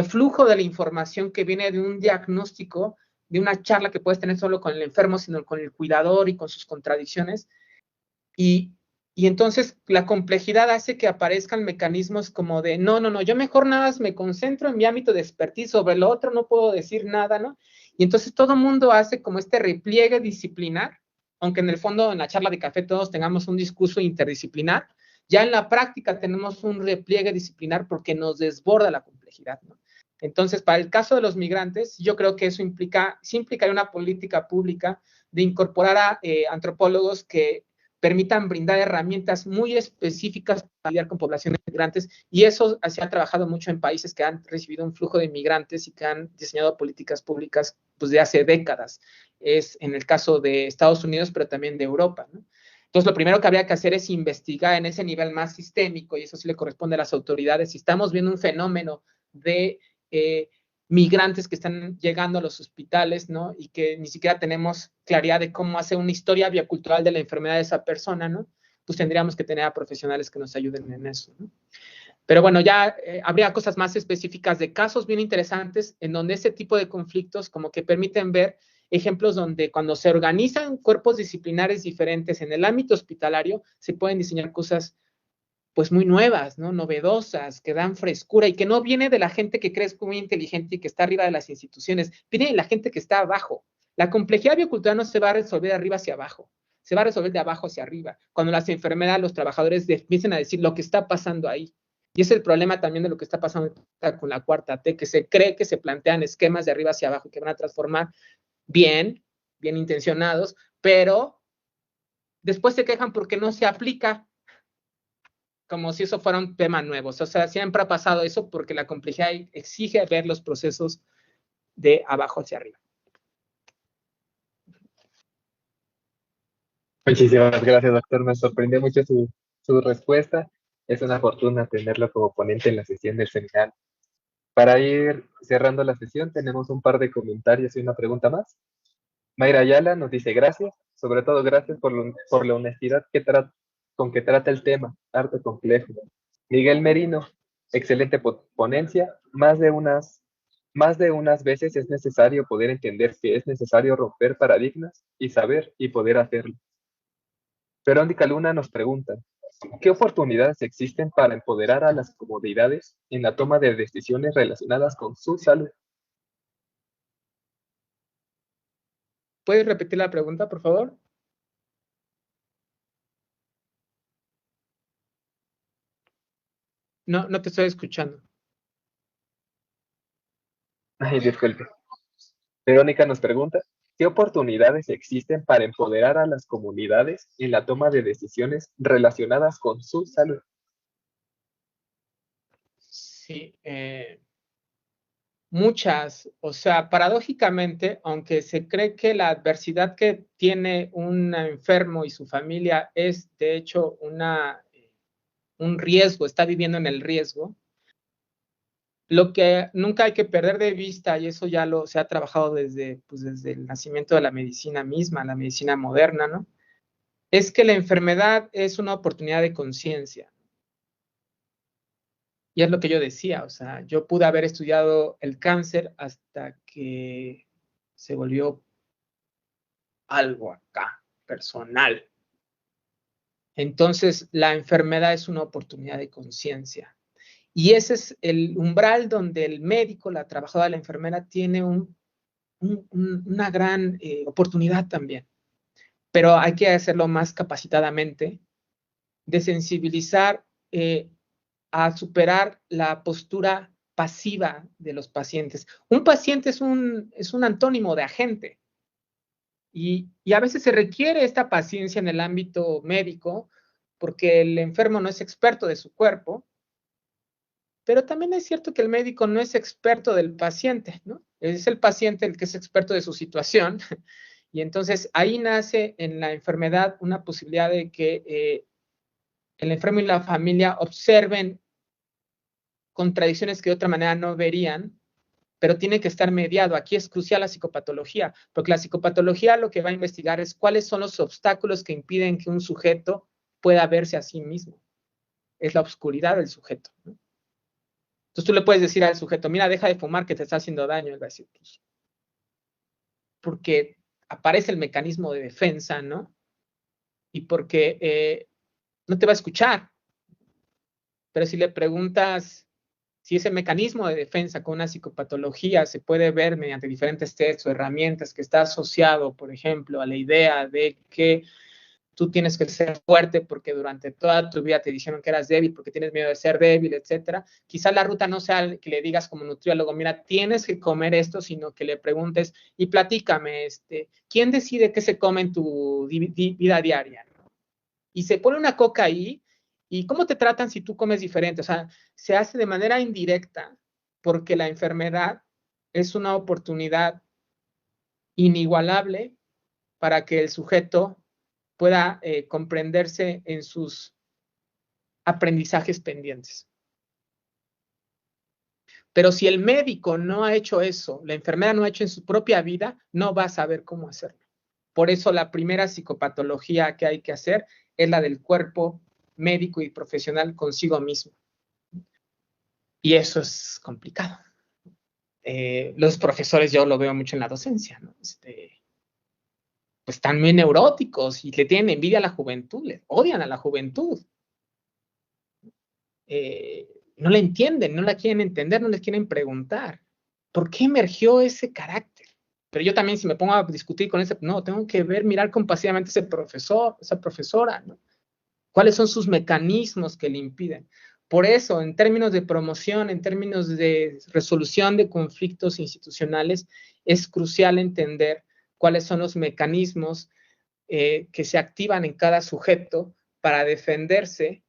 flujo de la información que viene de un diagnóstico, de una charla que puedes tener solo con el enfermo, sino con el cuidador y con sus contradicciones. Y entonces la complejidad hace que aparezcan mecanismos como de, no, yo mejor nada más me concentro en mi ámbito de expertise, sobre lo otro no puedo decir nada, ¿no? Y entonces todo el mundo hace como este repliegue disciplinar, aunque en el fondo en la charla de café todos tengamos un discurso interdisciplinar, ya en la práctica tenemos un repliegue disciplinar porque nos desborda la complejidad, ¿no? Entonces, para el caso de los migrantes, yo creo que eso sí implicaría una política pública de incorporar a antropólogos que permitan brindar herramientas muy específicas para lidiar con poblaciones migrantes, y eso se ha trabajado mucho en países que han recibido un flujo de migrantes y que han diseñado políticas públicas pues, de hace décadas. Es en el caso de Estados Unidos, pero también de Europa, ¿no? Entonces, lo primero que habría que hacer es investigar en ese nivel más sistémico, y eso sí le corresponde a las autoridades, si estamos viendo un fenómeno de migrantes que están llegando a los hospitales, ¿no? Y que ni siquiera tenemos claridad de cómo hacer una historia biocultural de la enfermedad de esa persona, ¿no? Pues tendríamos que tener a profesionales que nos ayuden en eso, ¿no? Pero bueno, ya habría cosas más específicas de casos bien interesantes en donde ese tipo de conflictos como que permiten ver ejemplos donde cuando se organizan cuerpos disciplinares diferentes en el ámbito hospitalario, se pueden diseñar cosas pues muy nuevas, ¿no? Novedosas, que dan frescura y que no viene de la gente que crees muy inteligente y que está arriba de las instituciones, viene de la gente que está abajo. La complejidad biocultural no se va a resolver de arriba hacia abajo, se va a resolver de abajo hacia arriba. Cuando las enfermedades, los trabajadores empiecen a decir lo que está pasando ahí. Y es el problema también de lo que está pasando con la cuarta T, que se cree que se plantean esquemas de arriba hacia abajo que van a transformar bien intencionados, pero después se quejan porque no se aplica, como si eso fuera un tema nuevo. O sea, siempre ha pasado eso porque la complejidad exige ver los procesos de abajo hacia arriba. Muchísimas gracias, doctor. Me sorprendió mucho su respuesta. Es una fortuna tenerlo como ponente en la sesión del seminario. Para ir cerrando la sesión, tenemos un par de comentarios y una pregunta más. Mayra Ayala nos dice gracias, sobre todo gracias por la honestidad con que trata el tema, arte complejo. Miguel Merino, excelente ponencia. Más de unas veces es necesario poder entender que es necesario romper paradigmas y saber y poder hacerlo. Verónica Luna nos pregunta, ¿qué oportunidades existen para empoderar a las comunidades en la toma de decisiones relacionadas con su salud? ¿Puedes repetir la pregunta, por favor? No, no te estoy escuchando. Ay, disculpe. Verónica nos pregunta, ¿qué oportunidades existen para empoderar a las comunidades en la toma de decisiones relacionadas con su salud? Sí, muchas. O sea, paradójicamente, aunque se cree que la adversidad que tiene un enfermo y su familia es, de hecho, un riesgo, está viviendo en el riesgo, lo que nunca hay que perder de vista, y eso ya se ha trabajado desde el nacimiento de la medicina misma, la medicina moderna, ¿no? Es que la enfermedad es una oportunidad de conciencia. Y es lo que yo decía, o sea, yo pude haber estudiado el cáncer hasta que se volvió algo acá, personal. Entonces, la enfermedad es una oportunidad de conciencia. Y ese es el umbral donde el médico, la trabajadora, la enfermera, tiene una gran oportunidad también. pero hay que hacerlo más capacitadamente, de sensibilizar a superar la postura pasiva de los pacientes. Un paciente es un antónimo de agente y a veces se requiere esta paciencia en el ámbito médico porque el enfermo no es experto de su cuerpo, pero también es cierto que el médico no es experto del paciente, ¿no? Es el paciente el que es experto de su situación y entonces ahí nace en la enfermedad una posibilidad de que el enfermo y la familia observen contradicciones que de otra manera no verían, pero tiene que estar mediado. Aquí es crucial la psicopatología, porque la psicopatología lo que va a investigar es cuáles son los obstáculos que impiden que un sujeto pueda verse a sí mismo. Es la oscuridad del sujeto, ¿no? Entonces tú le puedes decir al sujeto, mira, deja de fumar que te está haciendo daño. Él va a decir, pues, porque aparece el mecanismo de defensa, ¿no? Y porque no te va a escuchar. Pero si le preguntas si ese mecanismo de defensa con una psicopatología se puede ver mediante diferentes tests o herramientas que está asociado, por ejemplo, a la idea de que tú tienes que ser fuerte porque durante toda tu vida te dijeron que eras débil porque tienes miedo de ser débil, etcétera. Quizá la ruta no sea que le digas como nutriólogo, mira, tienes que comer esto, sino que le preguntes y platícame, ¿quién decide qué se come en tu vida diaria? Y se pone una coca ahí. ¿Y cómo te tratan si tú comes diferente? O sea, se hace de manera indirecta porque la enfermedad es una oportunidad inigualable para que el sujeto pueda comprenderse en sus aprendizajes pendientes. Pero si el médico no ha hecho eso, la enfermera no ha hecho en su propia vida, no va a saber cómo hacerlo. Por eso la primera psicopatología que hay que hacer es la del cuerpo médico y profesional consigo mismo. Y eso es complicado. Los profesores, yo lo veo mucho en la docencia, ¿no? Pues están muy neuróticos y le tienen envidia a la juventud, les odian a la juventud. No la entienden, no la quieren entender, no les quieren preguntar. ¿Por qué emergió ese carácter? Pero yo también, si me pongo a discutir con ese, no, tengo que mirar compasivamente a ese profesor, esa profesora, ¿no? ¿Cuáles son sus mecanismos que le impiden? Por eso, en términos de promoción, en términos de resolución de conflictos institucionales, es crucial entender cuáles son los mecanismos que se activan en cada sujeto para defenderse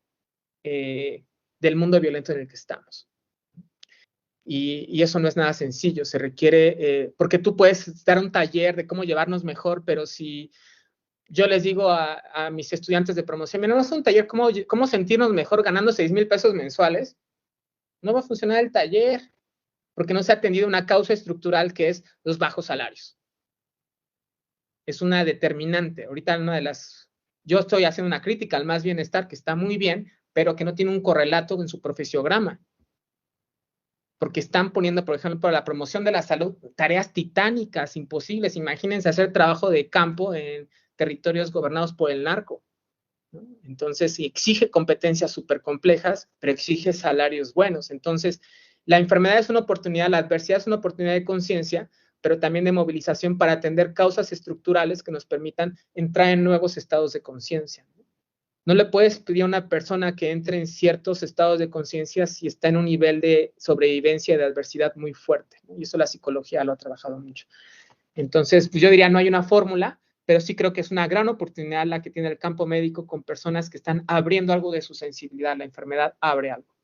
del mundo violento en el que estamos. Y eso no es nada sencillo, se requiere, porque tú puedes dar un taller de cómo llevarnos mejor, pero si yo les digo a mis estudiantes de promoción, mira, vamos a un taller, ¿cómo sentirnos mejor ganando 6,000 pesos mensuales? No va a funcionar el taller, porque no se ha atendido una causa estructural que es los bajos salarios. Es una determinante. Ahorita yo estoy haciendo una crítica al más bienestar, que está muy bien, pero que no tiene un correlato en su profesiograma. Porque están poniendo, por ejemplo, para la promoción de la salud, tareas titánicas, imposibles. Imagínense hacer trabajo de campo en territorios gobernados por el narco, ¿no? Entonces, exige competencias súper complejas, pero exige salarios buenos. Entonces, la enfermedad es una oportunidad, la adversidad es una oportunidad de conciencia, pero también de movilización para atender causas estructurales que nos permitan entrar en nuevos estados de conciencia. No le puedes pedir a una persona que entre en ciertos estados de conciencia si está en un nivel de sobrevivencia y de adversidad muy fuerte, ¿no? Y eso la psicología lo ha trabajado mucho. Entonces, pues yo diría, no hay una fórmula, pero sí creo que es una gran oportunidad la que tiene el campo médico con personas que están abriendo algo de su sensibilidad. La enfermedad abre algo.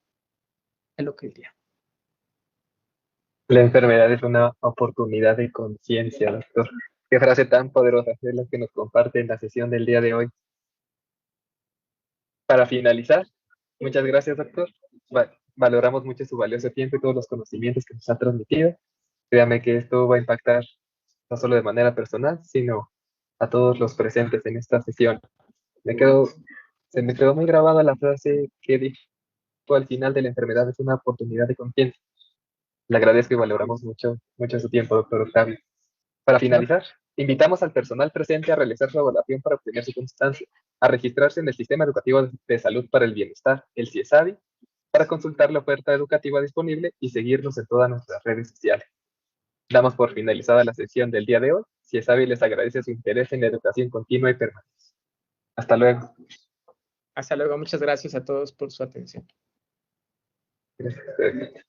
Es lo que diría. La enfermedad es una oportunidad de conciencia, doctor. Qué frase tan poderosa es la que nos comparte en la sesión del día de hoy. Para finalizar, muchas gracias, doctor. Valoramos mucho su valioso tiempo y todos los conocimientos que nos ha transmitido. Créame que esto va a impactar no solo de manera personal, sino a todos los presentes en esta sesión. Se me quedó muy grabada la frase que dijo al final de la enfermedad: es una oportunidad de conciencia. Le agradezco y valoramos mucho, mucho su tiempo, doctor Octavio. Para finalizar, invitamos al personal presente a realizar su evaluación para obtener su constancia, a registrarse en el Sistema Educativo de Salud para el Bienestar, el CIESABI, para consultar la oferta educativa disponible y seguirnos en todas nuestras redes sociales. Damos por finalizada la sesión del día de hoy. CIESAVI les agradece su interés en la educación continua y permanente. Hasta luego. Hasta luego. Muchas gracias a todos por su atención. Gracias.